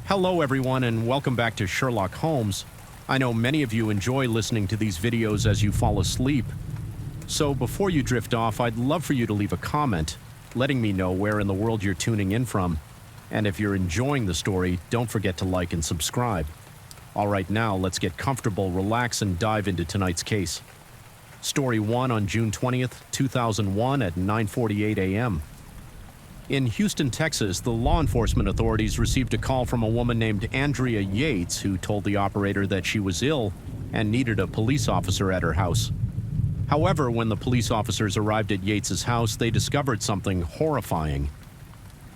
Hello everyone and welcome back to Sherlock Holmes. I know many of you enjoy listening to these videos as you fall asleep. So before you drift off, I'd love for you to leave a comment, letting me know where in the world you're tuning in from. And if you're enjoying the story, don't forget to like and subscribe. Alright, now let's get comfortable, relax, and dive into tonight's case. Story 1 on June 20th, 2001 at 9:48 a.m. In Houston, Texas, the law enforcement authorities received a call from a woman named Andrea Yates who told the operator that she was ill and needed a police officer at her house. However, when the police officers arrived at Yates's house, they discovered something horrifying.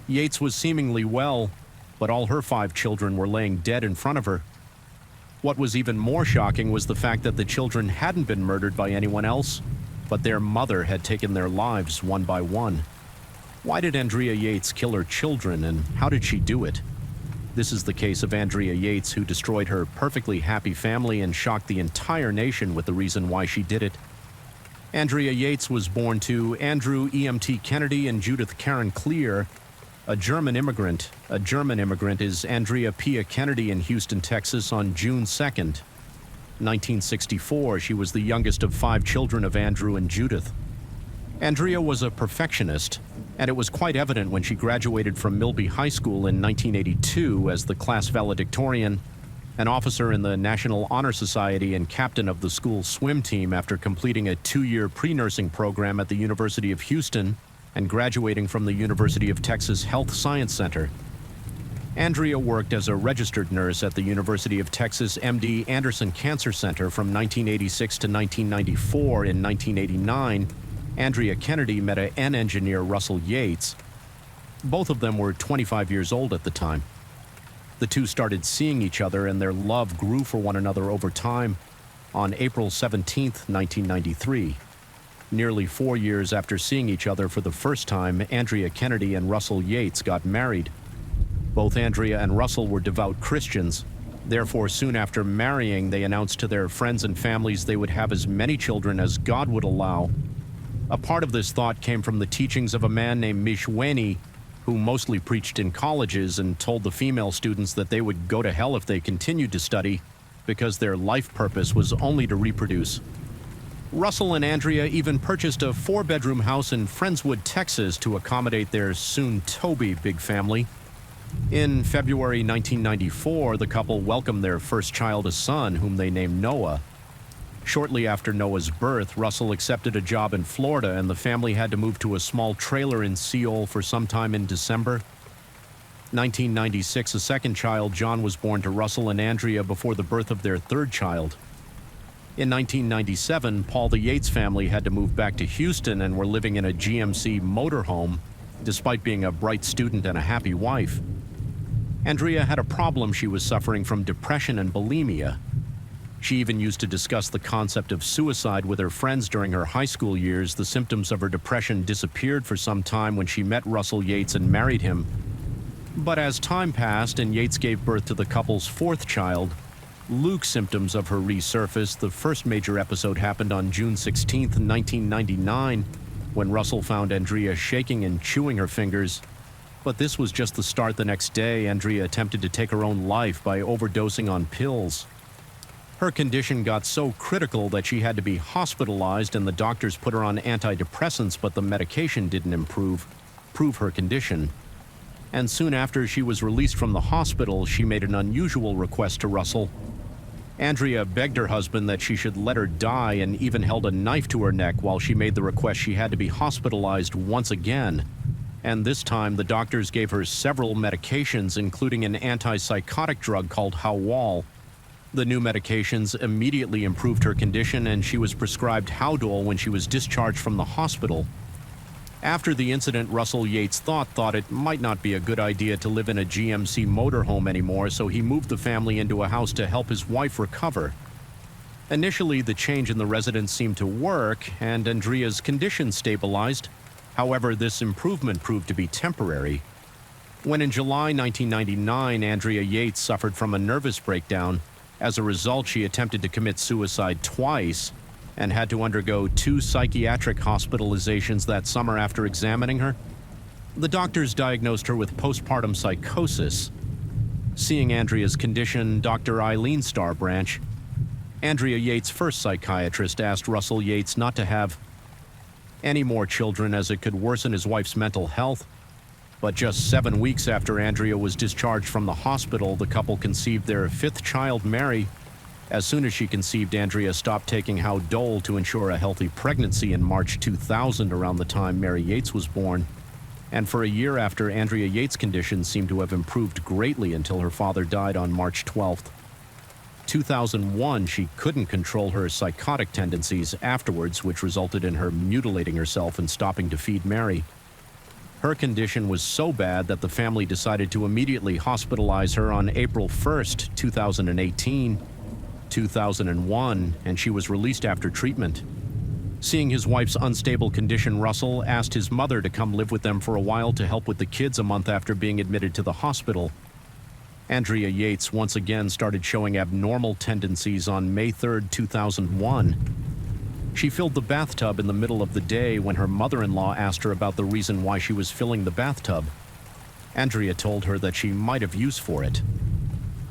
Yates was seemingly well, but all her 5 children were laying dead in front of her. What was even more shocking was the fact that the children hadn't been murdered by anyone else, but their mother had taken their lives one by one. Why did Andrea Yates kill her children, and how did she do it? This is the case of Andrea Yates, who destroyed her perfectly happy family and shocked the entire nation with the reason why she did it. Andrea Yates was born to Andrew E.M.T. Kennedy and Judith Karen Clear, a German immigrant. A German immigrant is Andrea Pia Kennedy in Houston, Texas on June 2nd. 1964, she was the youngest of 5 children of Andrew and Judith. Andrea was a perfectionist, and it was quite evident when she graduated from Milby High School in 1982 as the class valedictorian, an officer in the National Honor Society and captain of the school swim team after completing a 2-year pre-nursing program at the University of Houston and graduating from the University of Texas Health Science Center. Andrea worked as a registered nurse at the University of Texas MD Anderson Cancer Center from 1986 to 1994. In 1989, Andrea Kennedy met an engineer, Russell Yates. Both of them were 25 years old at the time. The two started seeing each other, and their love grew for one another over time. On April 17, 1993, nearly 4 years after seeing each other for the first time, Andrea Kennedy and Russell Yates got married. Both Andrea and Russell were devout Christians. Therefore, soon after marrying, they announced to their friends and families they would have as many children as God would allow. A part of this thought came from the teachings of a man named Mishweni, who mostly preached in colleges and told the female students that they would go to hell if they continued to study because their life purpose was only to reproduce. Russell and Andrea even purchased a 4-bedroom house in Friendswood, Texas to accommodate their soon-to-be big family. In February 1994, the couple welcomed their first child, a son, whom they named Noah. Shortly after Noah's birth, Russell accepted a job in Florida, and the family had to move to a small trailer in Seoul for some time in December. 1996, a second child, John, was born to Russell and Andrea before the birth of their 3rd child. In 1997, Paul, the Yates family, had to move back to Houston and were living in a GMC motorhome, despite being a bright student and a happy wife. Andrea had a problem. She was suffering from depression and bulimia. She even used to discuss the concept of suicide with her friends during her high school years. The symptoms of her depression disappeared for some time when she met Russell Yates and married him. But as time passed and Yates gave birth to the couple's 4th child, Luke's symptoms of her resurfaced. The first major episode happened on June 16, 1999, when Russell found Andrea shaking and chewing her fingers. But this was just the start. The next day, Andrea attempted to take her own life by overdosing on pills. Her condition got so critical that she had to be hospitalized, and the doctors put her on antidepressants, but the medication didn't improve her condition. And soon after she was released from the hospital, she made an unusual request to Russell. Andrea begged her husband that she should let her die and even held a knife to her neck while she made the request she had to be hospitalized once again. And this time, the doctors gave her several medications, including an antipsychotic drug called Hawal. The new medications immediately improved her condition, and she was prescribed Haldol when she was discharged from the hospital. After the incident, Russell Yates thought it might not be a good idea to live in a GMC motorhome anymore, so he moved the family into a house to help his wife recover. Initially, the change in the residence seemed to work, and Andrea's condition stabilized. However, this improvement proved to be temporary. When in July 1999, Andrea Yates suffered from a nervous breakdown. As a result, she attempted to commit suicide twice and had to undergo 2 psychiatric hospitalizations that summer after examining her. The doctors diagnosed her with postpartum psychosis. Seeing Andrea's condition, Dr. Eileen Starbranch, Andrea Yates' first psychiatrist, asked Russell Yates not to have any more children as it could worsen his wife's mental health. But just 7 weeks after Andrea was discharged from the hospital, the couple conceived their fifth child, Mary. As soon as she conceived, Andrea stopped taking Haldol to ensure a healthy pregnancy in March 2000, around the time Mary Yates was born. And for a year after, Andrea Yates' condition seemed to have improved greatly until her father died on March 12th. 2001, she couldn't control her psychotic tendencies afterwards, which resulted in her mutilating herself and stopping to feed Mary. Her condition was so bad that the family decided to immediately hospitalize her on April 1st, 2018, 2001, and she was released after treatment. Seeing his wife's unstable condition, Russell asked his mother to come live with them for a while to help with the kids a month after being admitted to the hospital. Andrea Yates once again started showing abnormal tendencies on May 3rd, 2001. She filled the bathtub in the middle of the day when her mother-in-law asked her about the reason why she was filling the bathtub. Andrea told her that she might have use for it.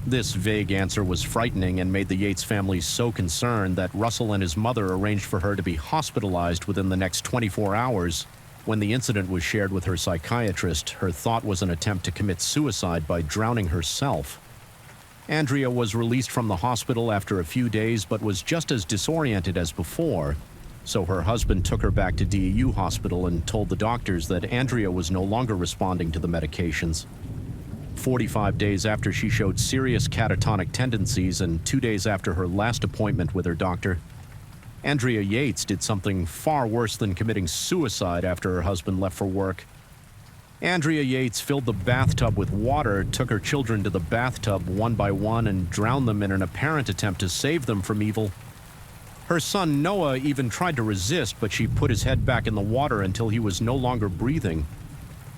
This vague answer was frightening and made the Yates family so concerned that Russell and his mother arranged for her to be hospitalized within the next 24 hours. When the incident was shared with her psychiatrist, her thought was an attempt to commit suicide by drowning herself. Andrea was released from the hospital after a few days but was just as disoriented as before, so her husband took her back to DEU hospital and told the doctors that Andrea was no longer responding to the medications. 45 days after she showed serious catatonic tendencies and 2 days after her last appointment with her doctor, Andrea Yates did something far worse than committing suicide after her husband left for work. Andrea Yates filled the bathtub with water, took her children to the bathtub one by one, and drowned them in an apparent attempt to save them from evil. Her son Noah even tried to resist, but she put his head back in the water until he was no longer breathing.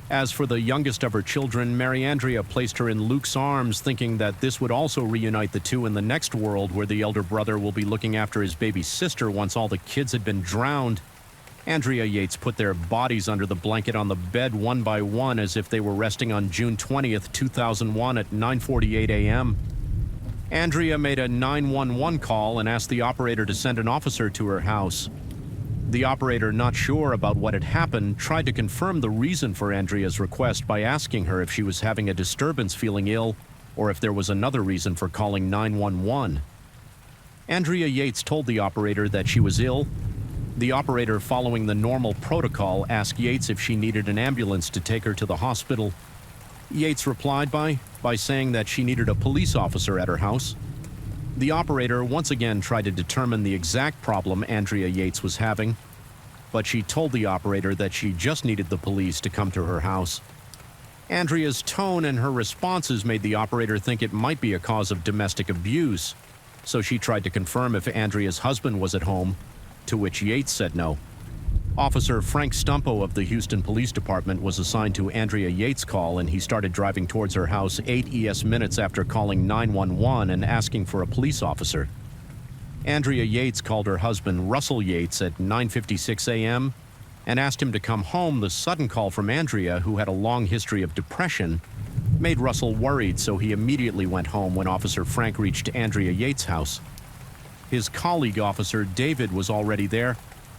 As for the youngest of her children, Mary Andrea placed her in Luke's arms, thinking that this would also reunite the two in the next world, where the elder brother will be looking after his baby sister once all the kids had been drowned. Andrea Yates put their bodies under the blanket on the bed one by one as if they were resting on June 20th, 2001 at 9:48 a.m. Andrea made a 911 call and asked the operator to send an officer to her house. The operator, not sure about what had happened, tried to confirm the reason for Andrea's request by asking her if she was having a disturbance, feeling ill, or if there was another reason for calling 911. Andrea Yates told the operator that she was ill. The operator, following the normal protocol, asked Yates if she needed an ambulance to take her to the hospital. Yates replied by saying that she needed a police officer at her house. The operator once again tried to determine the exact problem Andrea Yates was having, but she told the operator that she just needed the police to come to her house. Andrea's tone and her responses made the operator think it might be a cause of domestic abuse, so she tried to confirm if Andrea's husband was at home, to which Yates said no. Officer Frank Stumpo of the Houston Police Department was assigned to Andrea Yates' call, and he started driving towards her house 8 ES minutes after calling 911 and asking for a police officer. Andrea Yates called her husband Russell Yates at 9:56 a.m. and asked him to come home. The sudden call from Andrea, who had a long history of depression, made Russell worried, so he immediately went home when Officer Frank reached Andrea Yates' house. His colleague, Officer David, was already there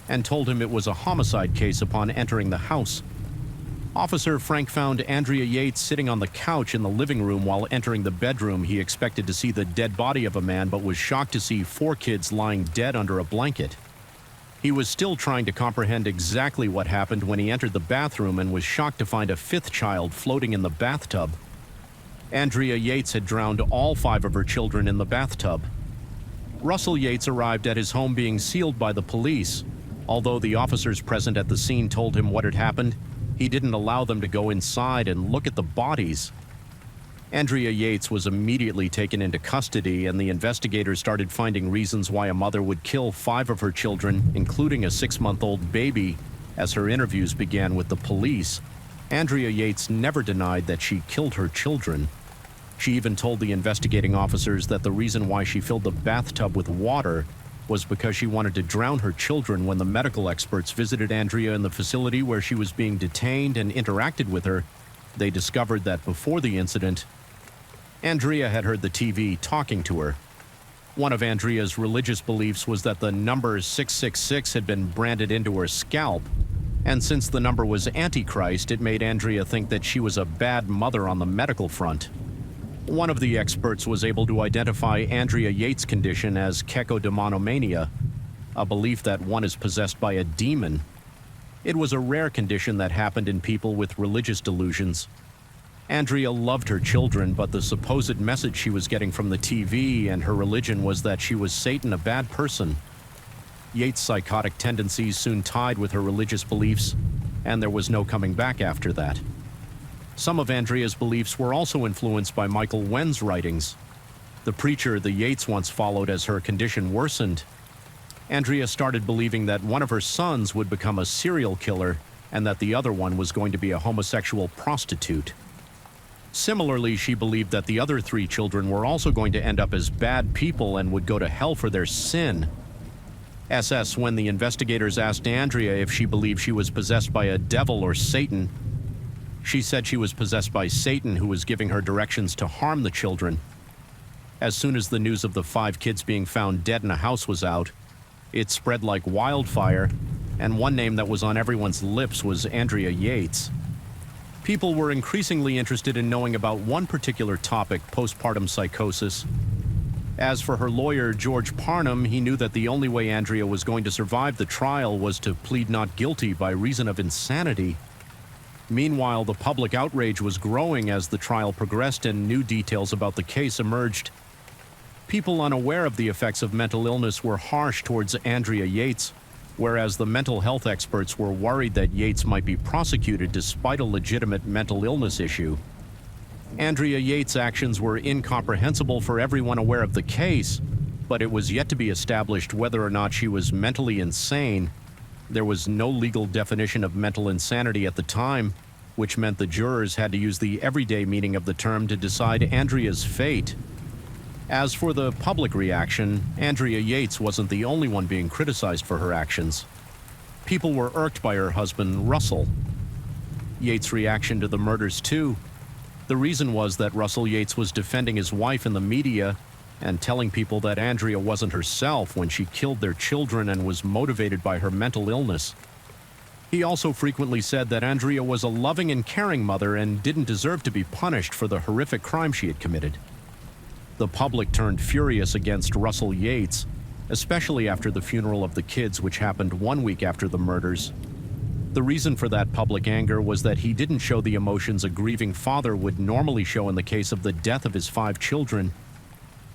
and told him it was a homicide case upon entering the house. Officer Frank found Andrea Yates sitting on the couch in the living room. While entering the bedroom, he expected to see the dead body of a man, but was shocked to see 4 kids lying dead under a blanket. He was still trying to comprehend exactly what happened when he entered the bathroom and was shocked to find a 5th child floating in the bathtub. Andrea Yates had drowned all 5 of her children in the bathtub. Russell Yates arrived at his home being sealed by the police. Although the officers present at the scene told him what had happened, he didn't allow them to go inside and look at the bodies. Andrea Yates was immediately taken into custody, and the investigators started finding reasons why a mother would kill 5 of her children, including a 6-month-old baby, as her interviews began with the police. Andrea Yates never denied that she killed her children. She even told the investigating officers that the reason why she filled the bathtub with water was because she wanted to drown her children. When the medical experts visited Andrea in the facility where she was being detained and interacted with her, they discovered that before the incident, Andrea had heard the TV talking to her. One of Andrea's religious beliefs was that the number 666 had been branded into her scalp, and since the number was Antichrist, it made Andrea think that she was a bad mother on the medical front. One of the experts was able to identify Andrea Yates' condition as kekkodemonomania, a belief that one is possessed by a demon. It was a rare condition that happened in people with religious delusions. Andrea loved her children, but the supposed message she was getting from the TV and her religion was that she was Satan, a bad person. Yates' psychotic tendencies soon tied with her religious beliefs, and there was no coming back after that. Some of Andrea's beliefs were also influenced by Michael Wen's writings. The preacher the Yates once followed as her condition worsened. Andrea started believing that one of her sons would become a serial killer and that the other one was going to be a homosexual prostitute. Similarly, she believed that the other 3 children were also going to end up as bad people and would go to hell for their sin. When the investigators asked Andrea if she believed she was possessed by a devil or Satan, she said she was possessed by Satan, who was giving her directions to harm the children. As soon as the news of the 5 kids being found dead in a house was out, it spread like wildfire, and one name that was on everyone's lips was Andrea Yates. People were increasingly interested in knowing about one particular topic, postpartum psychosis. As for her lawyer, George Parnham, he knew that the only way Andrea was going to survive the trial was to plead not guilty by reason of insanity. Meanwhile, the public outrage was growing as the trial progressed and new details about the case emerged. People unaware of the effects of mental illness were harsh towards Andrea Yates, whereas the mental health experts were worried that Yates might be prosecuted despite a legitimate mental illness issue. Andrea Yates' actions were incomprehensible for everyone aware of the case, but it was yet to be established whether or not she was mentally insane. There was no legal definition of mental insanity at the time, which meant the jurors had to use the everyday meaning of the term to decide Andrea's fate. As for the public reaction, Andrea Yates wasn't the only one being criticized for her actions. People were irked by her husband, Russell. Yates' reaction to the murders, too. The reason was that Russell Yates was defending his wife in the media and telling people that Andrea wasn't herself when she killed their children and was motivated by her mental illness. He also frequently said that Andrea was a loving and caring mother and didn't deserve to be punished for the horrific crime she had committed. The public turned furious against Russell Yates, especially after the funeral of the kids, which happened 1 week after the murders. The reason for that public anger was that he didn't show the emotions a grieving father would normally show in the case of the death of his 5 children.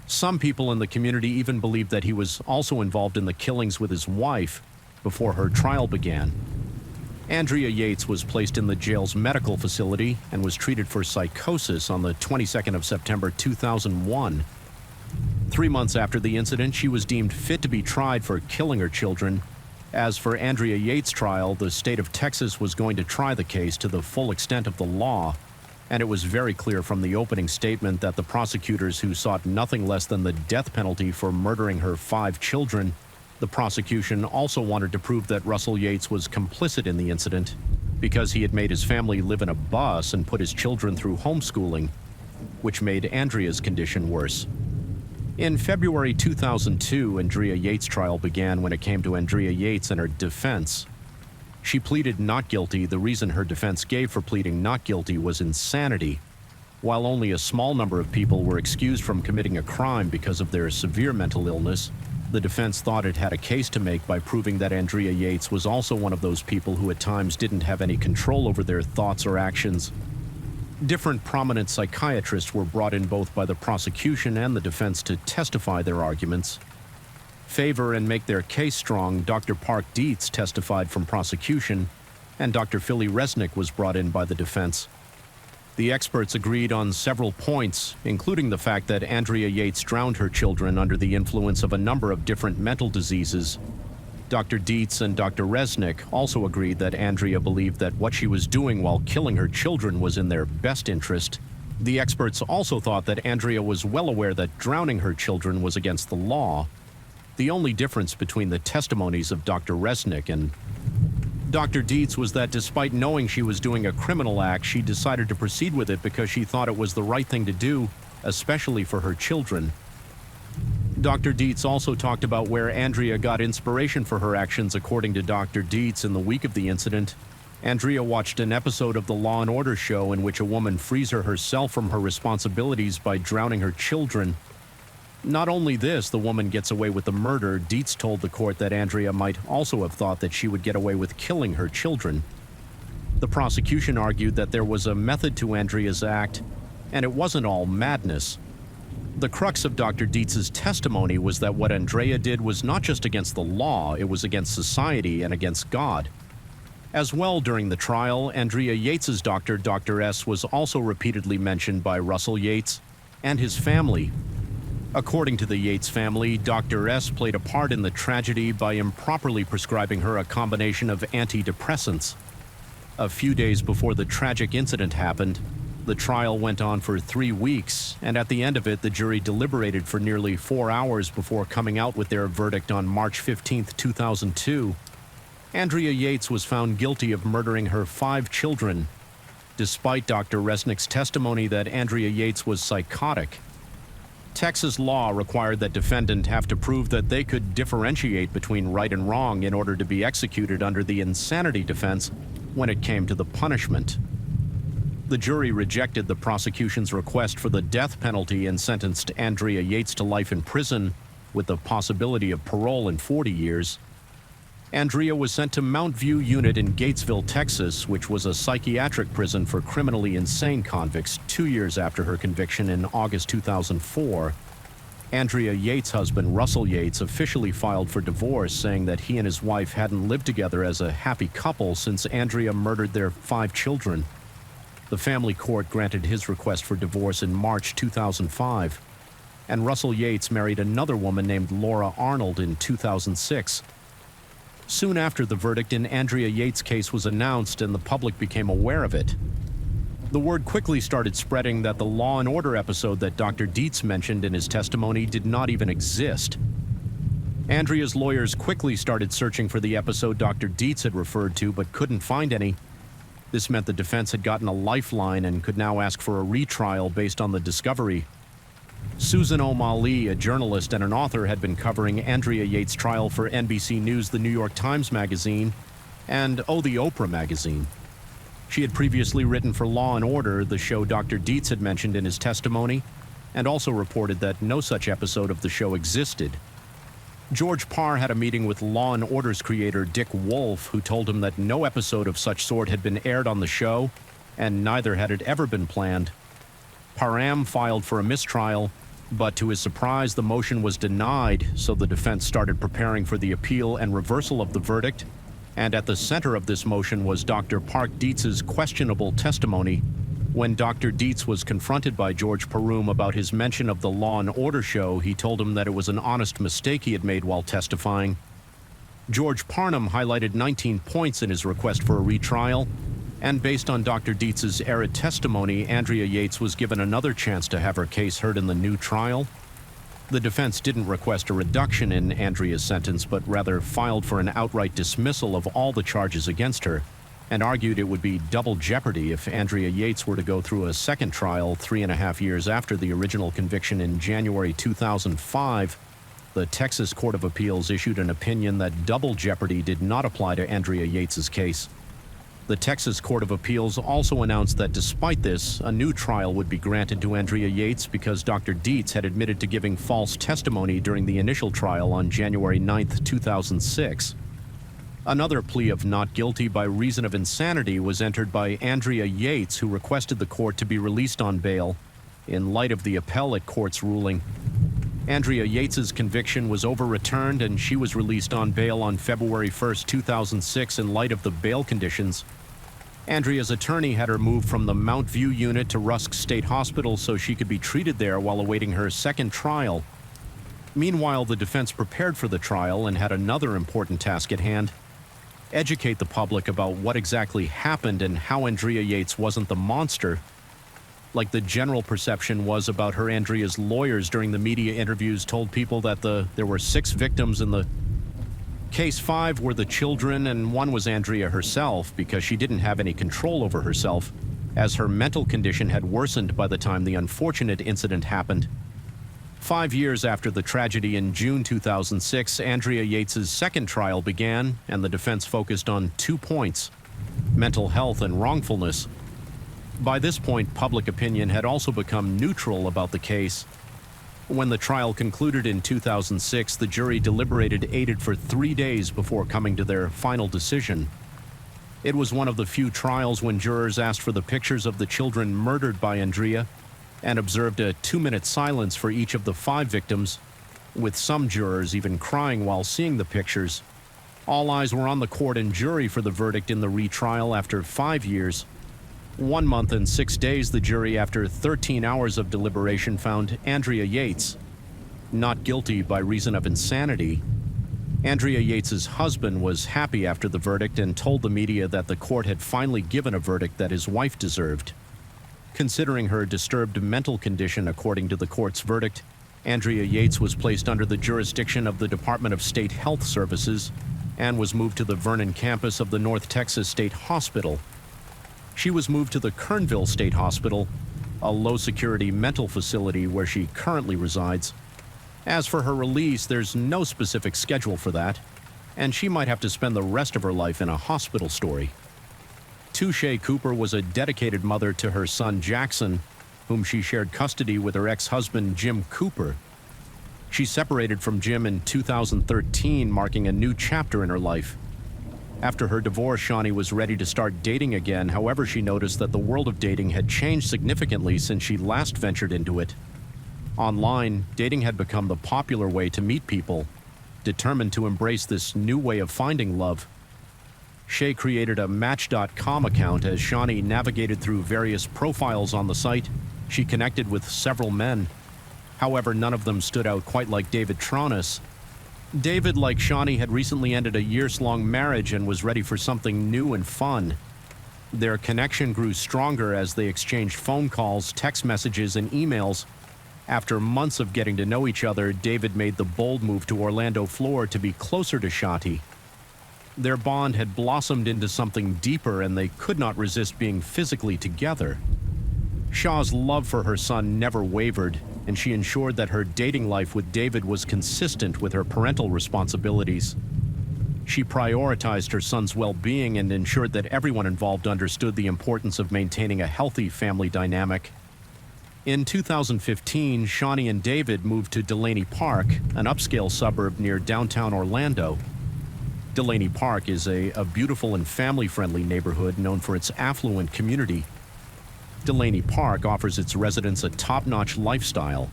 Some people in the community even believed that he was also involved in the killings with his wife before her trial began. Andrea Yates was placed in the jail's medical facility and was treated for psychosis on the 22nd of September 2001. 3 months after the incident, she was deemed fit to be tried for killing her children. As for Andrea Yates' trial, the state of Texas was going to try the case to the full extent of the law, and it was very clear from the opening statement that the prosecutors, who sought nothing less than the death penalty for murdering her 5 children, the prosecution also wanted to prove that Russell Yates was complicit in the incident because he had made his family live in a bus and put his children through homeschooling, which made Andrea's condition worse. In February 2002, Andrea Yates' trial began when it came to Andrea Yates and her defense. She pleaded not guilty. The reason her defense gave for pleading not guilty was insanity. While only a small number of people were excused from committing a crime because of their severe mental illness, the defense thought it had a case to make by proving that Andrea Yates was also one of those people who at times didn't have any control over their thoughts or actions. Different prominent psychiatrists were brought in both by the prosecution and the defense to testify their arguments. Favor and make their case strong, Dr. Park Dietz testified from prosecution, and Dr. Philly Resnick was brought in by the defense. The experts agreed on several points, including the fact that Andrea Yates drowned her children under the influence of a number of different mental diseases. Dr. Dietz and Dr. Resnick also agreed that Andrea believed that what she was doing while killing her children was in their best interest. The experts also thought that Andrea was well aware that drowning her children was against the law. The only difference between the testimonies of Dr. Resnick and Dr. Dietz was that despite knowing she was doing a criminal act, she decided to proceed with it because she thought it was the right thing to do, especially for her children. Dr. Dietz also talked about where Andrea got inspiration for her actions. According to Dr. Dietz, in the week of the incident, Andrea watched an episode of the Law and Order show in which a woman frees herself from her responsibilities by drowning her children. Not only this, the woman gets away with the murder. Dietz told the court that Andrea might also have thought that she would get away with killing her children. The prosecution argued that there was a method to Andrea's act, and it wasn't all madness. The crux of Dr. Dietz's testimony was that what Andrea did was not just against the law, it was against society and against God. As well, during the trial, Andrea Yates's doctor, Dr. S, was also repeatedly mentioned by Russell Yates and his family. According to the Yates family, Dr. S played a part in the tragedy by improperly prescribing her a combination of antidepressants. A few days before the tragic incident happened, the trial went on for 3 weeks, and at the end of it, the jury deliberated for nearly 4 hours before coming out with their verdict on March 15, 2002. Andrea Yates was found guilty of murdering her 5 children, despite Dr. Resnick's testimony that Andrea Yates was psychotic. Texas law required that defendant have to prove that they could differentiate between right and wrong in order to be executed under the insanity defense when it came to the punishment. The jury rejected the prosecution's request for the death penalty and sentenced Andrea Yates to life in prison with the possibility of parole in 40 years. Andrea was sent to Mount View Unit in Gatesville, Texas, which was a psychiatric prison for criminally insane convicts 2 years after her conviction in August 2004. Andrea Yates' husband, Russell Yates, officially filed for divorce, saying that he and his wife hadn't lived together as a happy couple since Andrea murdered their 5 children. The family court granted his request for divorce in March 2005, and Russell Yates married another woman named Laura Arnold in 2006. Soon after the verdict in Andrea Yates' case was announced and the public became aware of it, the word quickly started spreading that the Law and Order episode that Dr. Dietz mentioned in his testimony did not even exist. Andrea's lawyers quickly started searching for the episode Dr. Dietz had referred to but couldn't find any. This meant the defense had gotten a lifeline and could now ask for a retrial based on the discovery. Susan O'Malley, a journalist and an author, had been covering Andrea Yates' trial for NBC News, the New York Times Magazine, and the Oprah Magazine. She had previously written for Law & Order, the show Dr. Dietz had mentioned in his testimony, and also reported that no such episode of the show existed. George Parr had a meeting with Law & Order's creator Dick Wolf, who told him that no episode of such sort had been aired on the show, and neither had it ever been planned. Parham filed for a mistrial, but to his surprise, the motion was denied, so the defense started preparing for the appeal and reversal of the verdict, and at the center of this motion was Dr. Park Dietz's questionable testimony. When Dr. Dietz was confronted by George Parham about his mention of the Law & Order show, he told him that it was an honest mistake he had made while testifying. George Parham highlighted 19 points in his request for a retrial, and based on Dr. Dietz's arid testimony, Andrea Yates was given another chance to have her case heard in the new trial. The defense didn't request a reduction in Andrea's sentence, but rather filed for an outright dismissal of all the charges against her, and argued it would be double jeopardy if Andrea Yates were to go through a second trial 3.5 years after the original conviction in January 2005. The Texas Court of Appeals issued an opinion that double jeopardy did not apply to Andrea Yates's case. The Texas Court of Appeals also announced that despite this, a new trial would be granted to Andrea Yates because Dr. Dietz had admitted to giving false testimony during the initial trial on January 9, 2006. Another plea of not guilty by reason of insanity was entered by Andrea Yates, who requested the court to be released on bail in light of the appellate court's ruling. Andrea Yates's conviction was overturned and she was released on bail on February 1, 2006 in light of the bail conditions. Andrea's attorney had her moved from the Mount View unit to Rusk State Hospital so she could be treated there while awaiting her second trial. Meanwhile, the defense prepared for the trial and had another important task at hand: educate the public about what exactly happened and how Andrea Yates wasn't the monster. Like the general perception was about her, Andrea's lawyers during the media interviews told people that there were 6 victims in the case. 5 were the children and 1 was Andrea herself because she didn't have any control over herself. as her mental condition had worsened by the time the unfortunate incident happened. 5 years after the tragedy in June 2006, Andrea Yates's second trial began, and the defense focused on 2 points: mental health and wrongfulness. By this point, public opinion had also become neutral about the case. When the trial concluded in 2006, the jury deliberated for 3 days before coming to their final decision. It was one of the few trials when jurors asked for the pictures of the children murdered by Andrea and observed a 2-minute silence for each of the 5 victims, with some jurors even crying while seeing the pictures. All eyes were on the court and jury for the verdict in the retrial after 5 years. 1 month and 6 days, the jury, after 13 hours of deliberation, found Andrea Yates not guilty by reason of insanity. Andrea Yates's husband was happy after the verdict and told the media that the court had finally given a verdict that his wife deserved. Considering her disturbed mental condition, according to the court's verdict, Andrea Yates was placed under the jurisdiction of the Department of State Health Services and was moved to the Vernon campus of the North Texas State Hospital. She was moved to the Kernville State Hospital, a low-security mental facility where she currently resides. As for her release, there's no specific schedule for that, and she might have to spend the rest of her life in a hospital story. Touche Cooper was a dedicated mother to her son Jackson, whom she shared custody with her ex-husband Jim Cooper. She separated from Jim in 2013, marking a new chapter in her life. After her divorce, Shawnee was ready to start dating again. However, she noticed that the world of dating had changed significantly since she last ventured into it. Online, dating had become the popular way to meet people. Determined to embrace this new way of finding love, Shay created a Match.com account. As Shawnee navigated through various profiles on the site, she connected with several men. However, none of them stood out quite like David Tronis. David, like Shawnee, had recently ended a years-long marriage and was ready for something new and fun. Their connection grew stronger as they exchanged phone calls, text messages, and emails. After months of getting to know each other, David made the bold move to Orlando, Florida to be closer to Shati. Their bond had blossomed into something deeper, and they could not resist being physically together. Shaw's love for her son never wavered, and she ensured that her dating life with David was consistent with her parental responsibilities. She prioritized her son's well-being and ensured that everyone involved understood the importance of maintaining a healthy family dynamic. In 2015, Shawnee and David moved to Delaney Park, an upscale suburb near downtown Orlando. Delaney Park is a beautiful and family-friendly neighborhood known for its affluent community. Delaney Park offers its residents a top-notch lifestyle.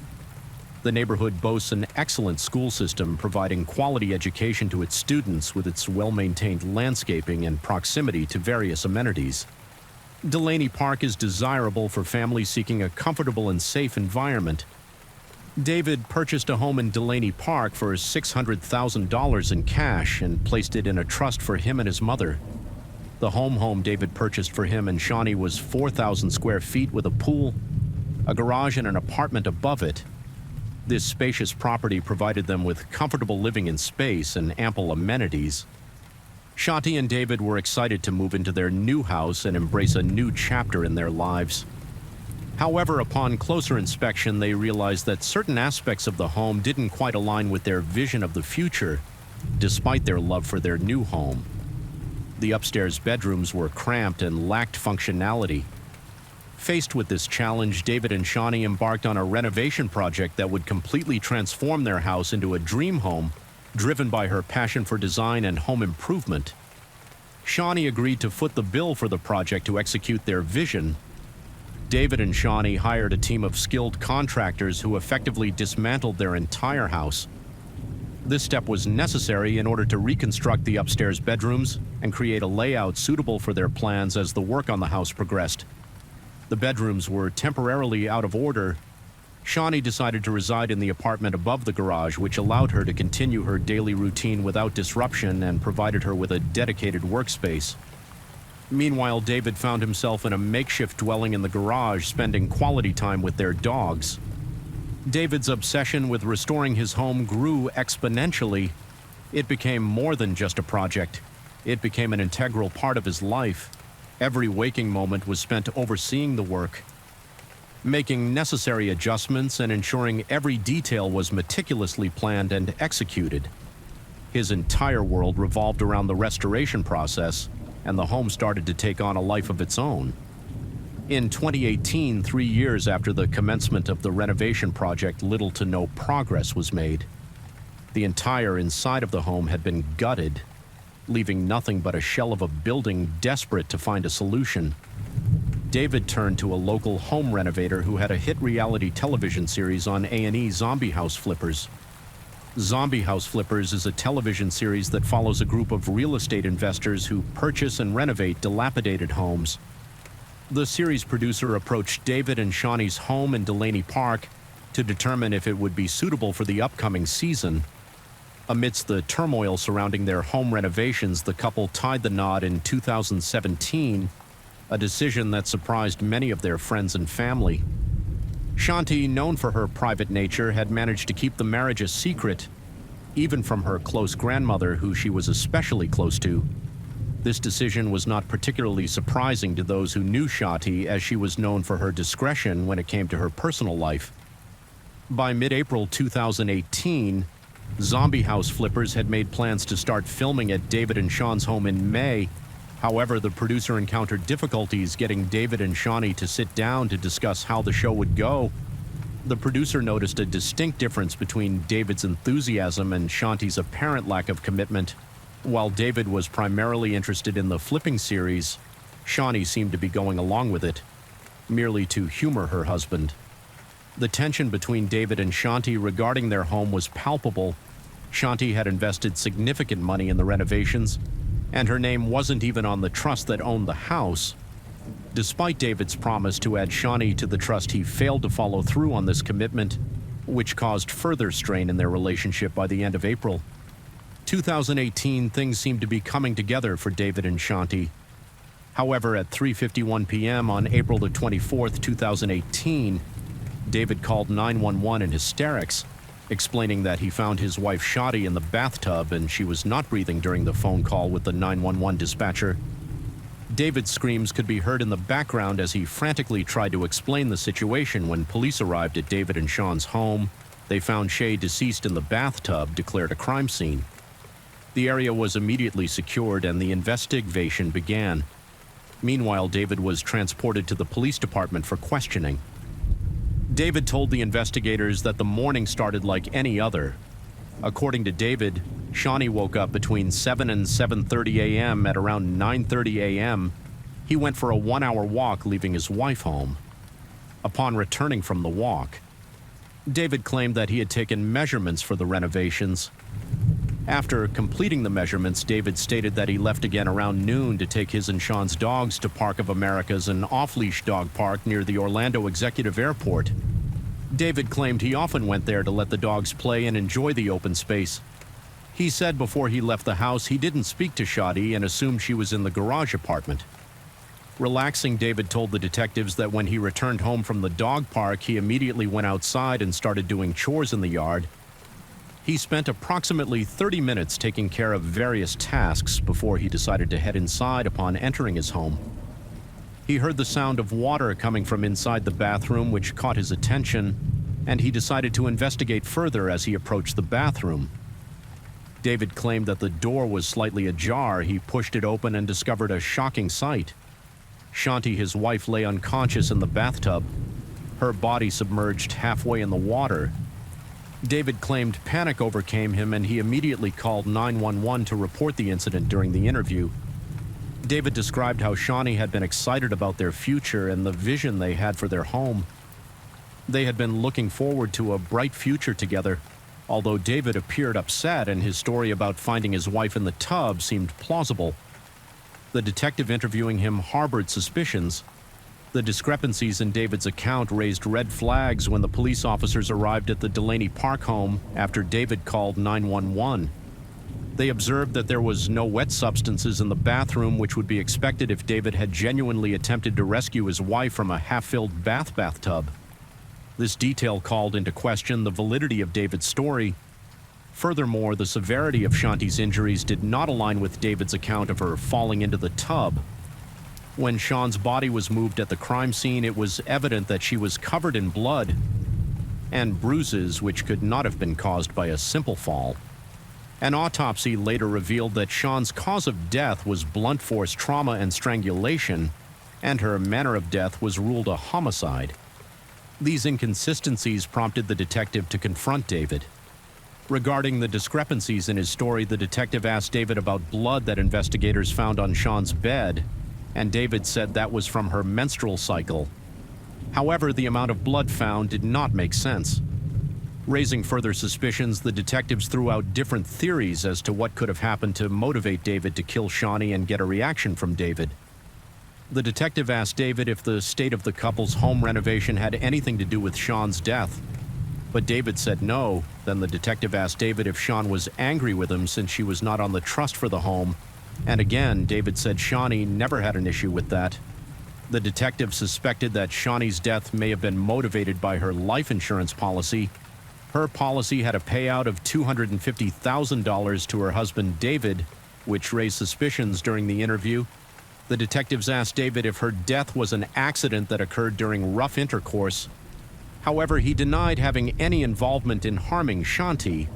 The neighborhood boasts an excellent school system, providing quality education to its students with its well-maintained landscaping and proximity to various amenities. Delaney Park is desirable for families seeking a comfortable and safe environment. David purchased a home in Delaney Park for $600,000 in cash and placed it in a trust for him and his mother. The home David purchased for him and Shawnee was 4,000 square feet with a pool, a garage, and an apartment above it. This spacious property provided them with comfortable living in space and ample amenities. Shati and David were excited to move into their new house and embrace a new chapter in their lives. However, upon closer inspection, they realized that certain aspects of the home didn't quite align with their vision of the future, despite their love for their new home. The upstairs bedrooms were cramped and lacked functionality. Faced with this challenge, David and Shawnee embarked on a renovation project that would completely transform their house into a dream home, driven by her passion for design and home improvement. Shawnee agreed to foot the bill for the project to execute their vision. David and Shawnee hired a team of skilled contractors who effectively dismantled their entire house. This step was necessary in order to reconstruct the upstairs bedrooms and create a layout suitable for their plans as the work on the house progressed. The bedrooms were temporarily out of order. Shawnee decided to reside in the apartment above the garage, which allowed her to continue her daily routine without disruption and provided her with a dedicated workspace. Meanwhile, David found himself in a makeshift dwelling in the garage, spending quality time with their dogs. David's obsession with restoring his home grew exponentially. It became more than just a project. It became an integral part of his life. Every waking moment was spent overseeing the work, making necessary adjustments and ensuring every detail was meticulously planned and executed. His entire world revolved around the restoration process, and the home started to take on a life of its own. In 2018, 3 years after the commencement of the renovation project, little to no progress was made. The entire inside of the home had been gutted, leaving nothing but a shell of a building desperate to find a solution. David turned to a local home renovator who had a hit reality television series on A&E, Zombie House Flippers. Zombie House Flippers is a television series that follows a group of real estate investors who purchase and renovate dilapidated homes. The series producer approached David and Shawnee's home in Delaney Park to determine if it would be suitable for the upcoming season. Amidst the turmoil surrounding their home renovations, the couple tied the knot in 2017, a decision that surprised many of their friends and family. Shanti, known for her private nature, had managed to keep the marriage a secret, even from her close grandmother, who she was especially close to. This decision was not particularly surprising to those who knew Shanti, as she was known for her discretion when it came to her personal life. By mid-April 2018, Zombie House Flippers had made plans to start filming at David and Sean's home in May. However, the producer encountered difficulties getting David and Shawnee to sit down to discuss how the show would go. The producer noticed a distinct difference between David's enthusiasm and Shanti's apparent lack of commitment. While David was primarily interested in the flipping series, Shawnee seemed to be going along with it, merely to humor her husband. The tension between David and Shanti regarding their home was palpable. Shanti had invested significant money in the renovations, and her name wasn't even on the trust that owned the house. Despite David's promise to add Shawnee to the trust, he failed to follow through on this commitment, which caused further strain in their relationship by the end of April. 2018, things seemed to be coming together for David and Shanti. However, at 3:51 p.m. on April the 24th, 2018, David called 911 in hysterics, explaining that he found his wife Shanti in the bathtub and she was not breathing during the phone call with the 911 dispatcher. David's screams could be heard in the background as he frantically tried to explain the situation. When police arrived at David and Sean's home, they found Shay deceased in the bathtub, declared a crime scene. The area was immediately secured and the investigation began. Meanwhile, David was transported to the police department for questioning. David told the investigators that the morning started like any other. According to David, Shawnee woke up between 7 and 7:30 a.m. At around 9:30 a.m., he went for a 1-hour walk, leaving his wife home. Upon returning from the walk, David claimed that he had taken measurements for the renovations. After completing the measurements, David stated that he left again around noon to take his and Sean's dogs to Park of America's, an off-leash dog park near the Orlando Executive Airport. David claimed he often went there to let the dogs play and enjoy the open space. He said before he left the house he didn't speak to Shanti and assumed she was in the garage apartment. Relaxing, David told the detectives that when he returned home from the dog park, he immediately went outside and started doing chores in the yard. He spent approximately 30 minutes taking care of various tasks before he decided to head inside upon entering his home. He heard the sound of water coming from inside the bathroom, which caught his attention, and he decided to investigate further as he approached the bathroom. David claimed that the door was slightly ajar. He pushed it open and discovered a shocking sight. Shanti, his wife, lay unconscious in the bathtub, her body submerged halfway in the water. David claimed panic overcame him and he immediately called 911 to report the incident. During the interview, David described how Shawnee had been excited about their future and the vision they had for their home. They had been looking forward to a bright future together. Although David appeared upset and his story about finding his wife in the tub seemed plausible, the detective interviewing him harbored suspicions. The discrepancies in David's account raised red flags when the police officers arrived at the Delaney Park home after David called 911. They observed that there was no wet substances in the bathroom, which would be expected if David had genuinely attempted to rescue his wife from a half-filled bathtub. This detail called into question the validity of David's story. Furthermore, the severity of Shanti's injuries did not align with David's account of her falling into the tub. When Sean's body was moved at the crime scene, it was evident that she was covered in blood and bruises which could not have been caused by a simple fall. An autopsy later revealed that Sean's cause of death was blunt force trauma and strangulation, and her manner of death was ruled a homicide. These inconsistencies prompted the detective to confront David. Regarding the discrepancies in his story, the detective asked David about blood that investigators found on Sean's bed, and David said that was from her menstrual cycle. However, the amount of blood found did not make sense. Raising further suspicions, the detectives threw out different theories as to what could have happened to motivate David to kill Shawnee and get a reaction from David. The detective asked David if the state of the couple's home renovation had anything to do with Sean's death. But David said no. Then the detective asked David if Sean was angry with him since she was not on the trust for the home. And again, David said Shawnee never had an issue with that. The detective suspected that Shawnee's death may have been motivated by her life insurance policy. Her policy had a payout of $250,000 to her husband David, which raised suspicions during the interview. The detectives asked David if her death was an accident that occurred during rough intercourse. However, he denied having any involvement in harming Shanti.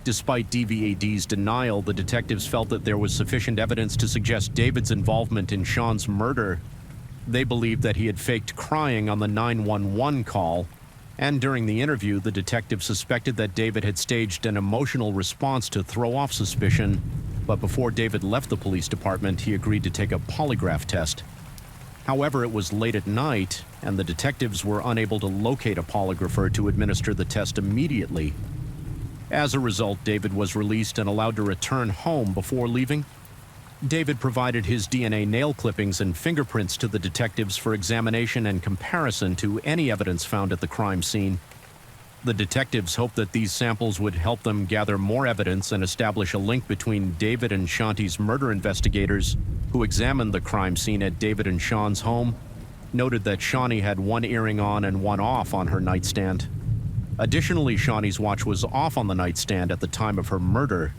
Despite DVAD's denial, the detectives felt that there was sufficient evidence to suggest David's involvement in Sean's murder. They believed that he had faked crying on the 911 call, and during the interview, the detective suspected that David had staged an emotional response to throw off suspicion, but before David left the police department, he agreed to take a polygraph test. However, it was late at night, and the detectives were unable to locate a polygrapher to administer the test immediately. As a result, David was released and allowed to return home before leaving. David provided his DNA nail clippings and fingerprints to the detectives for examination and comparison to any evidence found at the crime scene. The detectives hoped that these samples would help them gather more evidence and establish a link between David and Shanti's murder. Investigators, who examined the crime scene at David and Sean's home, noted that Shawnee had one earring on and one off on her nightstand. Additionally, Shawnee's watch was off on the nightstand at the time of her murder.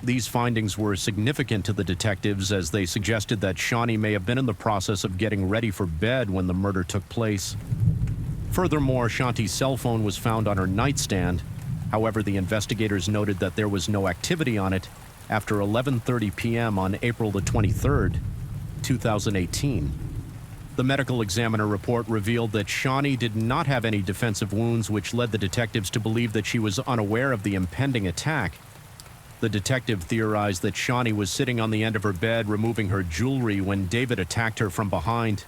These findings were significant to the detectives as they suggested that Shawnee may have been in the process of getting ready for bed when the murder took place. Furthermore, Shanti's cell phone was found on her nightstand. However, the investigators noted that there was no activity on it after 11:30 p.m. on April the 23rd, 2018. The medical examiner report revealed that Shawnee did not have any defensive wounds, which led the detectives to believe that she was unaware of the impending attack. The detective theorized that Shawnee was sitting on the end of her bed removing her jewelry when David attacked her from behind.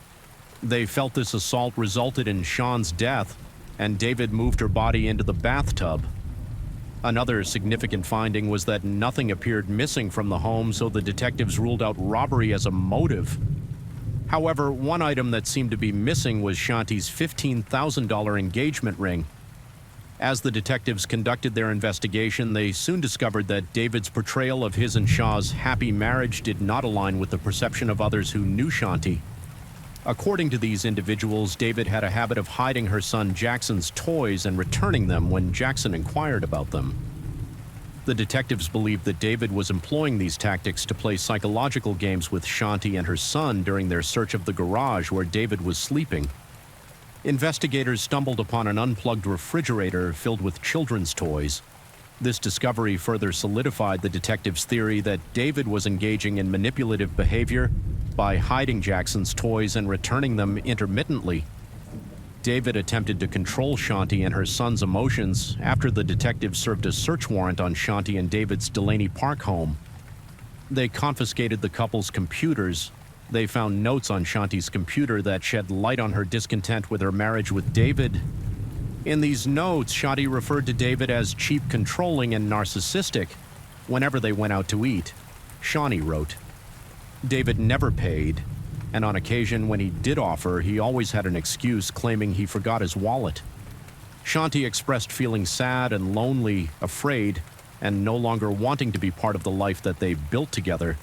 They felt this assault resulted in Sean's death, and David moved her body into the bathtub. Another significant finding was that nothing appeared missing from the home, so the detectives ruled out robbery as a motive. However, one item that seemed to be missing was Shanti's $15,000 engagement ring. As the detectives conducted their investigation, they soon discovered that David's portrayal of his and Shaw's happy marriage did not align with the perception of others who knew Shanti. According to these individuals, David had a habit of hiding her son Jackson's toys and returning them when Jackson inquired about them. The detectives believed that David was employing these tactics to play psychological games with Shanti and her son during their search of the garage where David was sleeping. Investigators stumbled upon an unplugged refrigerator filled with children's toys. This discovery further solidified the detectives' theory that David was engaging in manipulative behavior by hiding Jackson's toys and returning them intermittently. David attempted to control Shanti and her son's emotions after the detectives served a search warrant on Shanti and David's Delaney Park home. They confiscated the couple's computers. They found notes on Shanti's computer that shed light on her discontent with her marriage with David. In these notes, Shanti referred to David as cheap, controlling, and narcissistic whenever they went out to eat. Shawnee wrote, David never paid, and on occasion when he did offer, he always had an excuse, claiming he forgot his wallet. Shanti expressed feeling sad and lonely, afraid, and no longer wanting to be part of the life that they built together.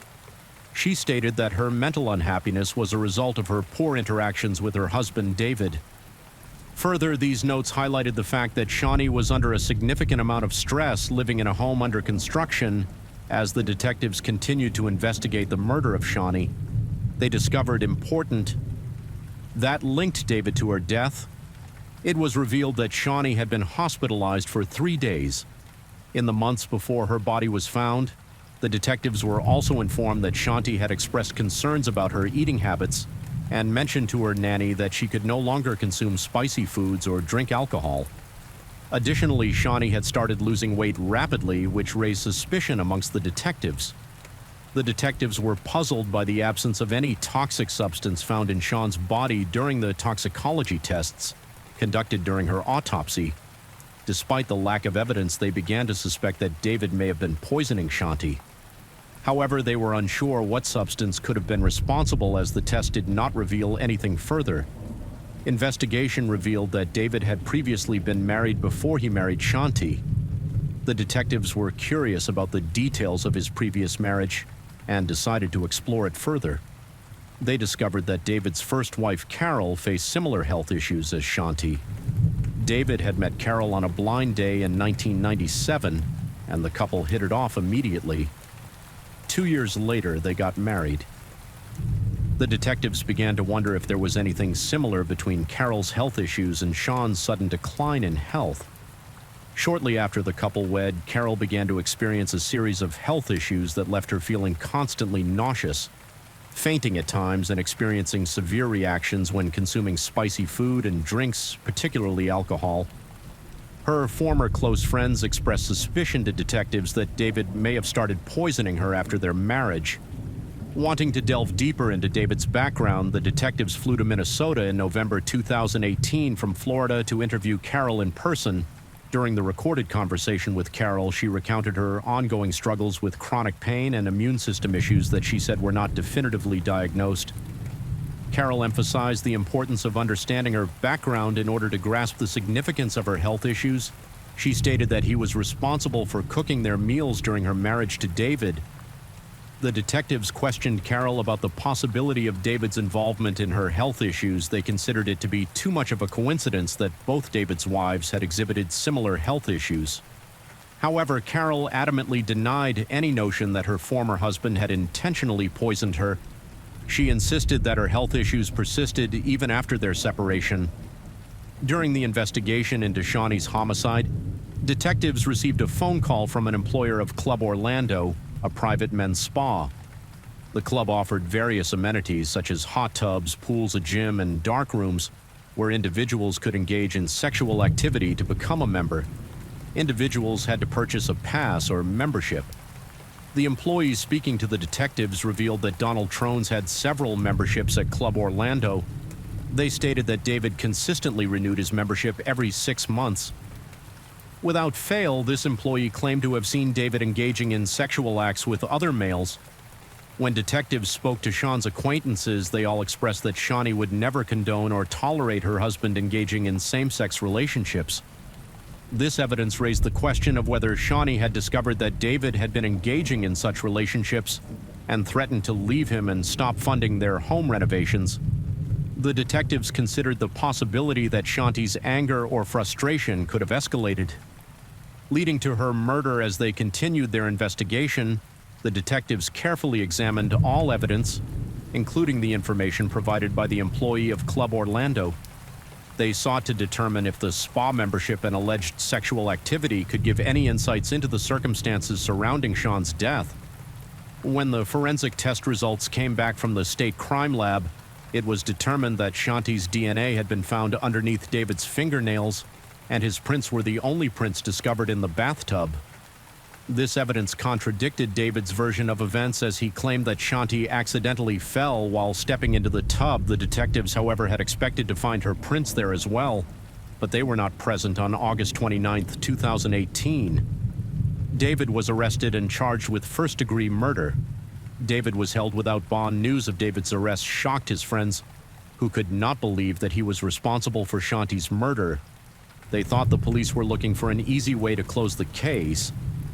She stated that her mental unhappiness was a result of her poor interactions with her husband, David. Further, these notes highlighted the fact that Shawnee was under a significant amount of stress living in a home under construction as the detectives continued to investigate the murder of Shawnee. they discovered important that linked David to her death. It was revealed that Shawnee had been hospitalized for 3 days. In the months before her body was found, the detectives were also informed that Shanti had expressed concerns about her eating habits and mentioned to her nanny that she could no longer consume spicy foods or drink alcohol. Additionally, Shawnee had started losing weight rapidly, which raised suspicion amongst the detectives. The detectives were puzzled by the absence of any toxic substance found in Sean's body during the toxicology tests conducted during her autopsy. Despite the lack of evidence, they began to suspect that David may have been poisoning Shanti. However, they were unsure what substance could have been responsible, as the test did not reveal anything further. Investigation revealed that David had previously been married before he married Shanti. The detectives were curious about the details of his previous marriage and decided to explore it further. They discovered that David's first wife, Carol, faced similar health issues as Shanti. David had met Carol on a blind day in 1997, and the couple hit it off immediately. 2 years later, they got married. The detectives began to wonder if there was anything similar between Carol's health issues and Sean's sudden decline in health. Shortly after the couple wed, Carol began to experience a series of health issues that left her feeling constantly nauseous, fainting at times, and experiencing severe reactions when consuming spicy food and drinks, particularly alcohol. Her former close friends expressed suspicion to detectives that David may have started poisoning her after their marriage. Wanting to delve deeper into David's background, the detectives flew to Minnesota in November 2018 from Florida to interview Carol in person. During the recorded conversation with Carol, she recounted her ongoing struggles with chronic pain and immune system issues that she said were not definitively diagnosed. Carol emphasized the importance of understanding her background in order to grasp the significance of her health issues. She stated that he was responsible for cooking their meals during her marriage to David. The detectives questioned Carol about the possibility of David's involvement in her health issues. They considered it to be too much of a coincidence that both David's wives had exhibited similar health issues. However, Carol adamantly denied any notion that her former husband had intentionally poisoned her. She insisted that her health issues persisted even after their separation. During the investigation into Shawnee's homicide, detectives received a phone call from an employer of Club Orlando, a private men's spa. The club offered various amenities such as hot tubs, pools, a gym, and dark rooms where individuals could engage in sexual activity to become a member. Individuals had to purchase a pass or membership. The employees speaking to the detectives revealed that Donald Trones had several memberships at Club Orlando. They stated that David consistently renewed his membership every 6 months. Without fail, this employee claimed to have seen David engaging in sexual acts with other males. When detectives spoke to Sean's acquaintances, they all expressed that Shawnee would never condone or tolerate her husband engaging in same-sex relationships. This evidence raised the question of whether Shawnee had discovered that David had been engaging in such relationships and threatened to leave him and stop funding their home renovations. The detectives considered the possibility that Shanti's anger or frustration could have escalated, leading to her murder. As they continued their investigation, the detectives carefully examined all evidence, including the information provided by the employee of Club Orlando. They sought to determine if the spa membership and alleged sexual activity could give any insights into the circumstances surrounding Sean's death. When the forensic test results came back from the state crime lab, it was determined that Shanti's DNA had been found underneath David's fingernails, and his prints were the only prints discovered in the bathtub. This evidence contradicted David's version of events, as he claimed that Shanti accidentally fell while stepping into the tub. The detectives, however, had expected to find her prints there as well, but they were not present on August 29, 2018. David was arrested and charged with first-degree murder. David was held without bond. News of David's arrest shocked his friends, who could not believe that he was responsible for Shanti's murder. They thought the police were looking for an easy way to close the case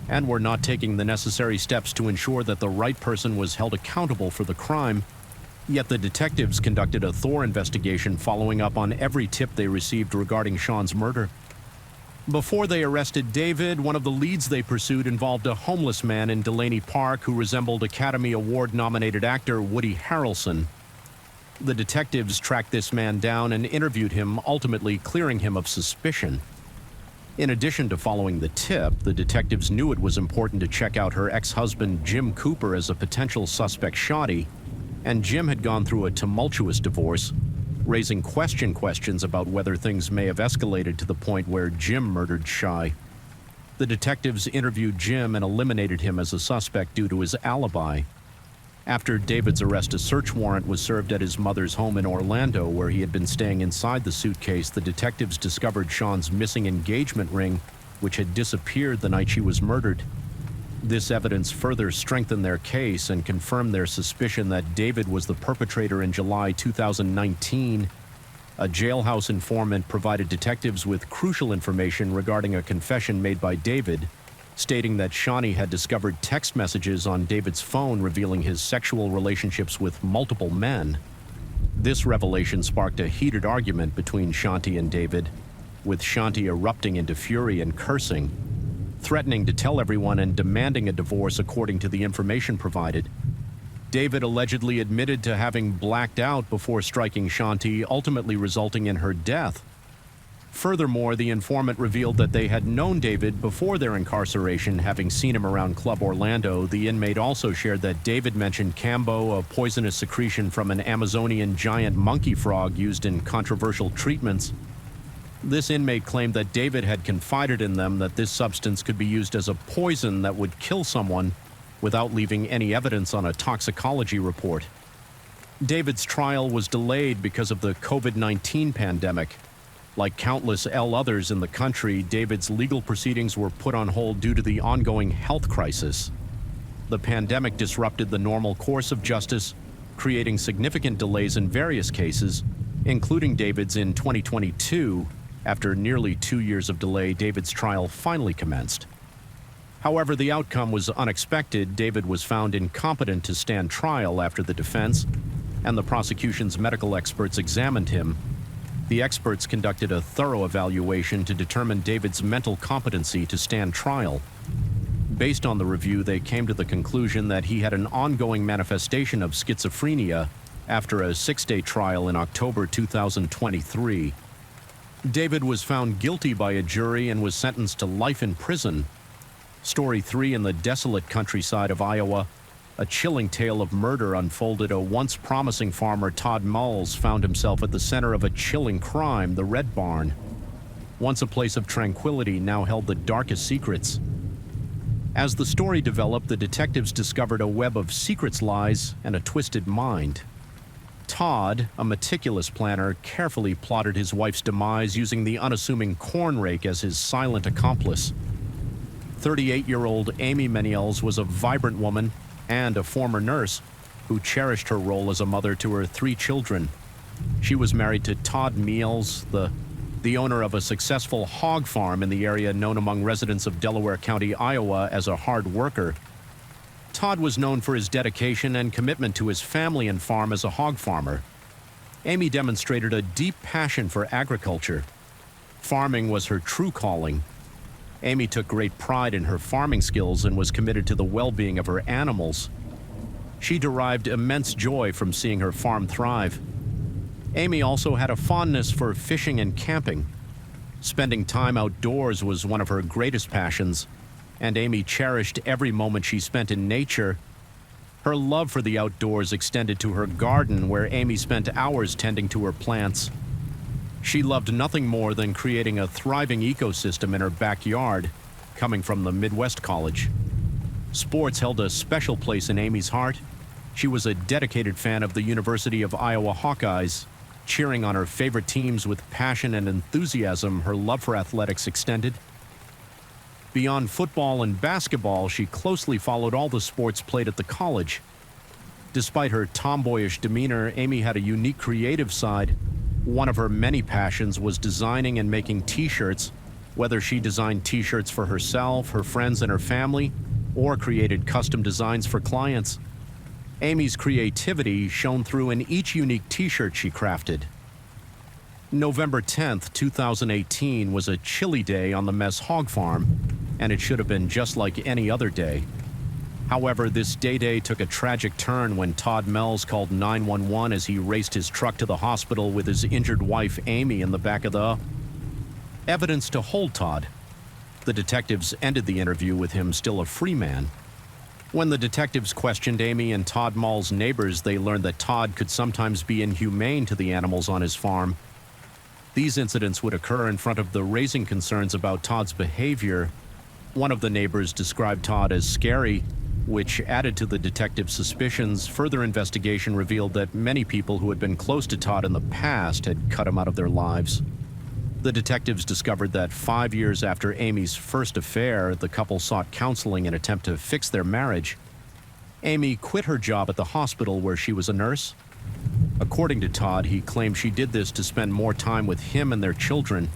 and were not taking the necessary steps to ensure that the right person was held accountable for the crime. Yet the detectives conducted a thorough investigation, following up on every tip they received regarding Sean's murder. Before they arrested David, one of the leads they pursued involved a homeless man in Delaney Park who resembled Academy Award-nominated actor Woody Harrelson. The detectives tracked this man down and interviewed him, ultimately clearing him of suspicion. In addition to following the tip, the detectives knew it was important to check out her ex-husband Jim Cooper as a potential suspect shoddy, and Jim had gone through a tumultuous divorce, raising questions about whether things may have escalated to the point where Jim murdered Shy. The detectives interviewed Jim and eliminated him as a suspect due to his alibi. After David's arrest, a search warrant was served at his mother's home in Orlando, where he had been staying inside the suitcase. The detectives discovered Sean's missing engagement ring, which had disappeared the night she was murdered. This evidence further strengthened their case and confirmed their suspicion that David was the perpetrator. In July 2019, a jailhouse informant provided detectives with crucial information regarding a confession made by David, stating that Shawnee had discovered text messages on David's phone revealing his sexual relationships with multiple men. This revelation sparked a heated argument between Shanti and David, with Shanti erupting into fury and cursing, threatening to tell everyone and demanding a divorce according to the information provided. David allegedly admitted to having blacked out before striking Shanti, ultimately resulting in her death. Furthermore, the informant revealed that they had known David before their incarceration, having seen him around Club Orlando. The inmate also shared that David mentioned Cambo, a poisonous secretion from an Amazonian giant monkey frog used in controversial treatments. This inmate claimed that David had confided in them that this substance could be used as a poison that would kill someone without leaving any evidence on a toxicology report. David's trial was delayed because of the COVID-19 pandemic. Like countless others in the country, David's legal proceedings were put on hold due to the ongoing health crisis. The pandemic disrupted the normal course of justice, creating significant delays in various cases, including David's in 2022. After nearly 2 years of delay, David's trial finally commenced. However, the outcome was unexpected. David was found incompetent to stand trial after the defense and the prosecution's medical experts examined him. The experts conducted a thorough evaluation to determine David's mental competency to stand trial. Based on the review, they came to the conclusion that he had an ongoing manifestation of schizophrenia after a 6-day trial in October 2023. David was found guilty by a jury and was sentenced to life in prison. Story 3: in the desolate countryside of Iowa, a chilling tale of murder unfolded. A once promising farmer, Todd Mulls, found himself at the center of a chilling crime. The Red Barn, once a place of tranquility, now held the darkest secrets. As the story developed, the detectives discovered a web of secrets, lies, and a twisted mind. Todd, a meticulous planner, carefully plotted his wife's demise, using the unassuming corn rake as his silent accomplice. 38-year-old Amy Meniels was a vibrant woman and a former nurse who cherished her role as a mother to her 3 children. She was married to Todd Meals, the owner of a successful hog farm in the area, known among residents of Delaware County, Iowa, as a hard worker. Todd was known for his dedication and commitment to his family and farm as a hog farmer. Amy demonstrated a deep passion for agriculture. Farming was her true calling. Amy took great pride in her farming skills and was committed to the well-being of her animals. She derived immense joy from seeing her farm thrive. Amy also had a fondness for fishing and camping. Spending time outdoors was one of her greatest passions, and Amy cherished every moment she spent in nature. Her love for the outdoors extended to her garden, where Amy spent hours tending to her plants. She loved nothing more than creating a thriving ecosystem in her backyard, coming from the Midwest College. Sports held a special place in Amy's heart. She was a dedicated fan of the University of Iowa Hawkeyes, cheering on her favorite teams with passion and enthusiasm. Her love for athletics extended beyond football and basketball. She closely followed all the sports played at the college. Despite her tomboyish demeanor, Amy had a unique creative side. One of her many passions was designing and making t-shirts. Whether she designed t-shirts for herself, her friends, and her family, or created custom designs for clients, Amy's creativity shone through in each unique t-shirt she crafted. November 10th, 2018 was a chilly day on the Mess Hog Farm, and it should have been just like any other day. However, this day took a tragic turn when Todd Mells called 911 as he raced his truck to the hospital with his injured wife Amy in the back of the evidence to hold Todd. The detectives ended the interview with him still a free man. When the detectives questioned Amy and Todd Mall's neighbors, they learned that Todd could sometimes be inhumane to the animals on his farm. These incidents would occur in front of the raising concerns about Todd's behavior. One of the neighbors described Todd as scary, which added to the detectives' suspicions. Further investigation revealed that many people who had been close to Todd in the past had cut him out of their lives. The detectives discovered that 5 years after Amy's first affair, the couple sought counseling in an attempt to fix their marriage. Amy quit her job at the hospital where she was a nurse. According to Todd, he claimed she did this to spend more time with him and their children.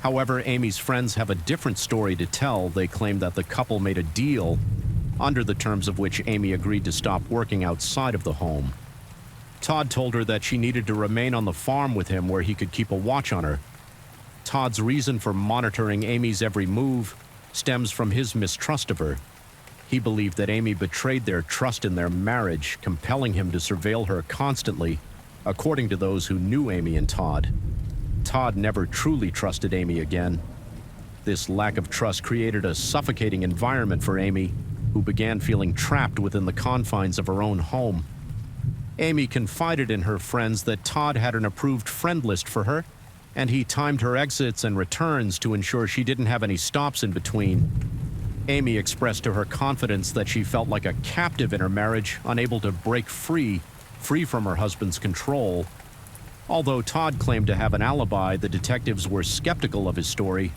However, Amy's friends have a different story to tell. They claim that the couple made a deal, under the terms of which Amy agreed to stop working outside of the home. Todd told her that she needed to remain on the farm with him where he could keep a watch on her. Todd's reason for monitoring Amy's every move stems from his mistrust of her. He believed that Amy betrayed their trust in their marriage, compelling him to surveil her constantly, according to those who knew Amy and Todd. Todd never truly trusted Amy again. This lack of trust created a suffocating environment for Amy, who began feeling trapped within the confines of her own home. Amy confided in her friends that Todd had an approved friend list for her, and he timed her exits and returns to ensure she didn't have any stops in between. Amy expressed to her confidence that she felt like a captive in her marriage, unable to break free from her husband's control. Although Todd claimed to have an alibi, the detectives were skeptical of his story.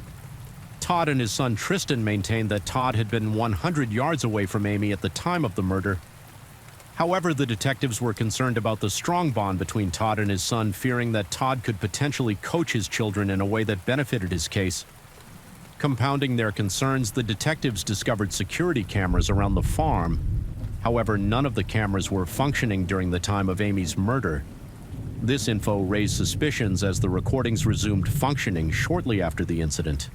Todd and his son Tristan maintained that Todd had been 100 yards away from Amy at the time of the murder. However, the detectives were concerned about the strong bond between Todd and his son, fearing that Todd could potentially coach his children in a way that benefited his case. Compounding their concerns, the detectives discovered security cameras around the farm. However, none of the cameras were functioning during the time of Amy's murder. This info raised suspicions as the recordings resumed functioning shortly after the incident.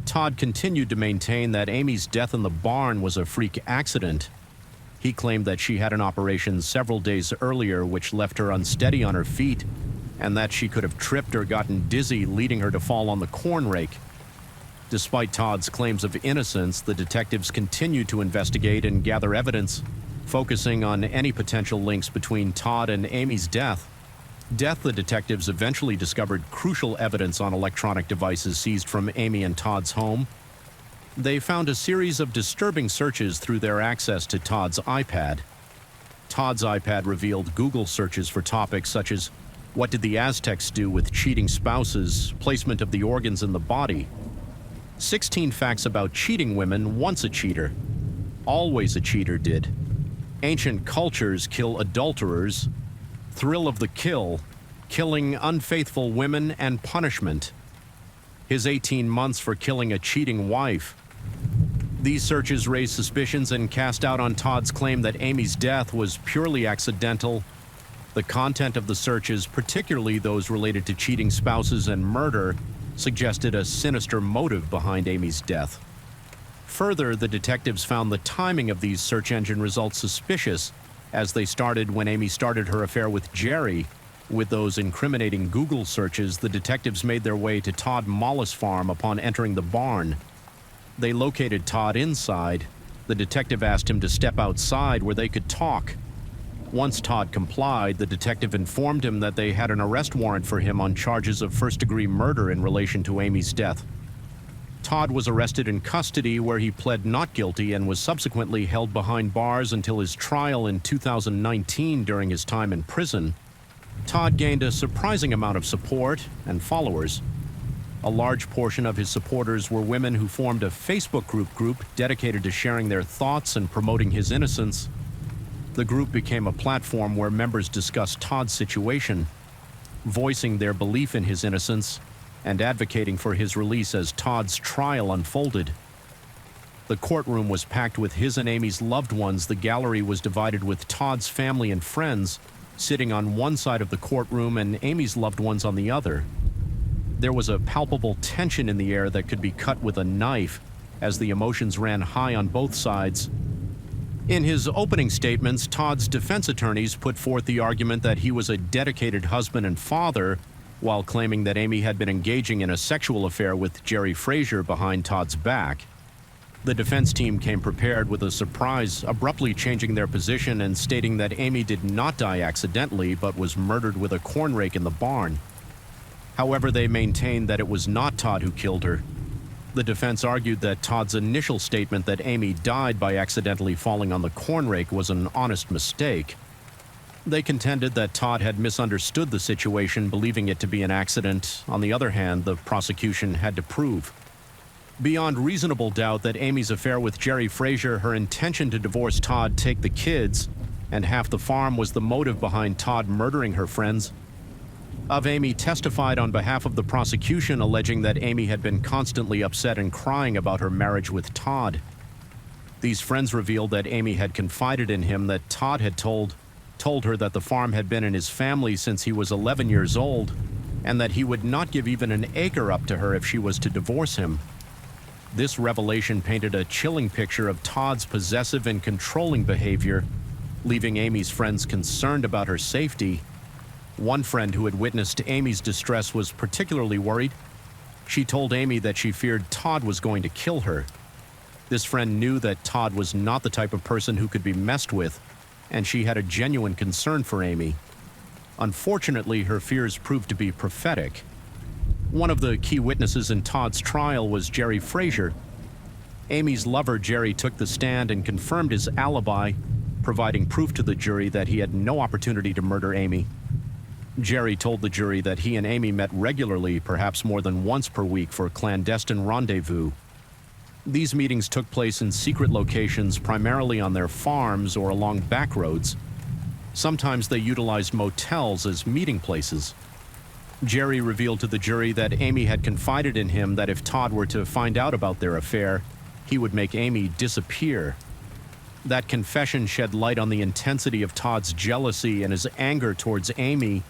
Todd continued to maintain that Amy's death in the barn was a freak accident. He claimed that she had an operation several days earlier which left her unsteady on her feet, and that she could have tripped or gotten dizzy, leading her to fall on the corn rake. Despite Todd's claims of innocence, the detectives continued to investigate and gather evidence, focusing on any potential links between Todd and Amy's death. The detectives eventually discovered crucial evidence on electronic devices seized from Amy and Todd's home. They found a series of disturbing searches through their access to Todd's iPad. Todd's iPad revealed Google searches for topics such as what did the Aztecs do with cheating spouses, placement of the organs in the body, 16 facts about cheating women, once a cheater, always a cheater did, ancient cultures kill adulterers, thrill of the kill, killing unfaithful women and punishment, his 18 months for killing a cheating wife. These searches raised suspicions and cast doubt on Todd's claim that Amy's death was purely accidental. The content of the searches, particularly those related to cheating spouses and murder, suggested a sinister motive behind Amy's death. Further, the detectives found the timing of these search engine results suspicious, as they started when Amy started her affair with Jerry. With those incriminating Google searches, the detectives made their way to Todd Mollis' farm upon entering the barn. They located Todd inside. The detective asked him to step outside where they could talk. Once Todd complied, the detective informed him that they had an arrest warrant for him on charges of first-degree murder in relation to Amy's death. Todd was arrested in custody, where he pled not guilty and was subsequently held behind bars until his trial in 2019 during his time in prison. Todd gained a surprising amount of support and followers. A large portion of his supporters were women who formed a Facebook group dedicated to sharing their thoughts and promoting his innocence. The group became a platform where members discussed Todd's situation, voicing their belief in his innocence and advocating for his release as Todd's trial unfolded. The courtroom was packed with his and Amy's loved ones. The gallery was divided with Todd's family and friends sitting on one side of the courtroom and Amy's loved ones on the other. There was a palpable tension in the air that could be cut with a knife as the emotions ran high on both sides. In his opening statements, Todd's defense attorneys put forth the argument that he was a dedicated husband and father, while claiming that Amy had been engaging in a sexual affair with Jerry Frazier behind Todd's back. The defense team came prepared with a surprise, abruptly changing their position and stating that Amy did not die accidentally but was murdered with a corn rake in the barn. However, they maintained that it was not Todd who killed her. The defense argued that Todd's initial statement that Amy died by accidentally falling on the corn rake was an honest mistake. They contended that Todd had misunderstood the situation, believing it to be an accident. On the other hand, the prosecution had to prove beyond reasonable doubt that Amy's affair with Jerry Frazier, her intention to divorce Todd, take the kids, and half the farm was the motive behind Todd murdering her friends. Amy testified on behalf of the prosecution, alleging that Amy had been constantly upset and crying about her marriage with Todd. These friends revealed that Amy had confided in him that Todd had told her that the farm had been in his family since he was 11 years old, and that he would not give even an acre up to her if she was to divorce him. This revelation painted a chilling picture of Todd's possessive and controlling behavior, leaving Amy's friends concerned about her safety. One friend who had witnessed Amy's distress was particularly worried. She told Amy that she feared Todd was going to kill her. This friend knew that Todd was not the type of person who could be messed with, and she had a genuine concern for Amy. Unfortunately, her fears proved to be prophetic. One of the key witnesses in Todd's trial was Jerry Frazier. Amy's lover, Jerry, took the stand and confirmed his alibi, providing proof to the jury that he had no opportunity to murder Amy. Jerry told the jury that he and Amy met regularly, perhaps more than once per week, for clandestine rendezvous. These meetings took place in secret locations, primarily on their farms or along back roads. Sometimes they utilized motels as meeting places. Jerry revealed to the jury that Amy had confided in him that if Todd were to find out about their affair, he would make Amy disappear. That confession shed light on the intensity of Todd's jealousy and his anger towards Amy.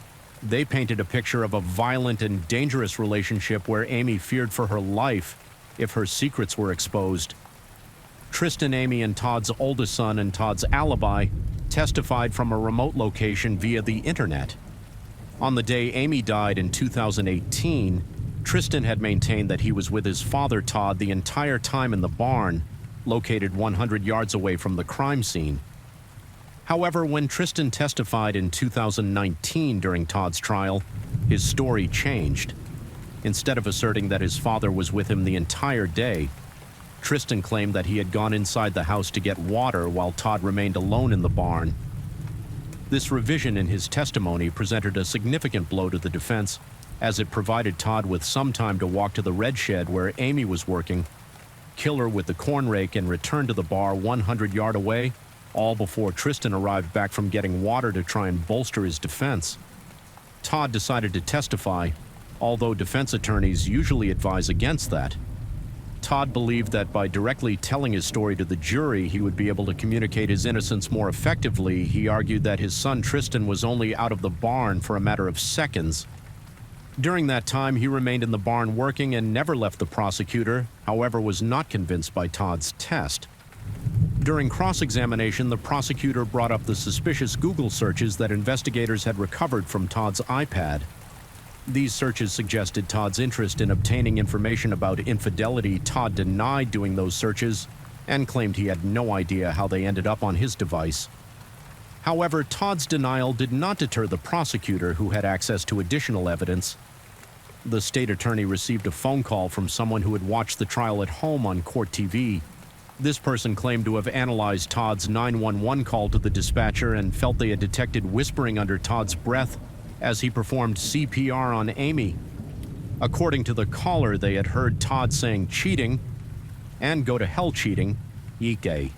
They painted a picture of a violent and dangerous relationship where Amy feared for her life if her secrets were exposed. Tristan, Amy, and Todd's oldest son and Todd's alibi testified from a remote location via the internet. On the day Amy died in 2018, Tristan had maintained that he was with his father, Todd, the entire time in the barn, located 100 yards away from the crime scene. However, when Tristan testified in 2019 during Todd's trial, his story changed. Instead of asserting that his father was with him the entire day, Tristan claimed that he had gone inside the house to get water while Todd remained alone in the barn. This revision in his testimony presented a significant blow to the defense, as it provided Todd with some time to walk to the red shed where Amy was working, kill her with the corn rake, and return to the bar 100 yards away, all before Tristan arrived back from getting water to try and bolster his defense. Todd decided to testify, although defense attorneys usually advise against that. Todd believed that by directly telling his story to the jury, he would be able to communicate his innocence more effectively. He argued that his son Tristan was only out of the barn for a matter of seconds. During that time, he remained in the barn working and never left the prosecutor, however, was not convinced by Todd's test. During cross-examination, the prosecutor brought up the suspicious Google searches that investigators had recovered from Todd's iPad. These searches suggested Todd's interest in obtaining information about infidelity. Todd denied doing those searches and claimed he had no idea how they ended up on his device. However, Todd's denial did not deter the prosecutor, who had access to additional evidence. The state attorney received a phone call from someone who had watched the trial at home on court TV. This person claimed to have analyzed Todd's 911 call to the dispatcher and felt they had detected whispering under Todd's breath as he performed CPR on Amy. According to the caller, they had heard Todd saying cheating and go to hell cheating, Yike.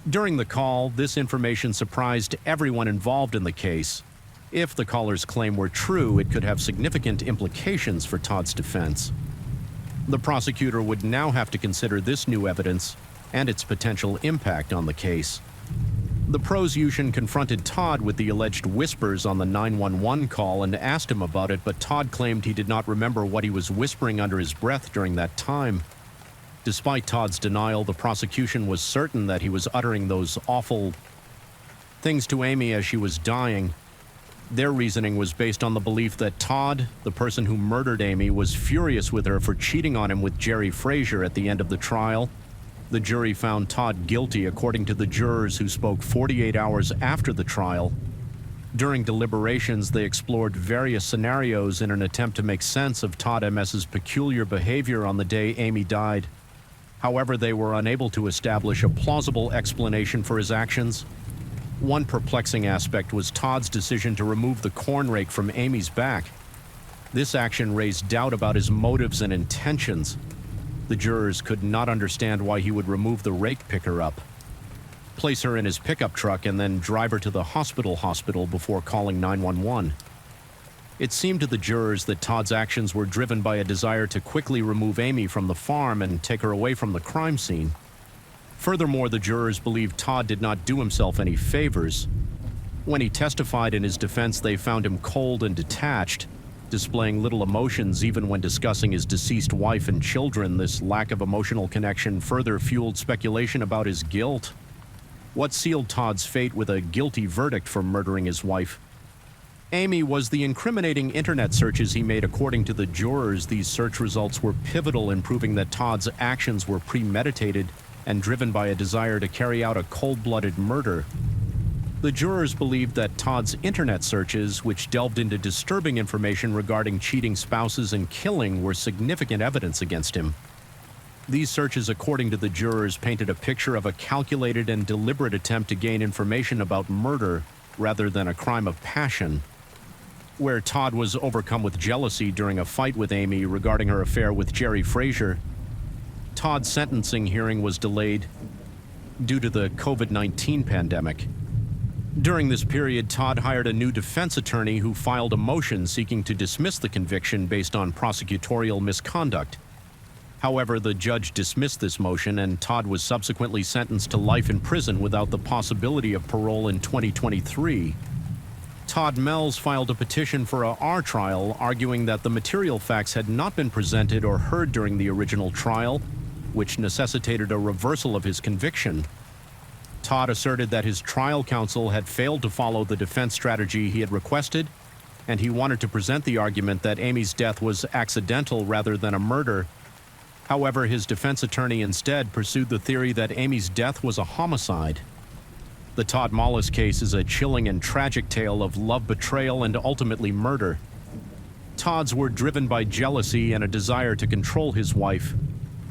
During the call, this information surprised everyone involved in the case. If the caller's claim were true, it could have significant implications for Todd's defense. The prosecutor would now have to consider this new evidence and its potential impact on the case. The prosecution confronted Todd with the alleged whispers on the 911 call and asked him about it, but Todd claimed he did not remember what he was whispering under his breath during that time. Despite Todd's denial, the prosecution was certain that he was uttering those awful things to Amy as she was dying. Their reasoning was based on the belief that Todd, the person who murdered Amy, was furious with her for cheating on him with Jerry Frazier at the end of the trial. The jury found Todd guilty, according to the jurors who spoke 48 hours after the trial. During deliberations, they explored various scenarios in an attempt to make sense of Todd MS's peculiar behavior on the day Amy died. However, they were unable to establish a plausible explanation for his actions. One perplexing aspect was Todd's decision to remove the corn rake from Amy's back. This action raised doubt about his motives and intentions. The jurors could not understand why he would remove the rake picker up, place her in his pickup truck, and then drive her to the hospital before calling 911. It seemed to the jurors that Todd's actions were driven by a desire to quickly remove Amy from the farm and take her away from the crime scene. Furthermore, the jurors believed Todd did not do himself any favors. When he testified in his defense, they found him cold and detached, displaying little emotions even when discussing his deceased wife and children. This lack of emotional connection further fueled speculation about his guilt. What sealed Todd's fate with a guilty verdict for murdering his wife? Amy was the incriminating internet searches he made. According to the jurors, these search results were pivotal in proving that Todd's actions were premeditated and driven by a desire to carry out a cold-blooded murder. The jurors believed that Todd's internet searches, which delved into disturbing information regarding cheating spouses and killing, were significant evidence against him. These searches, according to the jurors, painted a picture of a calculated and deliberate attempt to gain information about murder rather than a crime of passion. Where Todd was overcome with jealousy during a fight with Amy regarding her affair with Jerry Frazier, Todd's sentencing hearing was delayed due to the COVID-19 pandemic. During this period, Todd hired a new defense attorney who filed a motion seeking to dismiss the conviction based on prosecutorial misconduct. However, the judge dismissed this motion, and Todd was subsequently sentenced to life in prison without the possibility of parole in 2023. Todd Mells filed a petition for a R trial, arguing that the material facts had not been presented or heard during the original trial, which necessitated a reversal of his conviction. Todd asserted that his trial counsel had failed to follow the defense strategy he had requested, and he wanted to present the argument that Amy's death was accidental rather than a murder. However, his defense attorney instead pursued the theory that Amy's death was a homicide. The Todd Mollis case is a chilling and tragic tale of love betrayal and ultimately murder. Todd's were driven by jealousy and a desire to control his wife.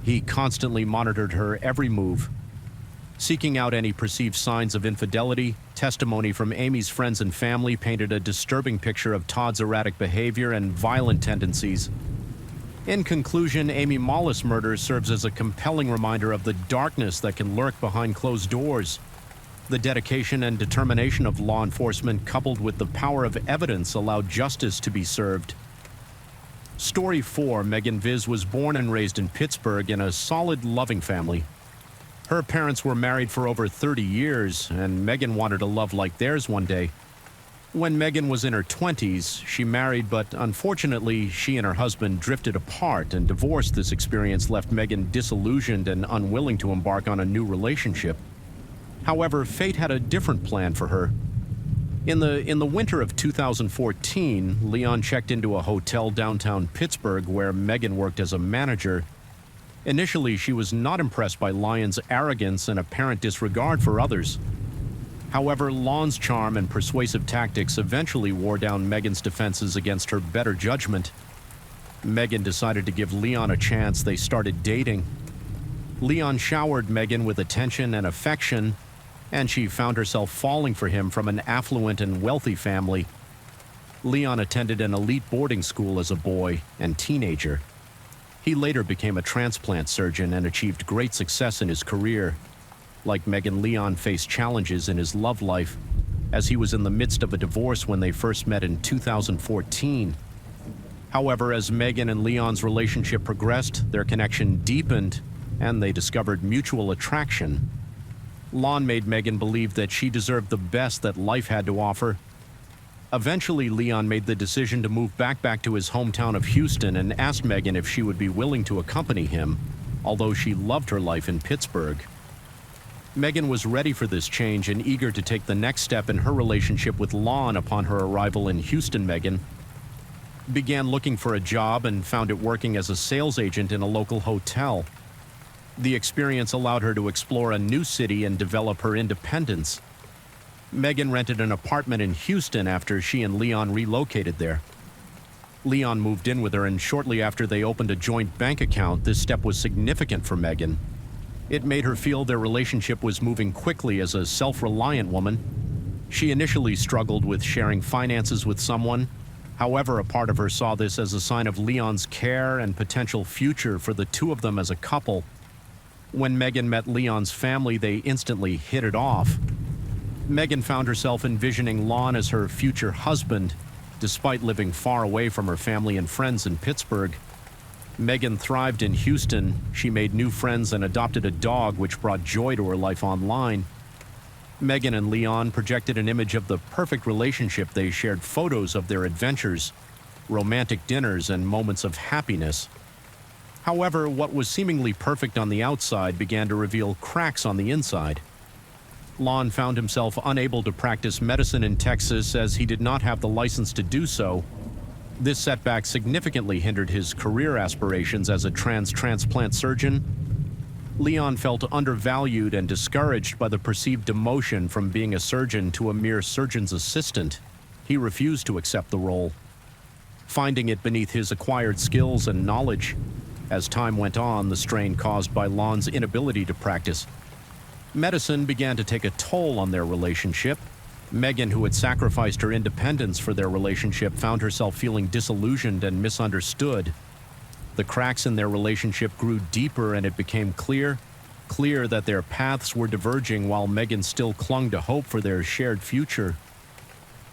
He constantly monitored her every move. Seeking out any perceived signs of infidelity, testimony from Amy's friends and family painted a disturbing picture of Todd's erratic behavior and violent tendencies. In conclusion, Amy Mollis' murder serves as a compelling reminder of the darkness that can lurk behind closed doors. The dedication and determination of law enforcement, coupled with the power of evidence, allowed justice to be served. Story 4. Megan Viz was born and raised in Pittsburgh in a solid, loving family. Her parents were married for over 30 years, and Megan wanted a love like theirs one day. When Megan was in her 20s, she married, but unfortunately, she and her husband drifted apart, and divorce. This experience left Megan disillusioned and unwilling to embark on a new relationship. However, fate had a different plan for her. In the winter of 2014, Leon checked into a hotel downtown Pittsburgh where Megan worked as a manager. Initially, she was not impressed by Lyon's arrogance and apparent disregard for others. However, Lon's charm and persuasive tactics eventually wore down Megan's defenses against her better judgment. Megan decided to give Leon a chance. They started dating. Leon showered Megan with attention and affection, and she found herself falling for him from an affluent and wealthy family. Leon attended an elite boarding school as a boy and teenager. He later became a transplant surgeon and achieved great success in his career. Like Megan, Leon faced challenges in his love life, as he was in the midst of a divorce when they first met in 2014. However, as Megan and Leon's relationship progressed, their connection deepened, and they discovered mutual attraction. Lon made Megan believe that she deserved the best that life had to offer. Eventually, Leon made the decision to move back to his hometown of Houston and asked Megan if she would be willing to accompany him. although she loved her life in Pittsburgh. Megan was ready for this change and eager to take the next step in her relationship with Lon upon her arrival in Houston. Megan began looking for a job and found it working as a sales agent in a local hotel. The experience allowed her to explore a new city and develop her independence. Megan rented an apartment in Houston after she and Leon relocated there. Leon moved in with her, and shortly after they opened a joint bank account. This step was significant for Megan. It made her feel their relationship was moving quickly as a self-reliant woman. She initially struggled with sharing finances with someone. However, a part of her saw this as a sign of Leon's care and potential future for the two of them as a couple. When Megan met Leon's family, they instantly hit it off. Megan found herself envisioning Lon as her future husband, despite living far away from her family and friends in Pittsburgh. Megan thrived in Houston. She made new friends and adopted a dog, which brought joy to her life online. Megan and Leon projected an image of the perfect relationship. They shared photos of their adventures, romantic dinners, and moments of happiness. However, what was seemingly perfect on the outside began to reveal cracks on the inside. Lon found himself unable to practice medicine in Texas as he did not have the license to do so. This setback significantly hindered his career aspirations as a transplant surgeon. Leon felt undervalued and discouraged by the perceived demotion from being a surgeon to a mere surgeon's assistant. He refused to accept the role, finding it beneath his acquired skills and knowledge. As time went on, the strain caused by Lon's inability to practice medicine began to take a toll on their relationship. Megan, who had sacrificed her independence for their relationship, found herself feeling disillusioned and misunderstood. The cracks in their relationship grew deeper, and it became clear that their paths were diverging while Megan still clung to hope for their shared future.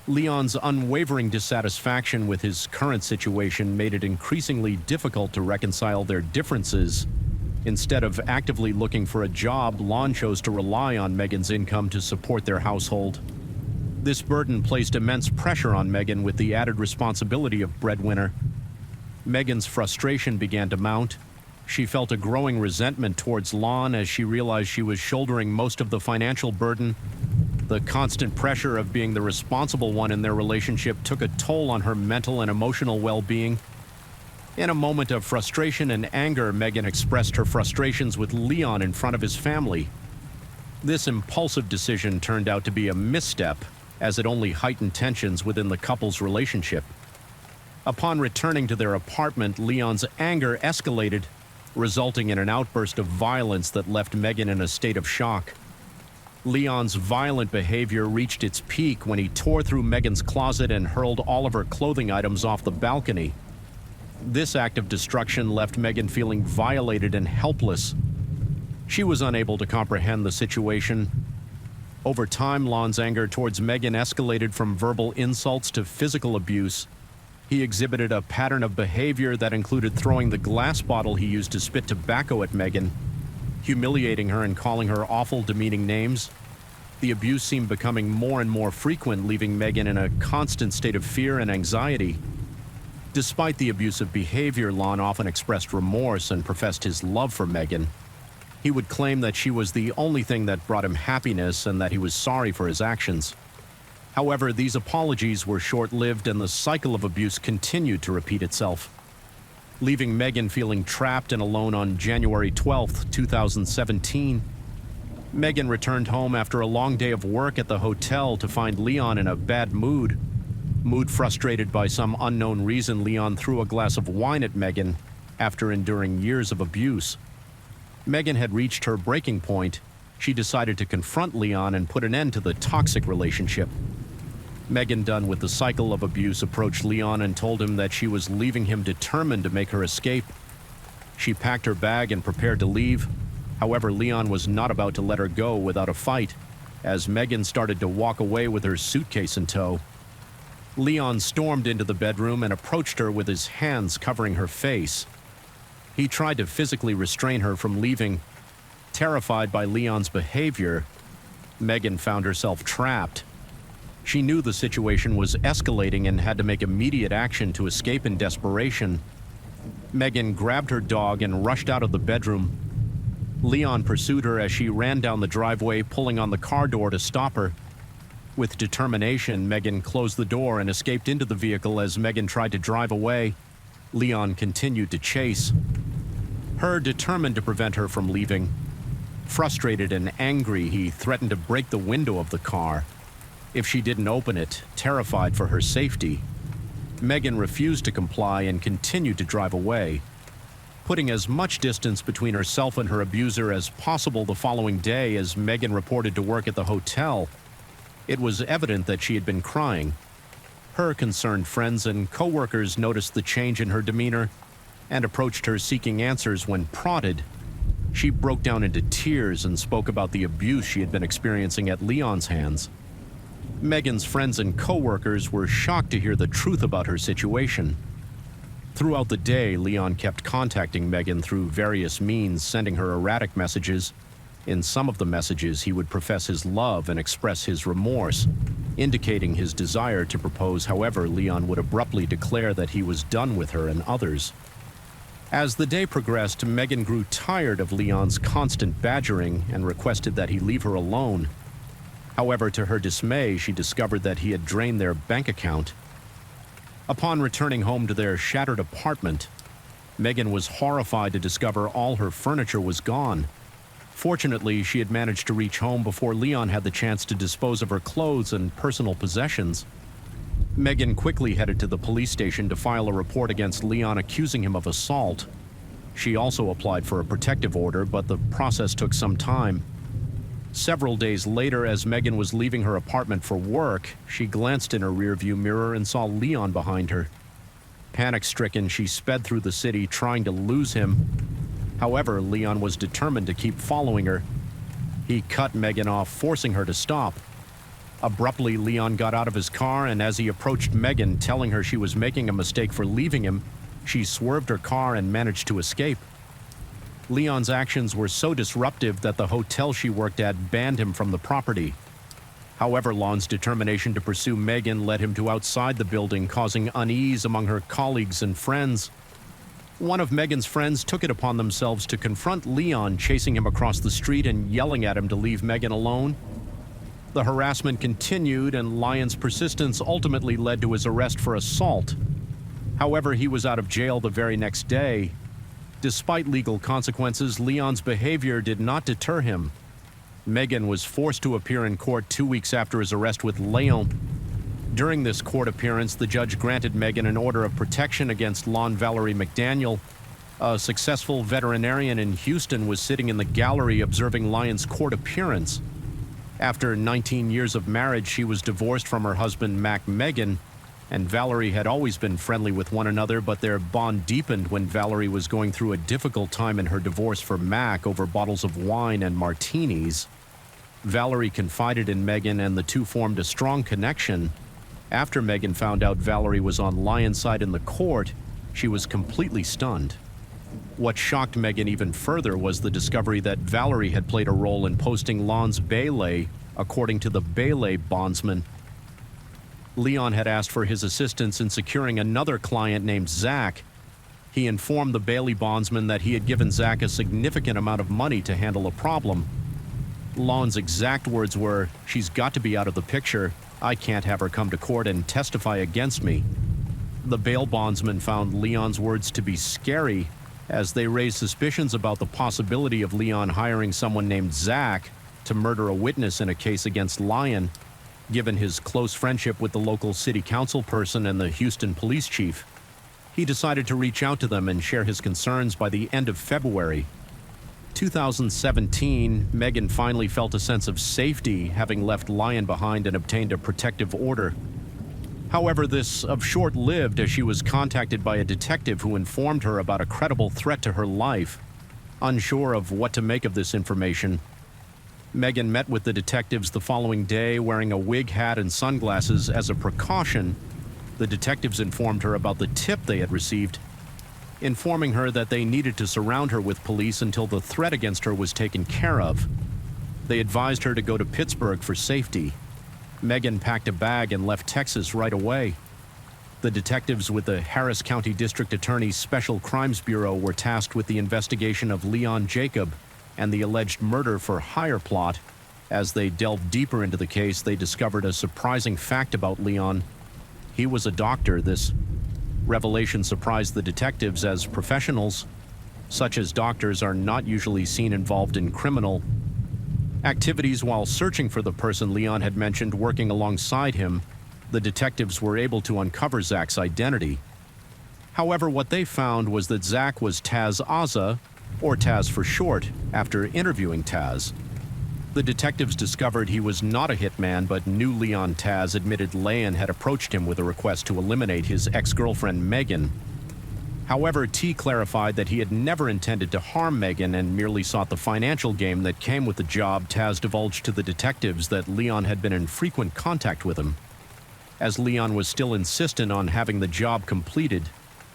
Leon's unwavering dissatisfaction with his current situation made it increasingly difficult to reconcile their differences. Instead of actively looking for a job, Lon chose to rely on Megan's income to support their household. This burden placed immense pressure on Megan with the added responsibility of breadwinner. Megan's frustration began to mount. She felt a growing resentment towards Lon as she realized she was shouldering most of the financial burden. The constant pressure of being the responsible one in their relationship took a toll on her mental and emotional well-being. In a moment of frustration and anger, Megan expressed her frustrations with Leon in front of his family. This impulsive decision turned out to be a misstep, as it only heightened tensions within the couple's relationship. Upon returning to their apartment, Leon's anger escalated, resulting in an outburst of violence that left Megan in a state of shock. Leon's violent behavior reached its peak when he tore through Megan's closet and hurled all of her clothing items off the balcony. This act of destruction left Megan feeling violated and helpless. She was unable to comprehend the situation. Over time, Lon's anger towards Megan escalated from verbal insults to physical abuse. He exhibited a pattern of behavior that included throwing the glass bottle he used to spit tobacco at Megan, humiliating her and calling her awful, demeaning names. The abuse seemed becoming more and more frequent, leaving Megan in a constant state of fear and anxiety. Despite the abusive behavior, Lon often expressed remorse and professed his love for Megan. He would claim that she was the only thing that brought him happiness and that he was sorry for his actions. However, these apologies were short-lived, and the cycle of abuse continued to repeat itself, leaving Megan feeling trapped and alone. On January 12, 2017, Megan returned home after a long day of work at the hotel to find Leon in a bad mood. Frustrated by some unknown reason, Leon threw a glass of wine at Megan after enduring years of abuse. Megan had reached her breaking point. She decided to confront Leon and put an end to the toxic relationship. Megan, done with the cycle of abuse, approached Leon and told him that she was leaving him, determined to make her escape. She packed her bag and prepared to leave. However, Leon was not about to let her go without a fight, as Megan started to walk away with her suitcase in tow. Leon stormed into the bedroom and approached her with his hands covering her face. He tried to physically restrain her from leaving. Terrified by Leon's behavior, Megan found herself trapped. She knew the situation was escalating and had to make immediate action to escape in desperation. Megan grabbed her dog and rushed out of the bedroom. Leon pursued her as she ran down the driveway, pulling on the car door to stop her. With determination, Megan closed the door and escaped into the vehicle as Megan tried to drive away. Leon continued to chase her, determined to prevent her from leaving. Frustrated and angry, he threatened to break the window of the car if she didn't open it, terrified for her safety. Megan refused to comply and continued to drive away, putting as much distance between herself and her abuser as possible. The following day, as Megan reported to work at the hotel, it was evident that she had been crying. Her concerned friends and co-workers noticed the change in her demeanor and approached her seeking answers. When prodded, she broke down into tears and spoke about the abuse she had been experiencing at Leon's hands. Megan's friends and co-workers were shocked to hear the truth about her situation. Throughout the day, Leon kept contacting Megan through various means, sending her erratic messages. In some of the messages, he would profess his love and express his remorse, indicating his desire to propose. However, Leon would abruptly declare that he was done with her and others. As the day progressed, Megan grew tired of Leon's constant badgering and requested that he leave her alone. However, to her dismay, she discovered that he had drained their bank account. Upon returning home to their shattered apartment, Megan was horrified to discover all her furniture was gone. Fortunately, she had managed to reach home before Leon had the chance to dispose of her clothes and personal possessions. Megan quickly headed to the police station to file a report against Leon, accusing him of assault. She also applied for a protective order, but the process took some time. Several days later, as Megan was leaving her apartment for work, she glanced in her rearview mirror and saw Leon behind her. Panic-stricken, she sped through the city, trying to lose him. However, Leon was determined to keep following her. He cut Megan off, forcing her to stop. Abruptly, Leon got out of his car, and as he approached Megan, telling her she was making a mistake for leaving him, she swerved her car and managed to escape. Leon's actions were so disruptive that the hotel she worked at banned him from the property. However, Leon's determination to pursue Megan led him to outside the building, causing unease among her colleagues and friends. One of Megan's friends took it upon themselves to confront Leon, chasing him across the street and yelling at him to leave Megan alone. The harassment continued, and Lyon's persistence ultimately led to his arrest for assault. However, he was out of jail the very next day. Despite legal consequences, Leon's behavior did not deter him. Megan was forced to appear in court 2 weeks after his arrest with Leon. During this court appearance, the judge granted Megan an order of protection against Lon Valerie McDaniel. A successful veterinarian in Houston was sitting in the gallery observing Lyon's court appearance. After 19 years of marriage, she was divorced from her husband, Mac Megan, and Valerie had always been friendly with one another, but their bond deepened when Valerie was going through a difficult time in her divorce from Mac over bottles of wine and martinis. Valerie confided in Megan, and the two formed a strong connection. After Megan found out Valerie was on Lyon's side in the court, she was completely stunned. What shocked Megan even further was the discovery that Valerie had played a role in posting Lon's bail, according to the bail bondsman. Leon had asked for his assistance in securing another client named Zach. He informed the Bailey bondsman that he had given Zach a significant amount of money to handle a problem. Lon's exact words were, "She's got to be out of the picture. I can't have her come to court and testify against me." The bail bondsman found Leon's words to be scary, as they raised suspicions about the possibility of Leon hiring someone named Zach to murder a witness in a case against Lyon. Given his close friendship with the local city council person and the Houston police chief, he decided to reach out to them and share his concerns. By the end of February 2017, Megan finally felt a sense of safety, having left Lyon behind and obtained a protective order. However, this was short-lived, as she was contacted by a detective who informed her about a credible threat to her life. Unsure of what to make of this information, Megan met with the detectives the following day wearing a wig, hat, and sunglasses. As a precaution, the detectives informed her about the tip they had received, informing her that they needed to surround her with police until the threat against her was taken care of. They advised her to go to Pittsburgh for safety. Megan packed a bag and left Texas right away. The detectives with the Harris County District Attorney's Special Crimes Bureau were tasked with the investigation of Leon Jacob and the alleged murder for hire plot. As they delved deeper into the case, they discovered a surprising fact about Leon. He was a doctor. This revelation surprised the detectives, as professionals, such as doctors, are not usually seen involved in criminal activities. While searching for the person Leon had mentioned working alongside him, the detectives were able to uncover Zach's identity. However, what they found was that Zach was Taz Aza, or Taz for short, after interviewing Taz. The detectives discovered he was not a hitman, but knew Leon. Taz admitted Leon had approached him with a request to eliminate his ex-girlfriend Megan. However, T clarified that he had never intended to harm Megan and merely sought the financial gain that came with the job. Taz divulged to the detectives that Leon had been in frequent contact with him. As Leon was still insistent on having the job completed,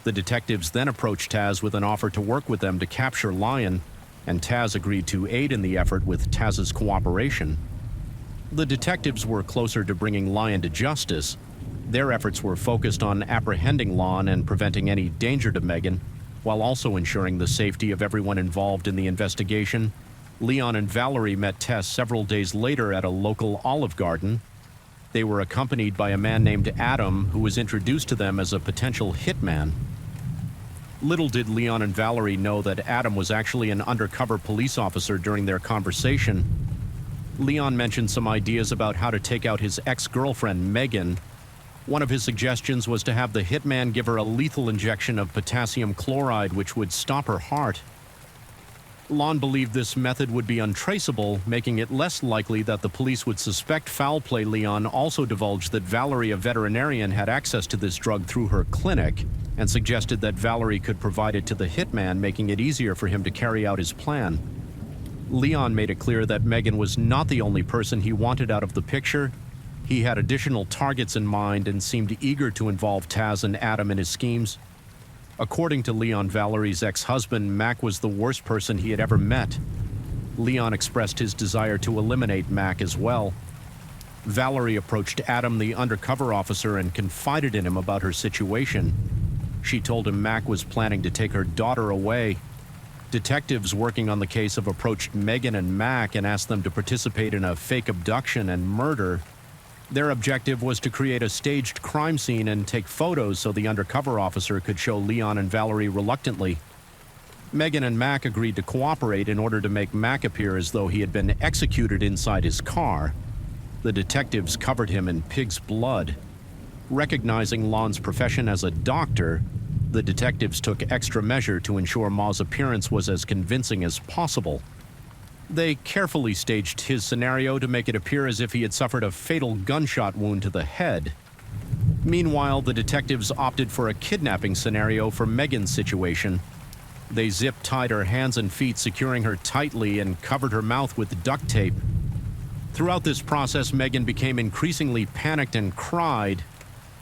the detectives then approached Taz with an offer to work with them to capture Lion, and Taz agreed to aid in the effort with Taz's cooperation. The detectives were closer to bringing Lion to justice. Their efforts were focused on apprehending Lon and preventing any danger to Megan, while also ensuring the safety of everyone involved in the investigation. Leon and Valerie met Tess several days later at a local Olive Garden. They were accompanied by a man named Adam, who was introduced to them as a potential hitman. Little did Leon and Valerie know that Adam was actually an undercover police officer. During their conversation, Leon mentioned some ideas about how to take out his ex-girlfriend, Megan. One of his suggestions was to have the hitman give her a lethal injection of potassium chloride, which would stop her heart. Lon believed this method would be untraceable, making it less likely that the police would suspect foul play. Leon also divulged that Valerie, a veterinarian, had access to this drug through her clinic, and suggested that Valerie could provide it to the hitman, making it easier for him to carry out his plan. Leon made it clear that Megan was not the only person he wanted out of the picture. He had additional targets in mind and seemed eager to involve Taz and Adam in his schemes. According to Leon, Valerie's ex-husband, Mac, was the worst person he had ever met. Leon expressed his desire to eliminate Mac as well. Valerie approached Adam, the undercover officer, and confided in him about her situation. She told him Mac was planning to take her daughter away. Detectives working on the case have approached Megan and Mac and asked them to participate in a fake abduction and murder. Their objective was to create a staged crime scene and take photos so the undercover officer could show Leon and Valerie reluctantly. Megan and Mac agreed to cooperate in order to make Mac appear as though he had been executed inside his car. The detectives covered him in pig's blood. Recognizing Lon's profession as a doctor, the detectives took extra measure to ensure Ma's appearance was as convincing as possible. They carefully staged his scenario to make it appear as if he had suffered a fatal gunshot wound to the head. Meanwhile, the detectives opted for a kidnapping scenario for Megan's situation. They zip-tied her hands and feet, securing her tightly, and covered her mouth with duct tape. Throughout this process, Megan became increasingly panicked and cried,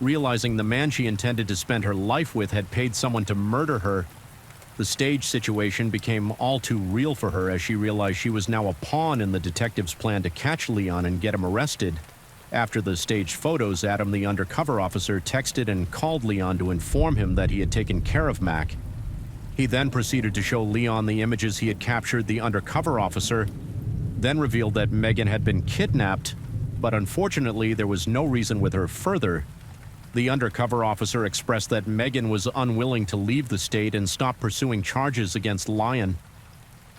realizing the man she intended to spend her life with had paid someone to murder her. The stage situation became all too real for her as she realized she was now a pawn in the detectives' plan to catch Leon and get him arrested. After the staged photos, Adam, the undercover officer, texted and called Leon to inform him that he had taken care of Mac. He then proceeded to show Leon the images he had captured. The undercover officer then revealed that Megan had been kidnapped, but unfortunately there was no reason with her further. The undercover officer expressed that Megan was unwilling to leave the state and stop pursuing charges against Lion.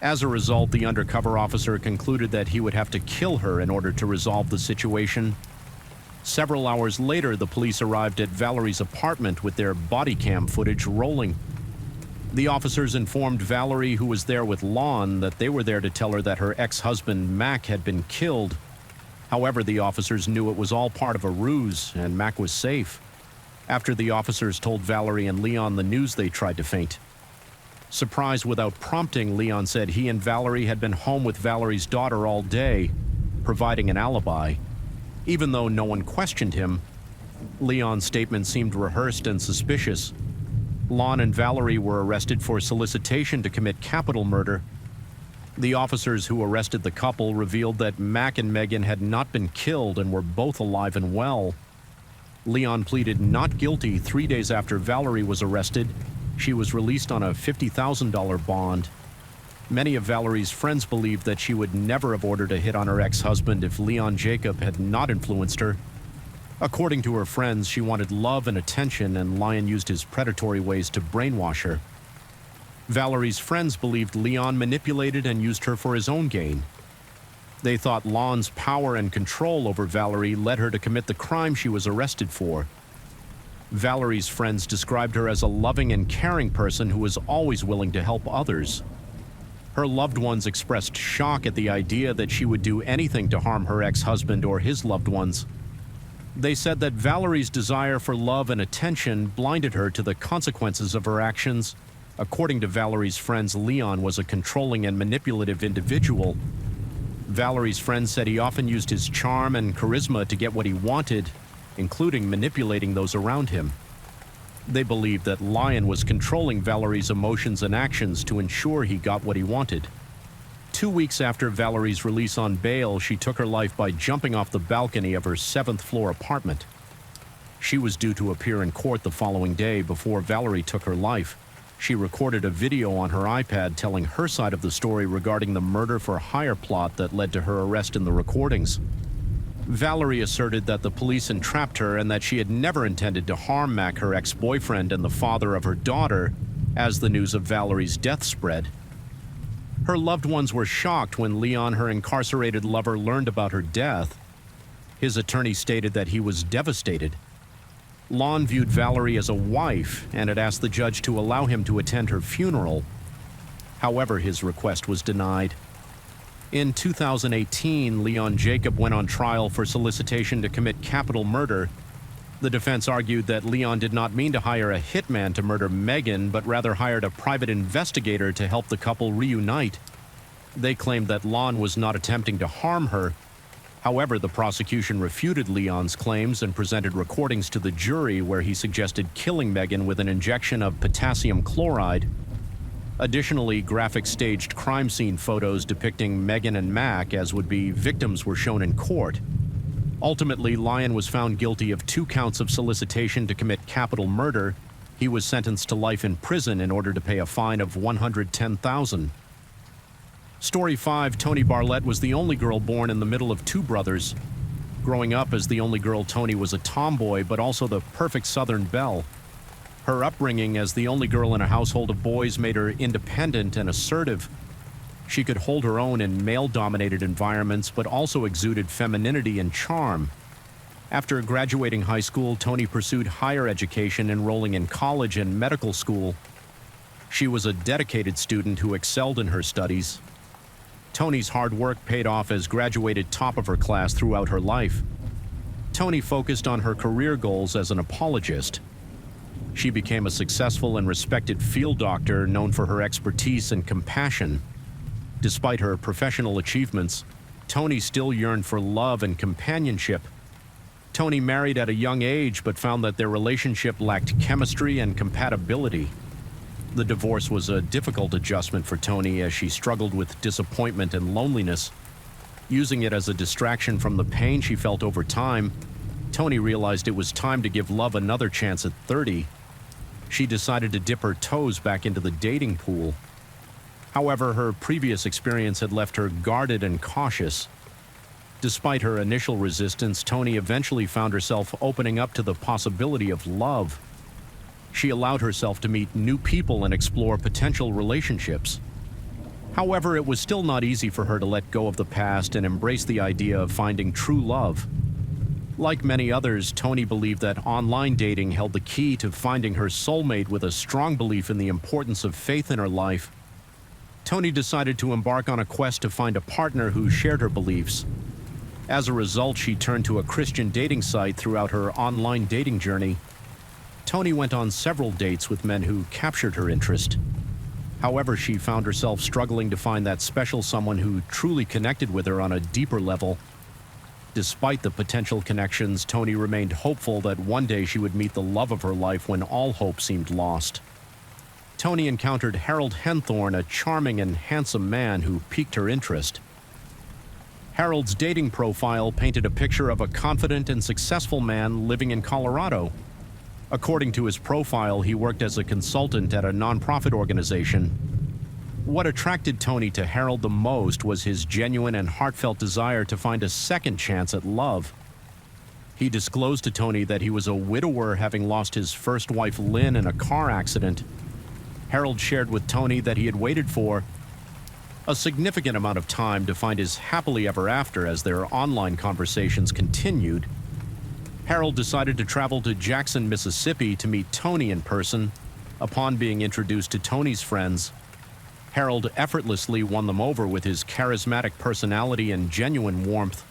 As a result, the undercover officer concluded that he would have to kill her in order to resolve the situation. Several hours later, the police arrived at Valerie's apartment with their body cam footage rolling. The officers informed Valerie, who was there with Lon, that they were there to tell her that her ex-husband Mac had been killed. However, the officers knew it was all part of a ruse, and Mac was safe. After the officers told Valerie and Leon the news, they tried to faint. Surprised without prompting, Leon said he and Valerie had been home with Valerie's daughter all day, providing an alibi. Even though no one questioned him, Leon's statement seemed rehearsed and suspicious. Lon and Valerie were arrested for solicitation to commit capital murder. The officers who arrested the couple revealed that Mac and Megan had not been killed and were both alive and well. Leon pleaded not guilty 3 days after Valerie was arrested. She was released on a $50,000 bond. Many of Valerie's friends believed that she would never have ordered a hit on her ex-husband if Leon Jacob had not influenced her. According to her friends, she wanted love and attention, and Lyon used his predatory ways to brainwash her. Valerie's friends believed Leon manipulated and used her for his own gain. They thought Lon's power and control over Valerie led her to commit the crime she was arrested for. Valerie's friends described her as a loving and caring person who was always willing to help others. Her loved ones expressed shock at the idea that she would do anything to harm her ex-husband or his loved ones. They said that Valerie's desire for love and attention blinded her to the consequences of her actions. According to Valerie's friends, Leon was a controlling and manipulative individual. Valerie's friends said he often used his charm and charisma to get what he wanted, including manipulating those around him. They believed that Lyon was controlling Valerie's emotions and actions to ensure he got what he wanted. 2 weeks after Valerie's release on bail, she took her life by jumping off the balcony of her 7th-floor apartment. She was due to appear in court the following day before Valerie took her life. She recorded a video on her iPad telling her side of the story regarding the murder-for-hire plot that led to her arrest in the recordings. Valerie asserted that the police entrapped her and that she had never intended to harm Mac, her ex-boyfriend and the father of her daughter, as the news of Valerie's death spread. Her loved ones were shocked when Leon, her incarcerated lover, learned about her death. His attorney stated that he was devastated. Lon viewed Valerie as a wife and had asked the judge to allow him to attend her funeral. However, his request was denied. In 2018, Leon Jacob went on trial for solicitation to commit capital murder. The defense argued that Leon did not mean to hire a hitman to murder Megan, but rather hired a private investigator to help the couple reunite. They claimed that Lon was not attempting to harm her. However, the prosecution refuted Leon's claims and presented recordings to the jury where he suggested killing Megan with an injection of potassium chloride. Additionally, graphic staged crime scene photos depicting Megan and Mac as would-be victims were shown in court. Ultimately, Lyon was found guilty of 2 counts of solicitation to commit capital murder. He was sentenced to life in prison in order to pay a fine of $110,000. Story 5, Toni Barlett was the only girl born in the middle of 2 brothers. Growing up as the only girl, Toni was a tomboy, but also the perfect Southern belle. Her upbringing as the only girl in a household of boys made her independent and assertive. She could hold her own in male-dominated environments, but also exuded femininity and charm. After graduating high school, Toni pursued higher education, enrolling in college and medical school. She was a dedicated student who excelled in her studies. Toni's hard work paid off as graduated top of her class throughout her life. Toni focused on her career goals as an apologist. She became a successful and respected field doctor known for her expertise and compassion. Despite her professional achievements, Toni still yearned for love and companionship. Toni married at a young age but found that their relationship lacked chemistry and compatibility. The divorce was a difficult adjustment for Toni as she struggled with disappointment and loneliness. Using it as a distraction from the pain she felt over time, Toni realized it was time to give love another chance at 30. She decided to dip her toes back into the dating pool. However, her previous experience had left her guarded and cautious. Despite her initial resistance, Toni eventually found herself opening up to the possibility of love. She allowed herself to meet new people and explore potential relationships. However, it was still not easy for her to let go of the past and embrace the idea of finding true love. Like many others, Toni believed that online dating held the key to finding her soulmate with a strong belief in the importance of faith in her life. Toni decided to embark on a quest to find a partner who shared her beliefs. As a result, she turned to a Christian dating site throughout her online dating journey. Toni went on several dates with men who captured her interest. However, she found herself struggling to find that special someone who truly connected with her on a deeper level. Despite the potential connections, Toni remained hopeful that one day she would meet the love of her life when all hope seemed lost. Toni encountered Harold Henthorne, a charming and handsome man who piqued her interest. Harold's dating profile painted a picture of a confident and successful man living in Colorado. According to his profile, he worked as a consultant at a nonprofit organization. What attracted Tony to Harold the most was his genuine and heartfelt desire to find a second chance at love. He disclosed to Tony that he was a widower, having lost his first wife Lynn in a car accident. Harold shared with Tony that he had waited for a significant amount of time to find his happily ever after. As their online conversations continued, Harold decided to travel to Jackson, Mississippi to meet Tony in person. Upon being introduced to Tony's friends, Harold effortlessly won them over with his charismatic personality and genuine warmth.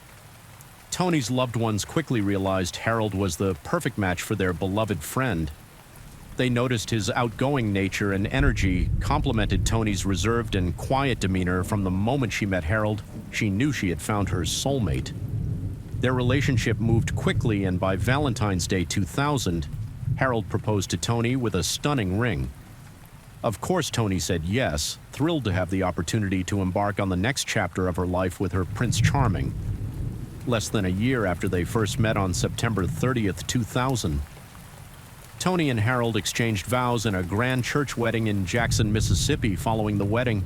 Tony's loved ones quickly realized Harold was the perfect match for their beloved friend. They noticed his outgoing nature and energy complemented Tony's reserved and quiet demeanor. From the moment she met Harold, she knew she had found her soulmate. Their relationship moved quickly, and by Valentine's Day 2000, Harold proposed to Tony with a stunning ring. Of course, Tony said yes, thrilled to have the opportunity to embark on the next chapter of her life with her Prince Charming. Less than a year after they first met on September 30th, 2000, Tony and Harold exchanged vows in a grand church wedding in Jackson, Mississippi. Following the wedding,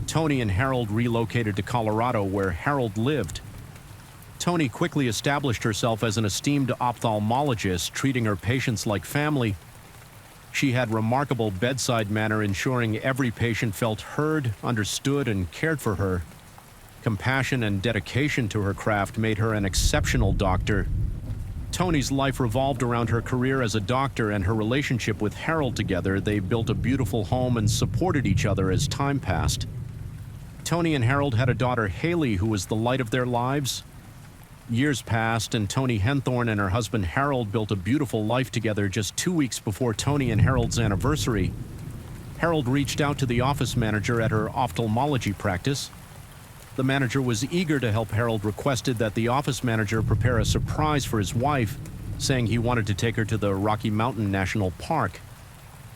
Tony and Harold relocated to Colorado, where Harold lived. Tony quickly established herself as an esteemed ophthalmologist, treating her patients like family. She had remarkable bedside manner, ensuring every patient felt heard, understood, and cared for her. Compassion and dedication to her craft made her an exceptional doctor. Tony's life revolved around her career as a doctor and her relationship with Harold. Together, they built a beautiful home and supported each other as time passed. Tony and Harold had a daughter, Haley, who was the light of their lives. Years passed, and Tony Henthorne and her husband Harold built a beautiful life together. Just 2 weeks before Tony and Harold's anniversary, Harold reached out to the office manager at her ophthalmology practice. The manager was eager to help. Harold requested that the office manager prepare a surprise for his wife, saying he wanted to take her to the Rocky Mountain National Park.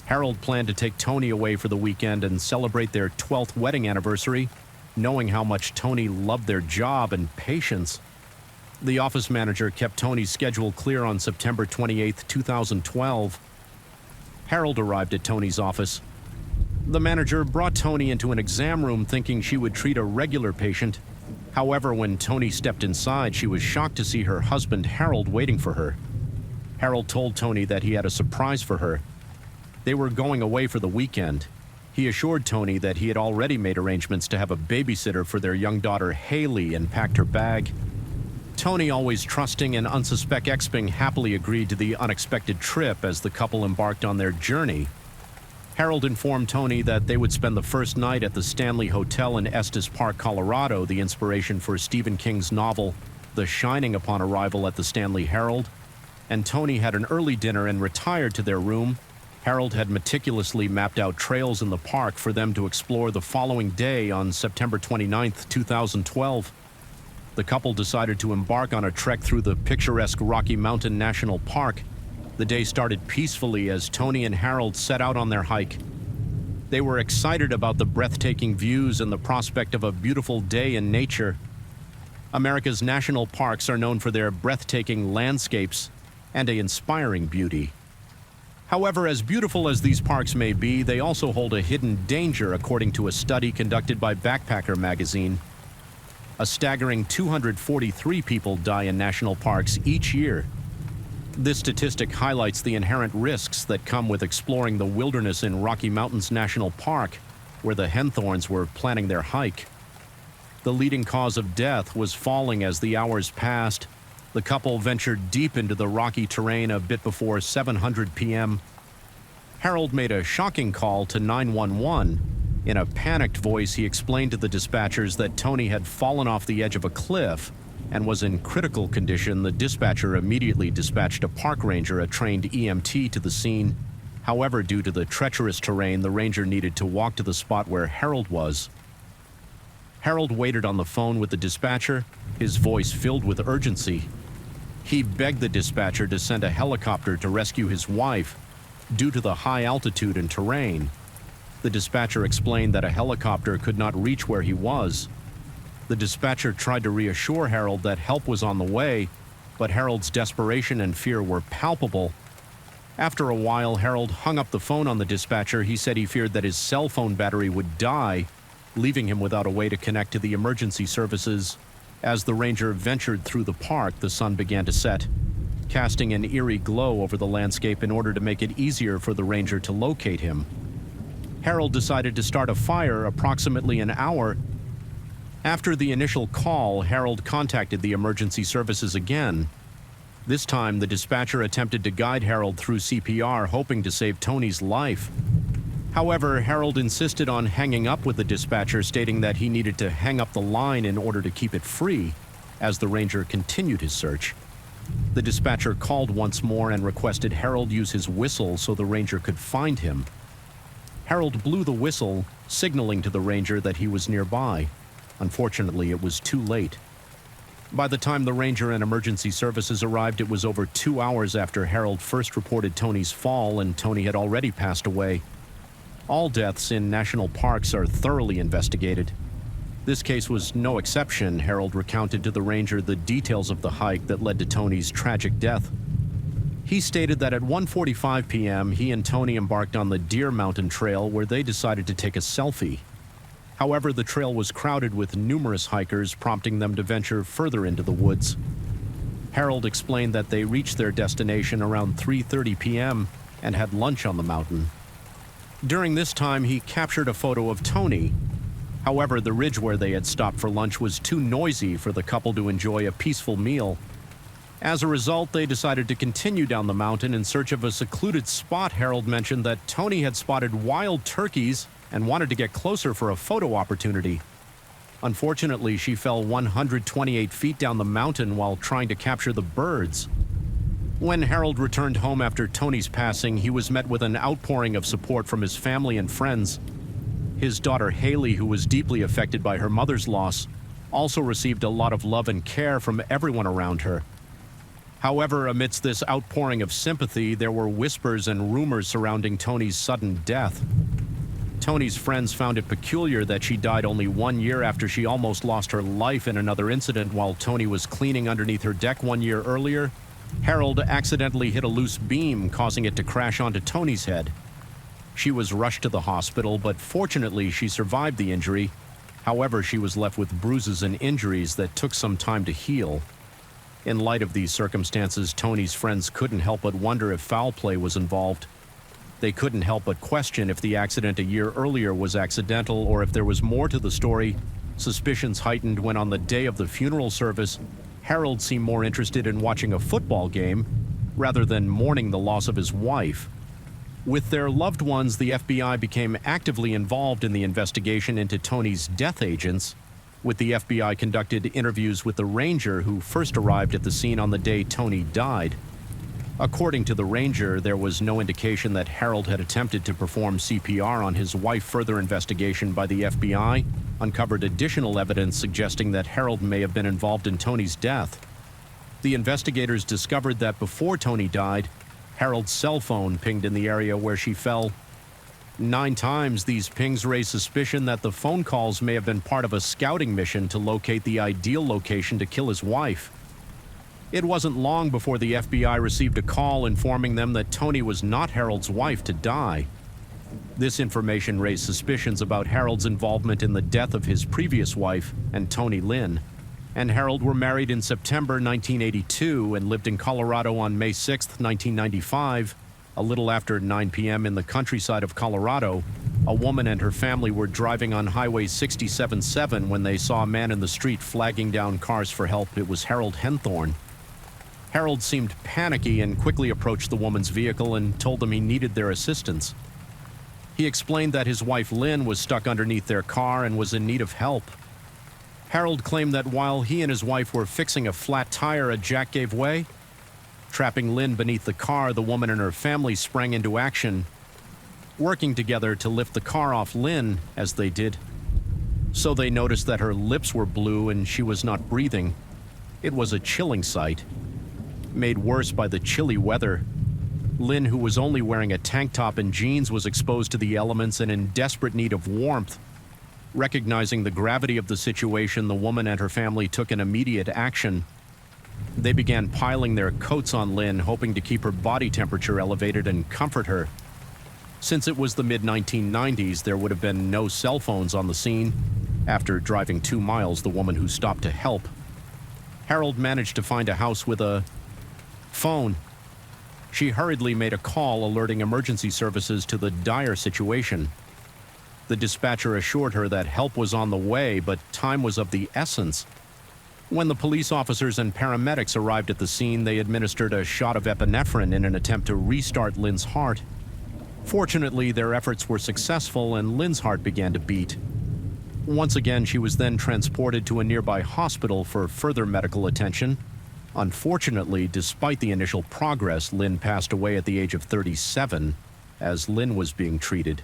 Harold planned to take Tony away for the weekend and celebrate their 12th wedding anniversary, knowing how much Tony loved their job and patience. The office manager kept Tony's schedule clear. On September 28, 2012, Harold arrived at Tony's office. The manager brought Tony into an exam room, thinking she would treat a regular patient. However, when Tony stepped inside, she was shocked to see her husband Harold waiting for her. Harold told Tony that he had a surprise for her. They were going away for the weekend. He assured Tony that he had already made arrangements to have a babysitter for their young daughter Haley and packed her bag. Tony, always trusting and unsuspecting, happily agreed to the unexpected trip. As the couple embarked on their journey, Harold informed Tony that they would spend the first night at the Stanley Hotel in Estes Park, Colorado, the inspiration for Stephen King's novel The Shining. Upon arrival at the Stanley, Harold and Tony had an early dinner and retired to their room. Harold had meticulously mapped out trails in the park for them to explore the following day. On September 29, 2012, the couple decided to embark on a trek through the picturesque Rocky Mountain National Park. The day started peacefully as Tony and Harold set out on their hike. They were excited about the breathtaking views and the prospect of a beautiful day in nature. America's national parks are known for their breathtaking landscapes and an inspiring beauty. However, as beautiful as these parks may be, they also hold a hidden danger, according to a study conducted by Backpacker magazine. A staggering 243 people die in national parks each year. This statistic highlights the inherent risks that come with exploring the wilderness in Rocky Mountains National Park, where the Henthorns were planning their hike. The leading cause of death was falling. As the hours passed, the couple ventured deep into the rocky terrain. A bit before 7:00 p.m., Harold made a shocking call to 911. In a panicked voice, he explained to the dispatchers that Tony had fallen off the edge of a cliff and was in critical condition. The dispatcher immediately dispatched a park ranger, a trained EMT, to the scene. However, due to the treacherous terrain, the ranger needed to walk to the spot where Harold was. Harold waited on the phone with the dispatcher, his voice filled with urgency. He begged the dispatcher to send a helicopter to rescue his wife due to the high altitude and terrain. The dispatcher explained that a helicopter could not reach where he was. The dispatcher tried to reassure Harold that help was on the way, but Harold's desperation and fear were palpable. After a while, Harold hung up the phone on the dispatcher. He said he feared that his cell phone battery would die, leaving him without a way to connect to the emergency services. As the ranger ventured through the park, the sun began to set, casting an eerie glow over the landscape in order to make it easier for the ranger to locate him. Harold decided to start a fire approximately an hour. After the initial call, Harold contacted the emergency services again. This time, the dispatcher attempted to guide Harold through CPR, hoping to save Tony's life. However, Harold insisted on hanging up with the dispatcher, stating that he needed to hang up the line in order to keep it free, as the ranger continued his search. The dispatcher called once more and requested Harold use his whistle so the ranger could find him. Harold blew the whistle, signaling to the ranger that he was nearby. Unfortunately, it was too late. By the time the ranger and emergency services arrived, it was over 2 hours after Harold first reported Tony's fall, and Tony had already passed away. All deaths in national parks are thoroughly investigated. This case was no exception. Harold recounted to the ranger the details of the hike that led to Tony's tragic death. He stated that at 1:45 p.m., he and Tony embarked on the Deer Mountain Trail, where they decided to take a selfie. However, the trail was crowded with numerous hikers, prompting them to venture further into the woods. Harold explained that they reached their destination around 3:30 p.m. and had lunch on the mountain. During this time, he captured a photo of Tony. However, the ridge where they had stopped for lunch was too noisy for the couple to enjoy a peaceful meal. As a result, they decided to continue down the mountain in search of a secluded spot. Harold mentioned that Tony had spotted wild turkeys and wanted to get closer for a photo opportunity. Unfortunately, she fell 128 feet down the mountain while trying to capture the birds. When Harold returned home after Tony's passing, he was met with an outpouring of support from his family and friends. His daughter Haley, who was deeply affected by her mother's loss, also received a lot of love and care from everyone around her. However, amidst this outpouring of sympathy, there were whispers and rumors surrounding Tony's sudden death. Tony's friends found it peculiar that she died only 1 year after she almost lost her life in another incident while Tony was cleaning underneath her deck 1 year earlier. Harold accidentally hit a loose beam, causing it to crash onto Tony's head. She was rushed to the hospital, but fortunately she survived the injury. However, she was left with bruises and injuries that took some time to heal. In light of these circumstances, Tony's friends couldn't help but wonder if foul play was involved. They couldn't help but question if the accident a year earlier was accidental or if there was more to the story. Suspicions heightened when, on the day of the funeral service, Harold seemed more interested in watching a football game rather than mourning the loss of his wife. With their loved ones, the FBI became actively involved in the investigation into Tony's death agents. With the FBI conducted interviews with the ranger who first arrived at the scene on the day Tony died. According to the ranger, there was no indication that Harold had attempted to perform CPR on his wife. Further investigation by the FBI uncovered additional evidence suggesting that Harold may have been involved in Tony's death. The investigators discovered that before Tony died, Harold's cell phone pinged in the area where she fell. 9 times, these pings raised suspicion that the phone calls may have been part of a scouting mission to locate the ideal location to kill his wife. It wasn't long before the FBI received a call informing them that Tony was not Harold's wife to die. This information raised suspicions about Harold's involvement in the death of his previous wife and Tony Lynn. And Harold were married in September 1982 and lived in Colorado on May 6, 1995. A little after 9 p.m. in the countryside of Colorado, a woman and her family were driving on Highway 67-7 when they saw a man in the street flagging down cars for help. It was Harold Henthorne. Harold seemed panicky and quickly approached the woman's vehicle and told them he needed their assistance. He explained that his wife Lynn was stuck underneath their car and was in need of help. Harold claimed that while he and his wife were fixing a flat tire, a jack gave way. Trapping Lynn beneath the car, the woman and her family sprang into action, working together to lift the car off Lynn. As they did so, they noticed that her lips were blue and she was not breathing. It was a chilling sight, made worse by the chilly weather. Lynn, who was only wearing a tank top and jeans, was exposed to the elements and in desperate need of warmth. Recognizing the gravity of the situation, the woman and her family took an immediate action. They began piling their coats on Lynn, hoping to keep her body temperature elevated and comfort her. Since it was the mid-1990s, there would have been no cell phones on the scene. After driving 2 miles, the woman who stopped to help, Harold managed to find a house with a phone. She hurriedly made a call alerting emergency services to the dire situation. The dispatcher assured her that help was on the way, but time was of the essence. When the police officers and paramedics arrived at the scene, they administered a shot of epinephrine in an attempt to restart Lynn's heart. Fortunately, their efforts were successful and Lynn's heart began to beat. Once again, she was then transported to a nearby hospital for further medical attention. Unfortunately, despite the initial progress, Lynn passed away at the age of 37 as Lynn was being treated.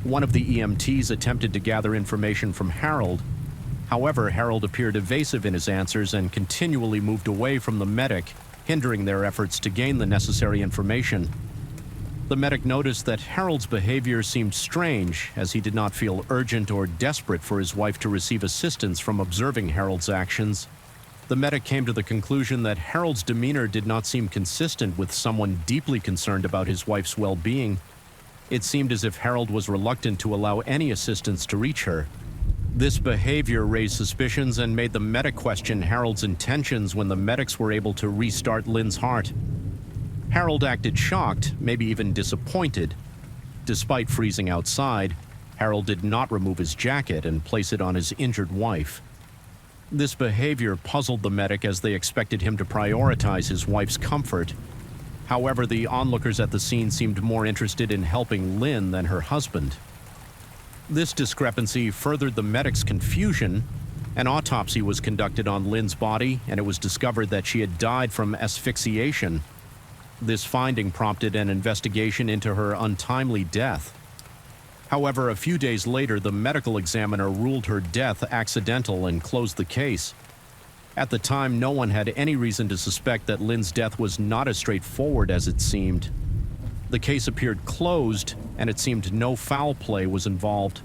One of the EMTs attempted to gather information from Harold. However, Harold appeared evasive in his answers and continually moved away from the medic, hindering their efforts to gain the necessary information. The medic noticed that Harold's behavior seemed strange, as he did not feel urgent or desperate for his wife to receive assistance from observing Harold's actions. The medic came to the conclusion that Harold's demeanor did not seem consistent with someone deeply concerned about his wife's well-being. It seemed as if Harold was reluctant to allow any assistance to reach her. This behavior raised suspicions and made the medic question Harold's intentions when the medics were able to restart Lynn's heart. Harold acted shocked, maybe even disappointed. Despite freezing outside, Harold did not remove his jacket and place it on his injured wife. This behavior puzzled the medic, as they expected him to prioritize his wife's comfort. However, the onlookers at the scene seemed more interested in helping Lynn than her husband. This discrepancy furthered the medic's confusion. An autopsy was conducted on Lynn's body, and it was discovered that she had died from asphyxiation. This finding prompted an investigation into her untimely death. However, a few days later, the medical examiner ruled her death accidental and closed the case. At the time, no one had any reason to suspect that Lynn's death was not as straightforward as it seemed. The case appeared closed, and it seemed no foul play was involved.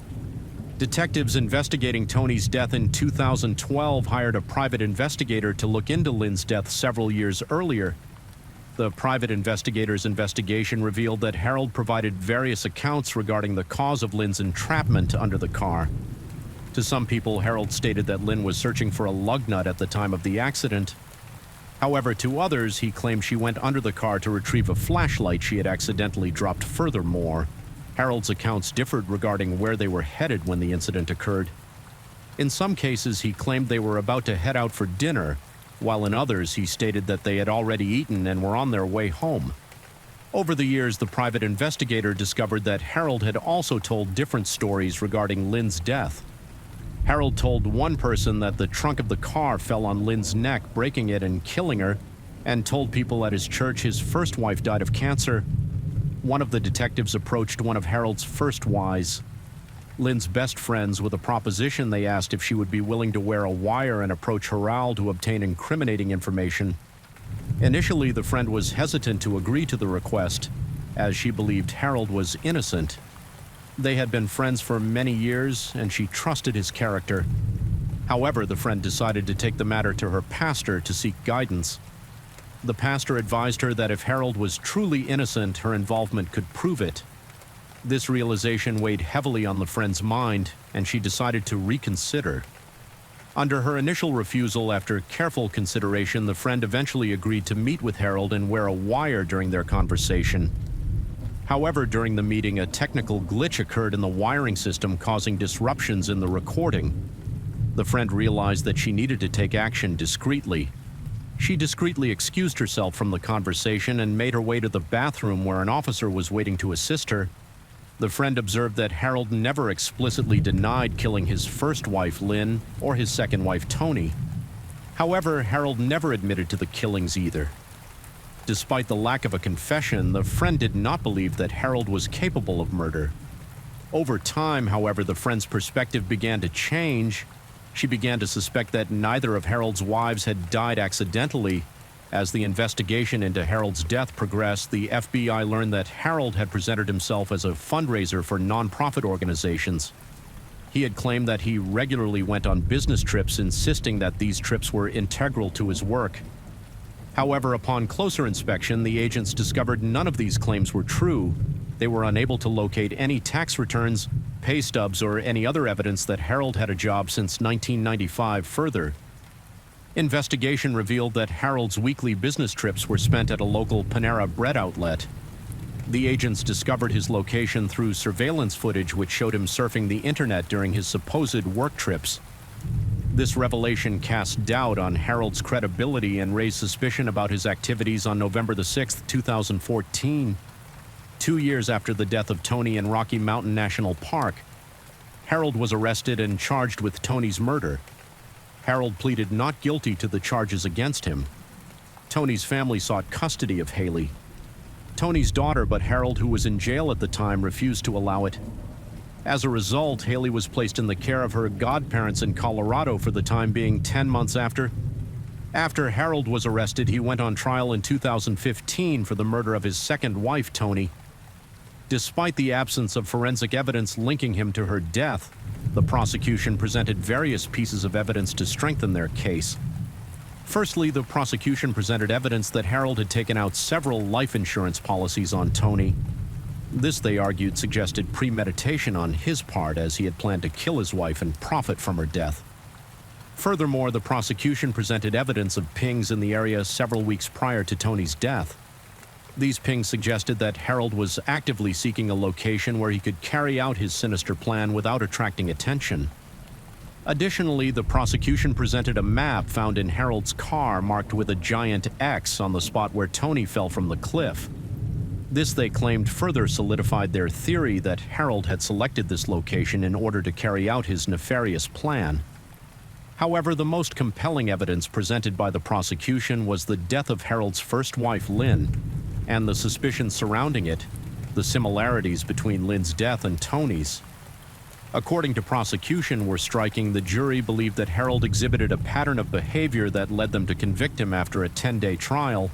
Detectives investigating Tony's death in 2012 hired a private investigator to look into Lynn's death several years earlier. The private investigator's investigation revealed that Harold provided various accounts regarding the cause of Lynn's entrapment under the car. To some people, Harold stated that Lynn was searching for a lug nut at the time of the accident. However, to others, he claimed she went under the car to retrieve a flashlight she had accidentally dropped. Furthermore, Harold's accounts differed regarding where they were headed when the incident occurred. In some cases, he claimed they were about to head out for dinner, while in others he stated that they had already eaten and were on their way home. Over the years, the private investigator discovered that Harold had also told different stories regarding Lynn's death. Harold told one person that the trunk of the car fell on Lynn's neck, breaking it and killing her, and told people at his church his first wife died of cancer. One of the detectives approached one of Harold's first wives, Lynn's best friends, with a proposition. They asked if she would be willing to wear a wire and approach Harold to obtain incriminating information. Initially, the friend was hesitant to agree to the request, as she believed Harold was innocent. They had been friends for many years, and she trusted his character. However, the friend decided to take the matter to her pastor to seek guidance. The pastor advised her that if Harold was truly innocent, her involvement could prove it. This realization weighed heavily on the friend's mind, and she decided to reconsider. Under her initial refusal, after careful consideration, the friend eventually agreed to meet with Harold and wear a wire during their conversation. However, during the meeting, a technical glitch occurred in the wiring system, causing disruptions in the recording. The friend realized that she needed to take action discreetly. She discreetly excused herself from the conversation and made her way to the bathroom, where an officer was waiting to assist her. The friend observed that Harold never explicitly denied killing his first wife, Lynn, or his second wife, Tony. However, Harold never admitted to the killings either. Despite the lack of a confession, the friend did not believe that Harold was capable of murder. Over time, however, the friend's perspective began to change. She began to suspect that neither of Harold's wives had died accidentally. As the investigation into Harold's death progressed, the FBI learned that Harold had presented himself as a fundraiser for nonprofit organizations. He had claimed that he regularly went on business trips, insisting that these trips were integral to his work. However, upon closer inspection, the agents discovered none of these claims were true. They were unable to locate any tax returns, pay stubs, or any other evidence that Harold had a job since 1995 further. Investigation revealed that Harold's weekly business trips were spent at a local Panera Bread outlet. The agents discovered his location through surveillance footage which showed him surfing the internet during his supposed work trips. This revelation cast doubt on Harold's credibility and raised suspicion about his activities on November 6, 2014. 2 years after the death of Tony in Rocky Mountain National Park, Harold was arrested and charged with Tony's murder. Harold pleaded not guilty to the charges against him. Tony's family sought custody of Haley. Tony's daughter, but Harold, who was in jail at the time, refused to allow it. As a result, Haley was placed in the care of her godparents in Colorado for the time being 10 months after. After Harold was arrested, he went on trial in 2015 for the murder of his second wife, Tony. Despite the absence of forensic evidence linking him to her death, the prosecution presented various pieces of evidence to strengthen their case. Firstly, the prosecution presented evidence that Harold had taken out several life insurance policies on Tony. This, they argued, suggested premeditation on his part, as he had planned to kill his wife and profit from her death. Furthermore, the prosecution presented evidence of pings in the area several weeks prior to Tony's death. These pings suggested that Harold was actively seeking a location where he could carry out his sinister plan without attracting attention. Additionally, the prosecution presented a map found in Harold's car marked with a giant X on the spot where Tony fell from the cliff. This, they claimed, further solidified their theory that Harold had selected this location in order to carry out his nefarious plan. However, the most compelling evidence presented by the prosecution was the death of Harold's first wife, Lynn, and the suspicion surrounding it, the similarities between Lynn's death and Tony's. According to prosecution were striking, the jury believed that Harold exhibited a pattern of behavior that led them to convict him after a 10-day trial.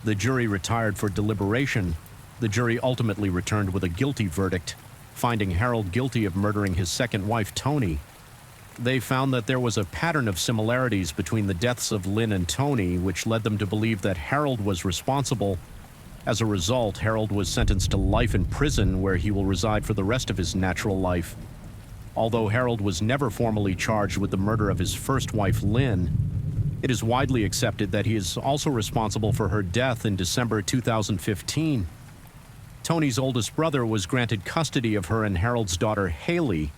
The jury retired for deliberation. The jury ultimately returned with a guilty verdict, finding Harold guilty of murdering his second wife, Tony. They found that there was a pattern of similarities between the deaths of Lynn and Tony, which led them to believe that Harold was responsible. As a result, Harold was sentenced to life in prison, where he will reside for the rest of his natural life. Although Harold was never formally charged with the murder of his first wife, Lynn, it is widely accepted that he is also responsible for her death in December 2015. Tony's oldest brother was granted custody of her and Harold's daughter, Haley.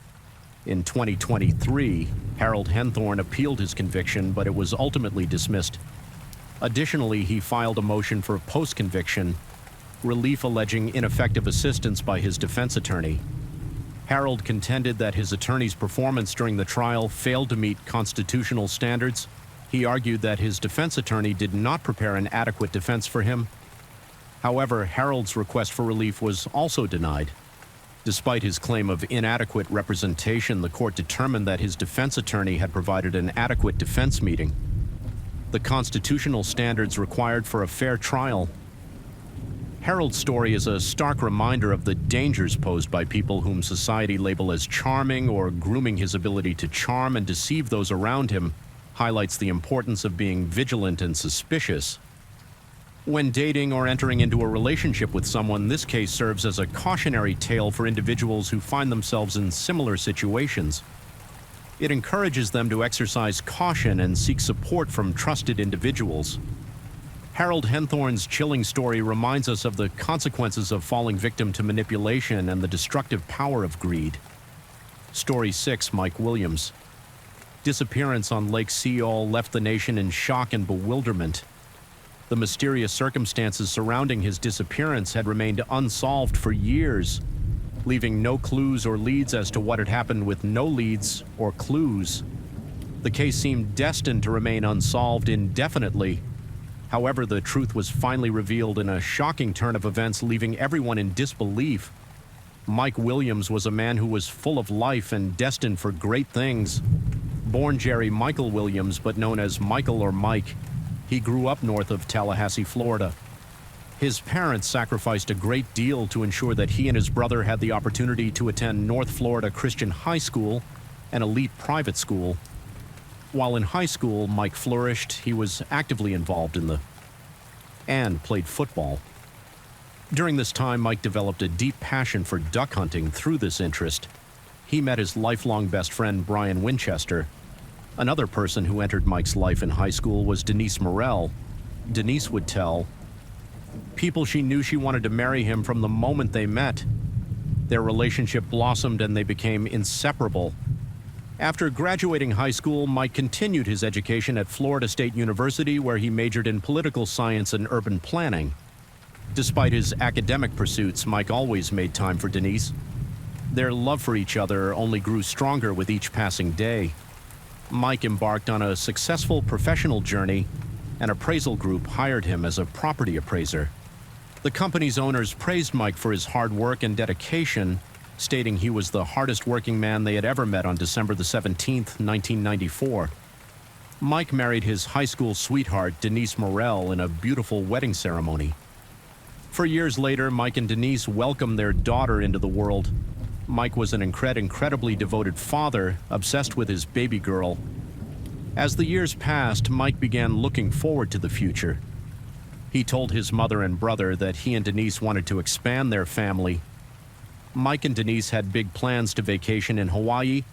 In 2023, Harold Henthorne appealed his conviction, but it was ultimately dismissed. Additionally, he filed a motion for post-conviction relief alleging ineffective assistance by his defense attorney. Harold contended that his attorney's performance during the trial failed to meet constitutional standards. He argued that his defense attorney did not prepare an adequate defense for him. However, Harold's request for relief was also denied. Despite his claim of inadequate representation, the court determined that his defense attorney had provided an adequate defense meeting. The constitutional standards required for a fair trial. Harold's story is a stark reminder of the dangers posed by people whom society label as charming, or grooming his ability to charm and deceive those around him highlights the importance of being vigilant and suspicious. When dating or entering into a relationship with someone, this case serves as a cautionary tale for individuals who find themselves in similar situations. It encourages them to exercise caution and seek support from trusted individuals. Harold Henthorne's chilling story reminds us of the consequences of falling victim to manipulation and the destructive power of greed. Story 6, Mike Williams. Disappearance on Lake Seol left the nation in shock and bewilderment. The mysterious circumstances surrounding his disappearance had remained unsolved for years, leaving no clues or leads as to what had happened, with no leads or clues. The case seemed destined to remain unsolved indefinitely. However, the truth was finally revealed in a shocking turn of events, leaving everyone in disbelief. Mike Williams was a man who was full of life and destined for great things. Born Jerry Michael Williams, but known as Michael or Mike, he grew up north of Tallahassee, Florida. His parents sacrificed a great deal to ensure that he and his brother had the opportunity to attend North Florida Christian High School an elite private school. While in high school, Mike flourished. He was actively involved and played football. During this time, Mike developed a deep passion for duck hunting through this interest. He met his lifelong best friend, Brian Winchester. Another person who entered Mike's life in high school was Denise Morell. Denise would tell people she knew she wanted to marry him from the moment they met. Their relationship blossomed and they became inseparable. After graduating high school, Mike continued his education at Florida State University, where he majored in political science and urban planning. Despite his academic pursuits, Mike always made time for Denise. Their love for each other only grew stronger with each passing day. Mike embarked on a successful professional journey. An appraisal group hired him as a property appraiser. The company's owners praised Mike for his hard work and dedication, stating he was the hardest working man they had ever met on December the 17th, 1994. Mike married his high school sweetheart, Denise Morell, in a beautiful wedding ceremony. For years later, Mike and Denise welcomed their daughter into the world. Mike was an incredibly devoted father, obsessed with his baby girl. As the years passed, Mike began looking forward to the future. He told his mother and brother that he and Denise wanted to expand their family. Mike and Denise had big plans to vacation in Hawaii,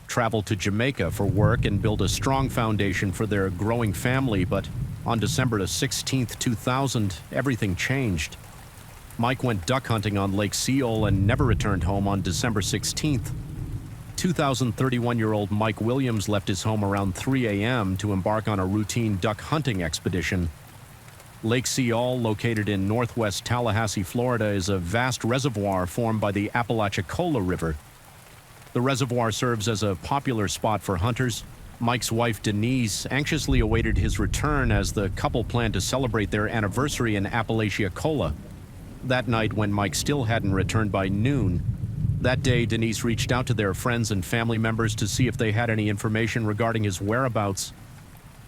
travel to Jamaica for work, and build a strong foundation for their growing family, but on December 16th, 2000, everything changed. Mike went duck hunting on Lake Seal and never returned home on December 16th. 2031-year-old Mike Williams left his home around 3 a.m. to embark on a routine duck hunting expedition. Lake Seal, located in northwest Tallahassee, Florida, is a vast reservoir formed by the Apalachicola River. The reservoir serves as a popular spot for hunters. Mike's wife, Denise, anxiously awaited his return as the couple planned to celebrate their anniversary in Apalachicola. That night, when Mike still hadn't returned by noon, that day, Denise reached out to their friends and family members to see if they had any information regarding his whereabouts.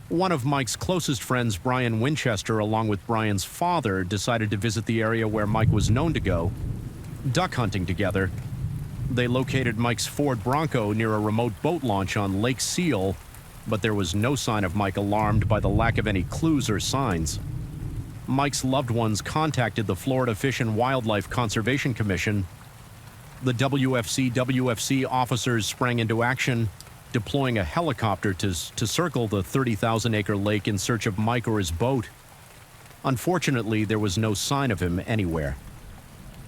One of Mike's closest friends, Brian Winchester, along with Brian's father, decided to visit the area where Mike was known to go, duck hunting together. They located Mike's Ford Bronco near a remote boat launch on Lake Seal, but there was no sign of Mike, alarmed by the lack of any clues or signs. Mike's loved ones contacted the Florida Fish and Wildlife Conservation Commission. The WFC officers sprang into action, deploying a helicopter to circle the 30,000-acre lake in search of Mike or his boat. Unfortunately, there was no sign of him anywhere.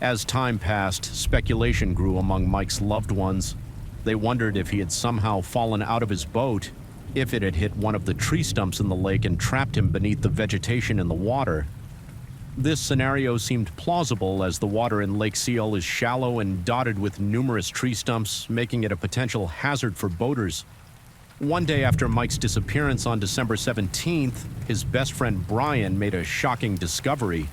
As time passed, speculation grew among Mike's loved ones. They wondered if he had somehow fallen out of his boat, if it had hit one of the tree stumps in the lake and trapped him beneath the vegetation in the water. This scenario seemed plausible, as the water in Lake Seal is shallow and dotted with numerous tree stumps, making it a potential hazard for boaters. One day after Mike's disappearance on December 17th, his best friend Brian made a shocking discovery.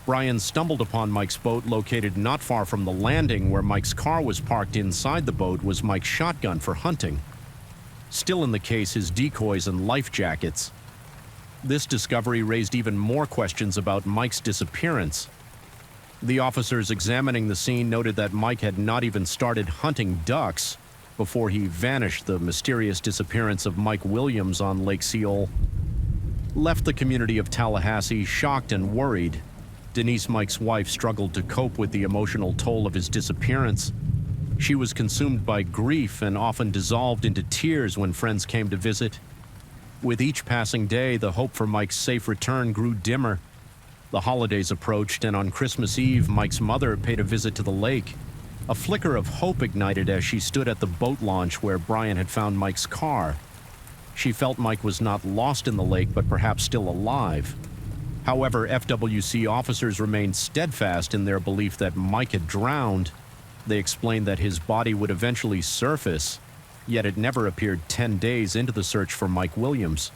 Brian stumbled upon Mike's boat located not far from the landing where Mike's car was parked. Inside the boat was Mike's shotgun for hunting. Still in the case, his decoys and life jackets. This discovery raised even more questions about Mike's disappearance. The officers examining the scene noted that Mike had not even started hunting ducks before he vanished. The mysterious disappearance of Mike Williams on Lake Seal left the community of Tallahassee shocked and worried. Denise, Mike's wife, struggled to cope with the emotional toll of his disappearance. She was consumed by grief and often dissolved into tears when friends came to visit. With each passing day, the hope for Mike's safe return grew dimmer. The holidays approached, and on Christmas Eve, Mike's mother paid a visit to the lake. A flicker of hope ignited as she stood at the boat launch where Brian had found Mike's car. She felt Mike was not lost in the lake, but perhaps still alive. However, FWC officers remained steadfast in their belief that Mike had drowned. They explained that his body would eventually surface, yet it never appeared 10 days into the search for Mike Williams.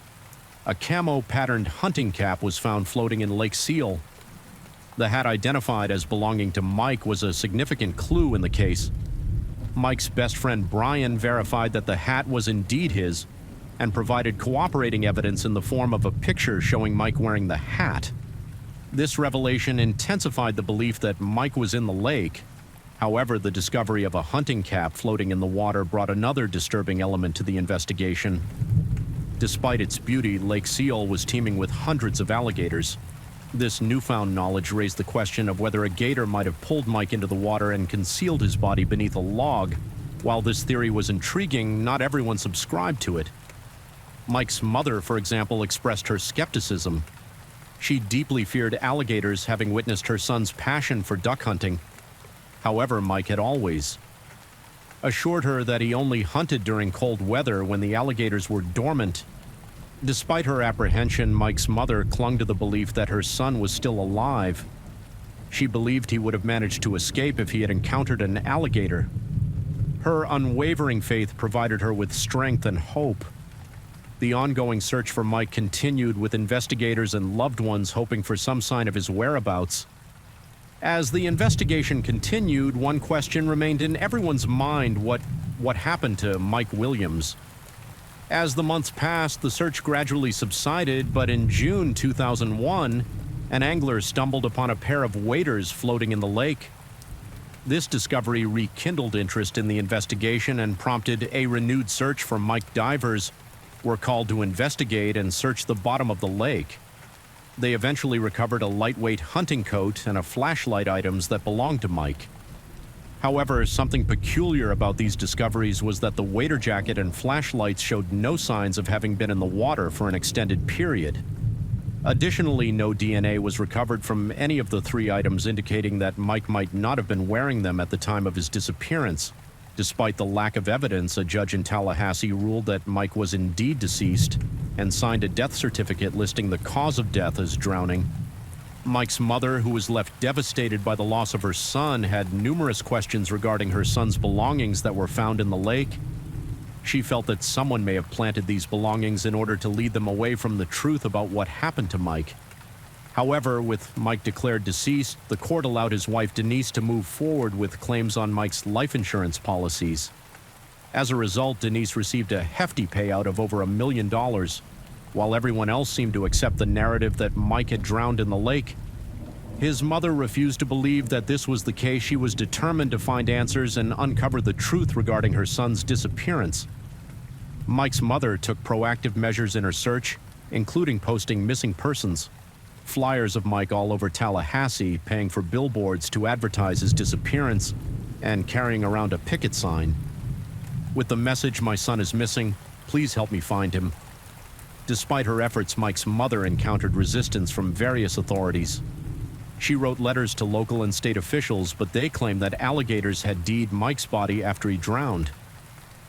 A camo-patterned hunting cap was found floating in Lake Seal. The hat, identified as belonging to Mike, was a significant clue in the case. Mike's best friend Brian verified that the hat was indeed his and provided cooperating evidence in the form of a picture showing Mike wearing the hat. This revelation intensified the belief that Mike was in the lake. However, the discovery of a hunting cap floating in the water brought another disturbing element to the investigation. Despite its beauty, Lake Seol was teeming with hundreds of alligators. This newfound knowledge raised the question of whether a gator might have pulled Mike into the water and concealed his body beneath a log. While this theory was intriguing, not everyone subscribed to it. Mike's mother, for example, expressed her skepticism. She deeply feared alligators, having witnessed her son's passion for duck hunting. However, Mike had always assured her that he only hunted during cold weather when the alligators were dormant. Despite her apprehension, Mike's mother clung to the belief that her son was still alive. She believed he would have managed to escape if he had encountered an alligator. Her unwavering faith provided her with strength and hope. The ongoing search for Mike continued, with investigators and loved ones hoping for some sign of his whereabouts. As the investigation continued, one question remained in everyone's mind: what happened to Mike Williams? As the months passed, the search gradually subsided, but in June 2001, an angler stumbled upon a pair of waders floating in the lake. This discovery rekindled interest in the investigation and prompted a renewed search for Mike. Divers were called to investigate and search the bottom of the lake. They eventually recovered a lightweight hunting coat and a flashlight, items that belonged to Mike. However, something peculiar about these discoveries was that the wader jacket and flashlights showed no signs of having been in the water for an extended period. Additionally, no DNA was recovered from any of the three items, indicating that Mike might not have been wearing them at the time of his disappearance. Despite the lack of evidence, a judge in Tallahassee ruled that Mike was indeed deceased and signed a death certificate listing the cause of death as drowning. Mike's mother, who was left devastated by the loss of her son, had numerous questions regarding her son's belongings that were found in the lake. She felt that someone may have planted these belongings in order to lead them away from the truth about what happened to Mike. However, with Mike declared deceased, the court allowed his wife Denise to move forward with claims on Mike's life insurance policies. As a result, Denise received a hefty payout of over $1 million. While everyone else seemed to accept the narrative that Mike had drowned in the lake, his mother refused to believe that this was the case. She was determined to find answers and uncover the truth regarding her son's disappearance. Mike's mother took proactive measures in her search, including posting missing persons flyers of Mike all over Tallahassee, paying for billboards to advertise his disappearance, and carrying around a picket sign with the message, "My son is missing, please help me find him." Despite her efforts, Mike's mother encountered resistance from various authorities. She wrote letters to local and state officials, but they claimed that alligators had deed Mike's body after he drowned.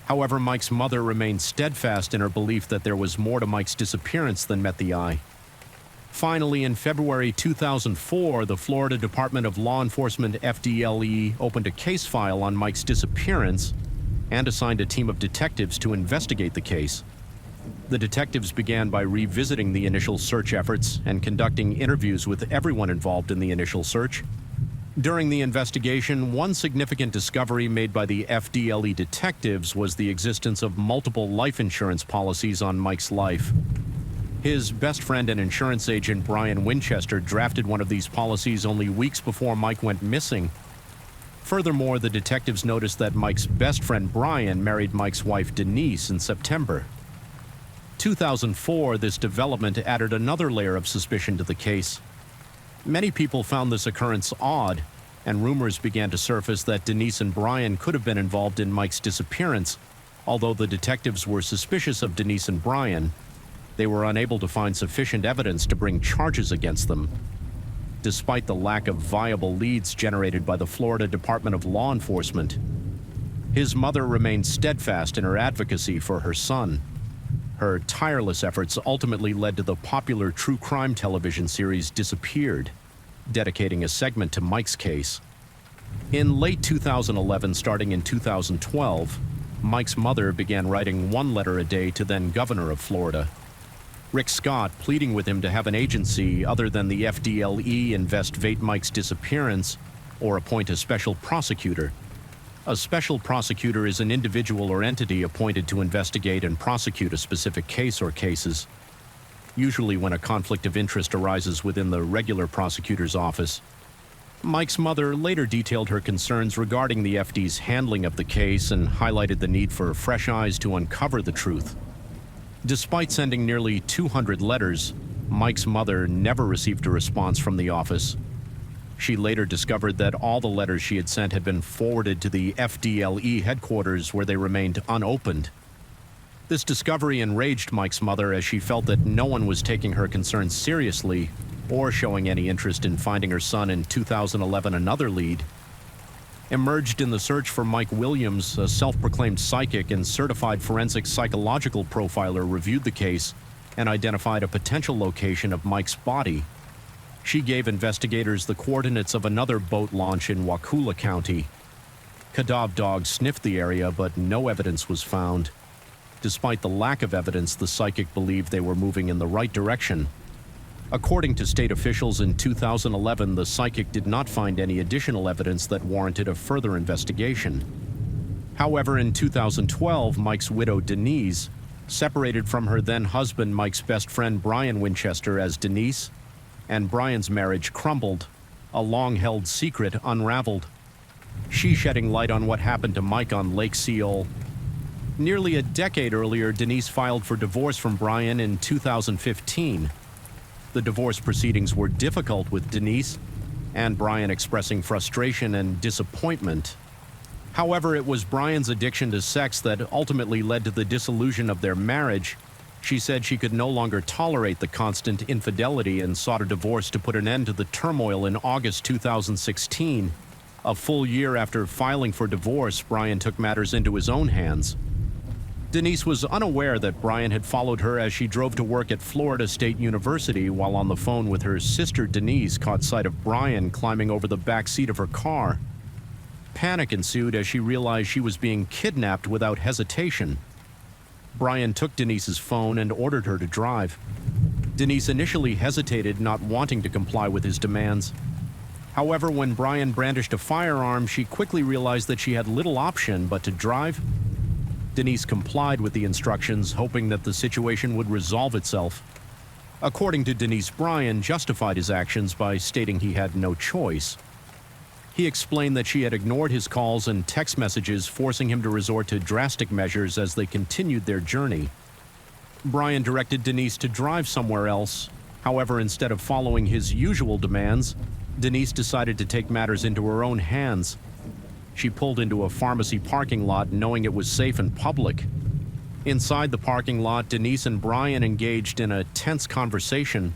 However, Mike's mother remained steadfast in her belief that there was more to Mike's disappearance than met the eye. Finally, in February 2004, the Florida Department of Law Enforcement, FDLE, opened a case file on Mike's disappearance and assigned a team of detectives to investigate the case. The detectives began by revisiting the initial search efforts and conducting interviews with everyone involved in the initial search. During the investigation, one significant discovery made by the FDLE detectives was the existence of multiple life insurance policies on Mike's life. His best friend and insurance agent, Brian Winchester, drafted one of these policies only weeks before Mike went missing. Furthermore, the detectives noticed that Mike's best friend, Brian, married Mike's wife, Denise, in September 2004. This development added another layer of suspicion to the case. Many people found this occurrence odd, and rumors began to surface that Denise and Brian could have been involved in Mike's disappearance. Although the detectives were suspicious of Denise and Brian, they were unable to find sufficient evidence to bring charges against them. Despite the lack of viable leads generated by the Florida Department of Law Enforcement, his mother remained steadfast in her advocacy for her son. Her tireless efforts ultimately led to the popular true crime television series Disappeared, dedicating a segment to Mike's case. In late 2011, starting in 2012, Mike's mother began writing one letter a day to then Governor of Florida, Rick Scott, pleading with him to have an agency other than the FDLE investigate Mike's disappearance or appoint a special prosecutor. A special prosecutor is an individual or entity appointed to investigate and prosecute a specific case or cases, usually when a conflict of interest arises within the regular prosecutor's office. Mike's mother later detailed her concerns regarding the FD's handling of the case and highlighted the need for fresh eyes to uncover the truth. Despite sending nearly 200 letters, Mike's mother never received a response from the office. She later discovered that all the letters she had sent had been forwarded to the FDLE headquarters, where they remained unopened. This discovery enraged Mike's mother, as she felt that no one was taking her concerns seriously or showing any interest in finding her son. In 2011, another lead emerged in the search for Mike Williams. A self-proclaimed psychic and certified forensic psychological profiler reviewed the case and identified a potential location of Mike's body. She gave investigators the coordinates of another boat launch in Wakulla County. Cadav dogs sniffed the area, but no evidence was found. Despite the lack of evidence, the psychic believed they were moving in the right direction. According to state officials, in 2011, the psychic did not find any additional evidence that warranted a further investigation. However, in 2012, Mike's widow, Denise, separated from her then-husband, Mike's best friend, Brian Winchester, as Denise, and Brian's marriage crumbled. A long-held secret unraveled. She shedding light on what happened to Mike on Lake Seol. Nearly a decade earlier, Denise filed for divorce from Brian in 2015. The divorce proceedings were difficult, with Denise and Brian expressing frustration and disappointment. However, it was Brian's addiction to sex that ultimately led to the dissolution of their marriage. She said she could no longer tolerate the constant infidelity and sought a divorce to put an end to the turmoil in August 2016. A full year after filing for divorce, Brian took matters into his own hands. Denise was unaware that Brian had followed her as she drove to work at Florida State University. While on the phone with her sister, Denise caught sight of Brian climbing over the back seat of her car. Panic ensued as she realized she was being kidnapped without hesitation. Brian took Denise's phone and ordered her to drive. Denise initially hesitated, not wanting to comply with his demands. However, when Brian brandished a firearm, she quickly realized that she had little option but to drive. Denise complied with the instructions, hoping that the situation would resolve itself. According to Denise, Brian justified his actions by stating he had no choice. He explained that she had ignored his calls and text messages, forcing him to resort to drastic measures as they continued their journey. Brian directed Denise to drive somewhere else. However, instead of following his usual demands, Denise decided to take matters into her own hands. She pulled into a pharmacy parking lot, knowing it was safe and public. Inside the parking lot, Denise and Brian engaged in a tense conversation.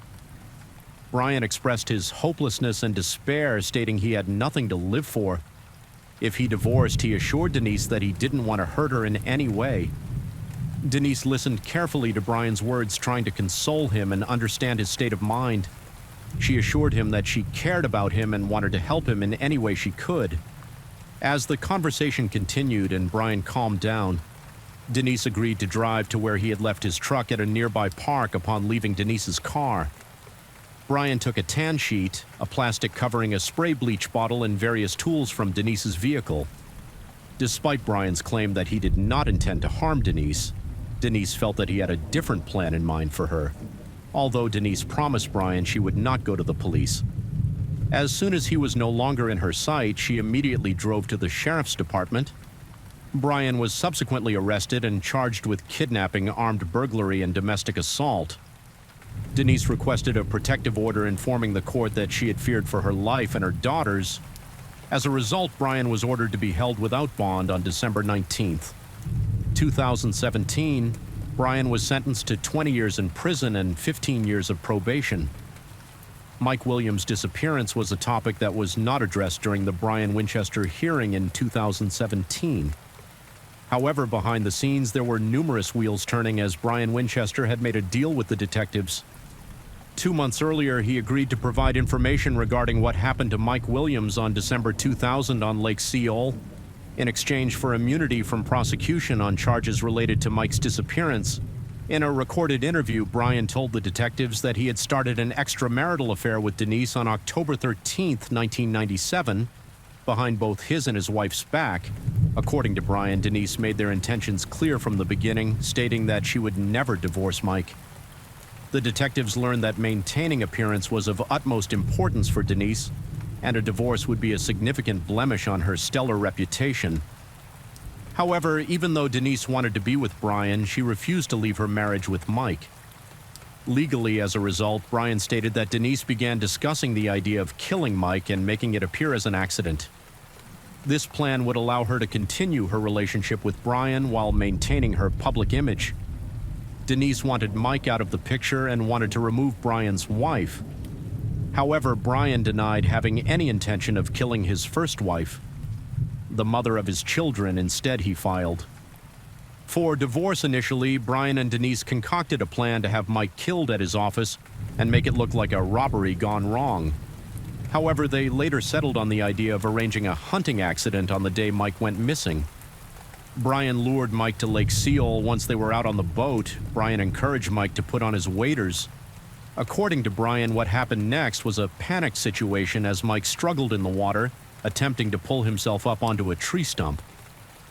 Brian expressed his hopelessness and despair, stating he had nothing to live for. If he divorced, he assured Denise that he didn't want to hurt her in any way. Denise listened carefully to Brian's words, trying to console him and understand his state of mind. She assured him that she cared about him and wanted to help him in any way she could. As the conversation continued and Brian calmed down, Denise agreed to drive to where he had left his truck at a nearby park. Upon leaving Denise's car, Brian took a tan sheet, a plastic covering, a spray bleach bottle, and various tools from Denise's vehicle. Despite Brian's claim that he did not intend to harm Denise, Denise felt that he had a different plan in mind for her, although Denise promised Brian she would not go to the police. As soon as he was no longer in her sight, she immediately drove to the sheriff's department. Brian was subsequently arrested and charged with kidnapping, armed burglary, and domestic assault. Denise requested a protective order, informing the court that she had feared for her life and her daughters. As a result, Brian was ordered to be held without bond on December 19th. 2017, Brian was sentenced to 20 years in prison and 15 years of probation. Mike Williams' disappearance was a topic that was not addressed during the Brian Winchester hearing in 2017. However, behind the scenes, there were numerous wheels turning, as Brian Winchester had made a deal with the detectives. 2 months earlier, he agreed to provide information regarding what happened to Mike Williams on December 2000 on Lake Seol. In exchange for immunity from prosecution on charges related to Mike's disappearance, in a recorded interview, Brian told the detectives that he had started an extramarital affair with Denise on October 13, 1997, behind both his and his wife's back. According to Brian, Denise made their intentions clear from the beginning, stating that she would never divorce Mike. The detectives learned that maintaining appearance was of utmost importance for Denise. and a divorce would be a significant blemish on her stellar reputation. However, even though Denise wanted to be with Brian, she refused to leave her marriage with Mike. Legally, as a result, Brian stated that Denise began discussing the idea of killing Mike and making it appear as an accident. This plan would allow her to continue her relationship with Brian while maintaining her public image. Denise wanted Mike out of the picture and wanted to remove Brian's wife. However, Brian denied having any intention of killing his first wife. The mother of his children instead he filed. For divorce initially, Brian and Denise concocted a plan to have Mike killed at his office and make it look like a robbery gone wrong. However, they later settled on the idea of arranging a hunting accident on the day Mike went missing. Brian lured Mike to Lake Seol. Once they were out on the boat, Brian encouraged Mike to put on his waders. According to Brian, what happened next was a panic situation as Mike struggled in the water, attempting to pull himself up onto a tree stump.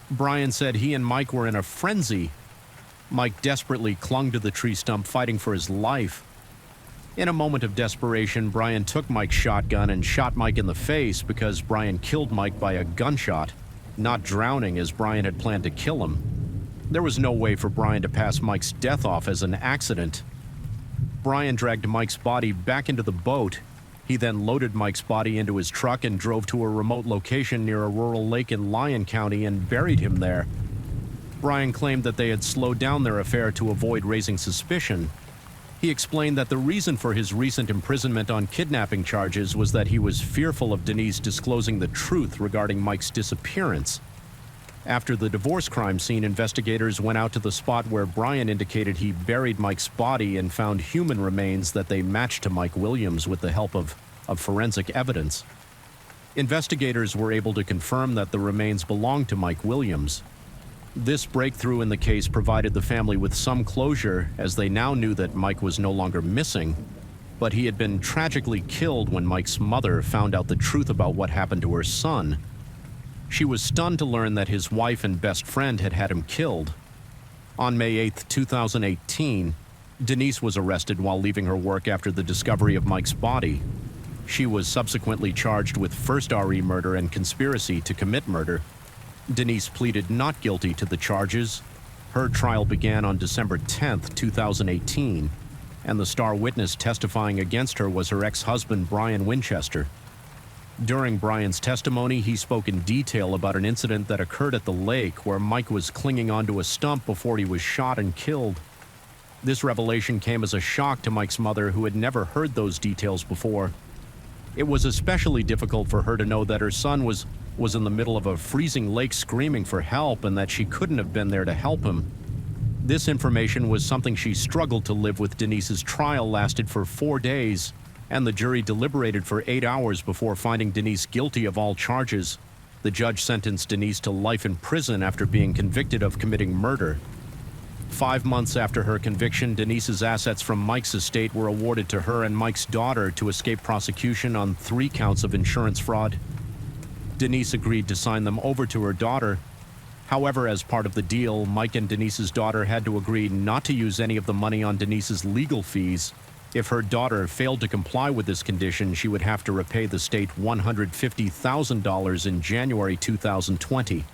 Brian said he and Mike were in a frenzy. Mike desperately clung to the tree stump, fighting for his life. In a moment of desperation, Brian took Mike's shotgun and shot Mike in the face because Brian killed Mike by a gunshot, not drowning as Brian had planned to kill him. There was no way for Brian to pass Mike's death off as an accident. Brian dragged Mike's body back into the boat. He then loaded Mike's body into his truck and drove to a remote location near a rural lake in Lyon County and buried him there. Brian claimed that they had slowed down their affair to avoid raising suspicion. He explained that the reason for his recent imprisonment on kidnapping charges was that he was fearful of Denise disclosing the truth regarding Mike's disappearance. After the divorce crime scene, investigators went out to the spot where Brian indicated he buried Mike's body and found human remains that they matched to Mike Williams with the help of forensic evidence. Investigators were able to confirm that the remains belonged to Mike Williams. This breakthrough in the case provided the family with some closure, as they now knew that Mike was no longer missing, but he had been tragically killed when Mike's mother found out the truth about what happened to her son. She was stunned to learn that his wife and best friend had had him killed. On May 8, 2018, Denise was arrested while leaving her work after the discovery of Mike's body. She was subsequently charged with first-degree murder and conspiracy to commit murder. Denise pleaded not guilty to the charges. Her trial began on December 10, 2018, and the star witness testifying against her was her ex-husband, Brian Winchester. During Brian's testimony, he spoke in detail about an incident that occurred at the lake where Mike was clinging onto a stump before he was shot and killed. This revelation came as a shock to Mike's mother, who had never heard those details before. It was especially difficult for her to know that her son was in the middle of a freezing lake screaming for help and that she couldn't have been there to help him. This information was something she struggled to live with. Denise's trial lasted for 4 days, and the jury deliberated for 8 hours before finding Denise guilty of all charges. The judge sentenced Denise to life in prison after being convicted of committing murder. 5 months after her conviction, Denise's assets from Mike's estate were awarded to her and Mike's daughter to escape prosecution on 3 counts of insurance fraud. Denise agreed to sign them over to her daughter. However, as part of the deal, Mike and Denise's daughter had to agree not to use any of the money on Denise's legal fees. If her daughter failed to comply with this condition, she would have to repay the state $150,000 in January 2020.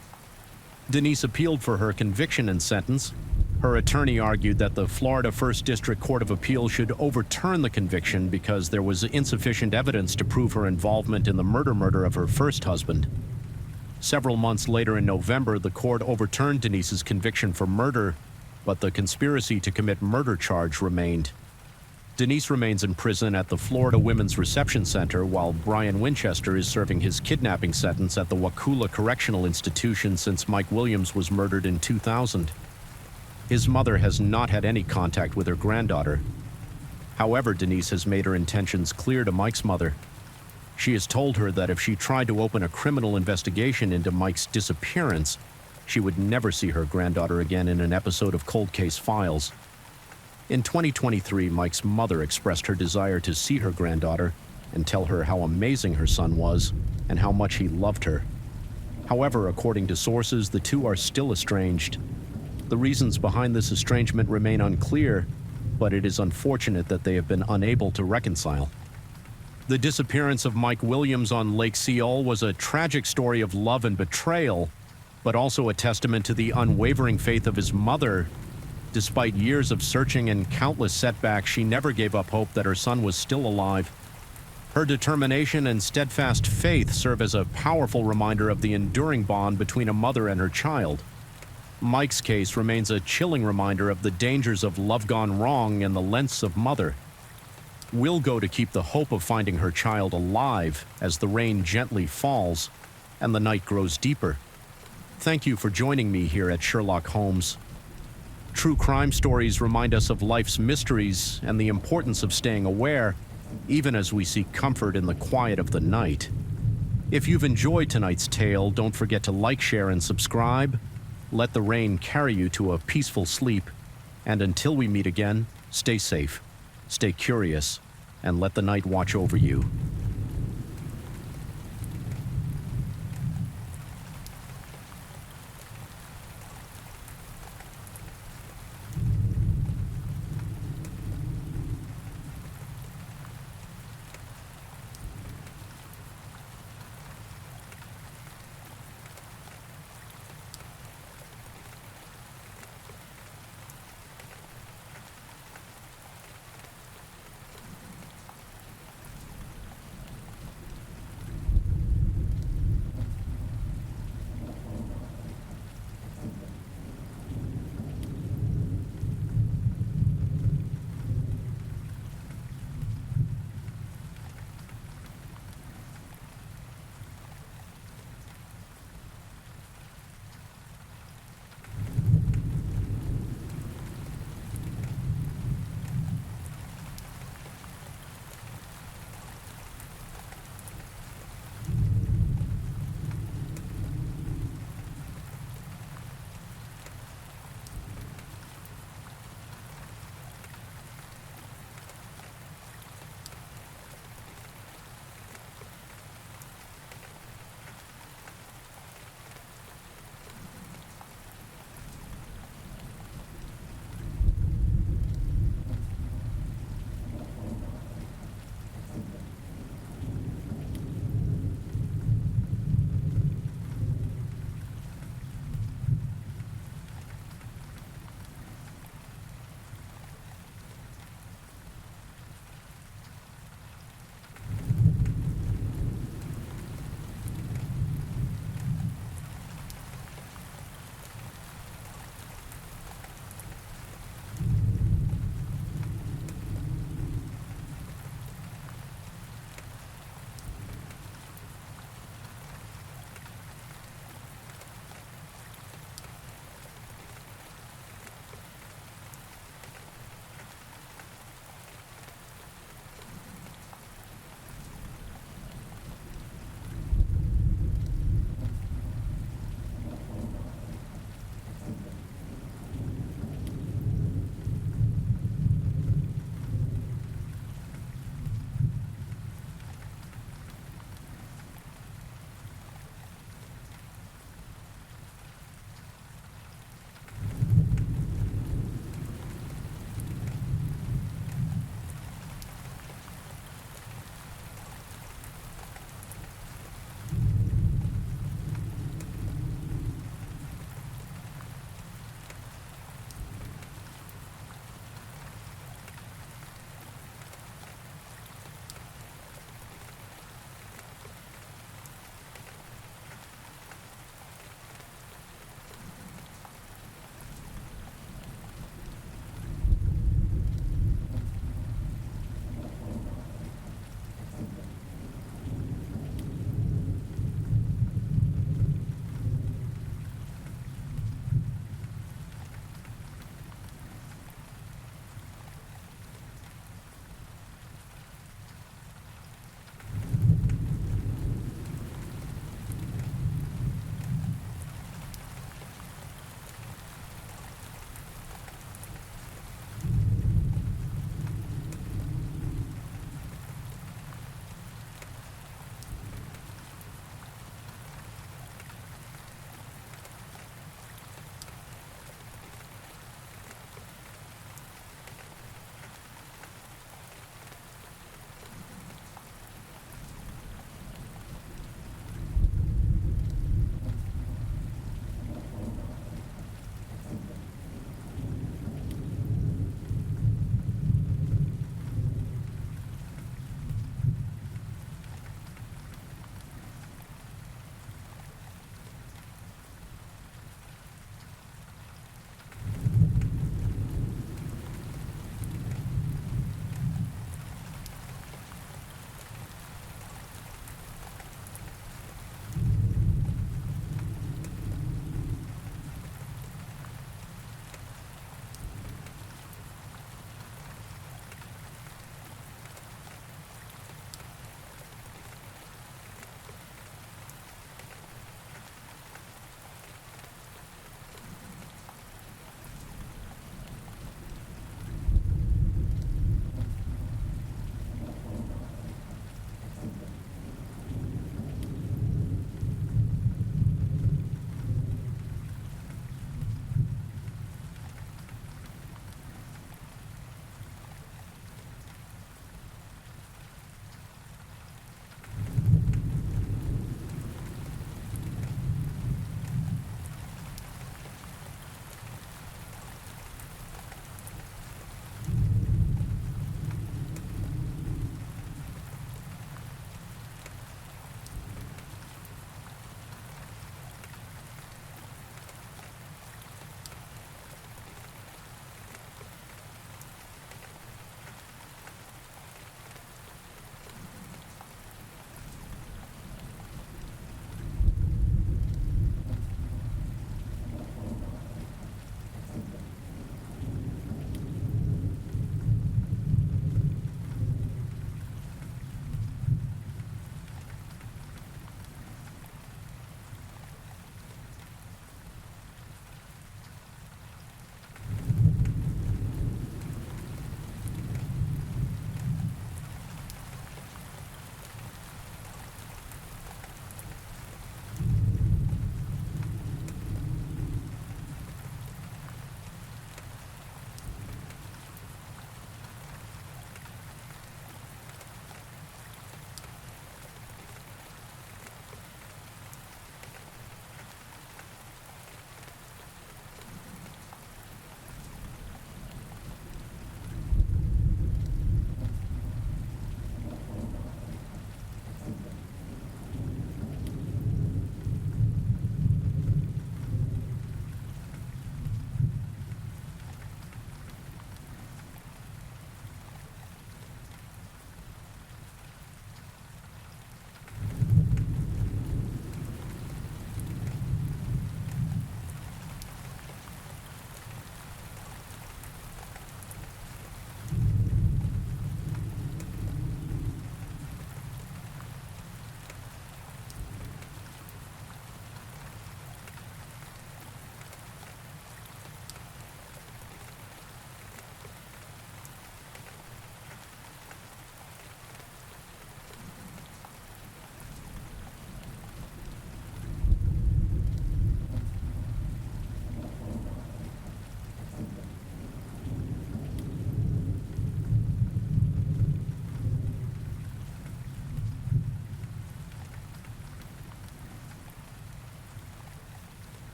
Denise appealed for her conviction and sentence. Her attorney argued that the Florida First District Court of Appeal should overturn the conviction because there was insufficient evidence to prove her involvement in the murder of her first husband. Several months later in November, the court overturned Denise's conviction for murder, but the conspiracy to commit murder charge remained. Denise remains in prison at the Florida Women's Reception Center, while Brian Winchester is serving his kidnapping sentence at the Wakulla Correctional Institution since Mike Williams was murdered in 2000. His mother has not had any contact with her granddaughter. However, Denise has made her intentions clear to Mike's mother. She has told her that if she tried to open a criminal investigation into Mike's disappearance, she would never see her granddaughter again in an episode of Cold Case Files. In 2023, Mike's mother expressed her desire to see her granddaughter and tell her how amazing her son was and how much he loved her. However, according to sources, the two are still estranged. The reasons behind this estrangement remain unclear, but it is unfortunate that they have been unable to reconcile. The disappearance of Mike Williams on Lake Seol was a tragic story of love and betrayal, but also a testament to the unwavering faith of his mother. Despite years of searching and countless setbacks, she never gave up hope that her son was still alive. Her determination and steadfast faith serve as a powerful reminder of the enduring bond between a mother and her child. Mike's case remains a chilling reminder of the dangers of love gone wrong and the lengths of mother. We'll go to keep the hope of finding her child alive as the rain gently falls and the night grows deeper. Thank you for joining me here at Sherlock Holmes. True crime stories remind us of life's mysteries and the importance of staying aware, even as we seek comfort in the quiet of the night. If you've enjoyed tonight's tale, don't forget to like, share, and subscribe. Let the rain carry you to a peaceful sleep. And until we meet again, stay safe, stay curious, and let the night watch over you.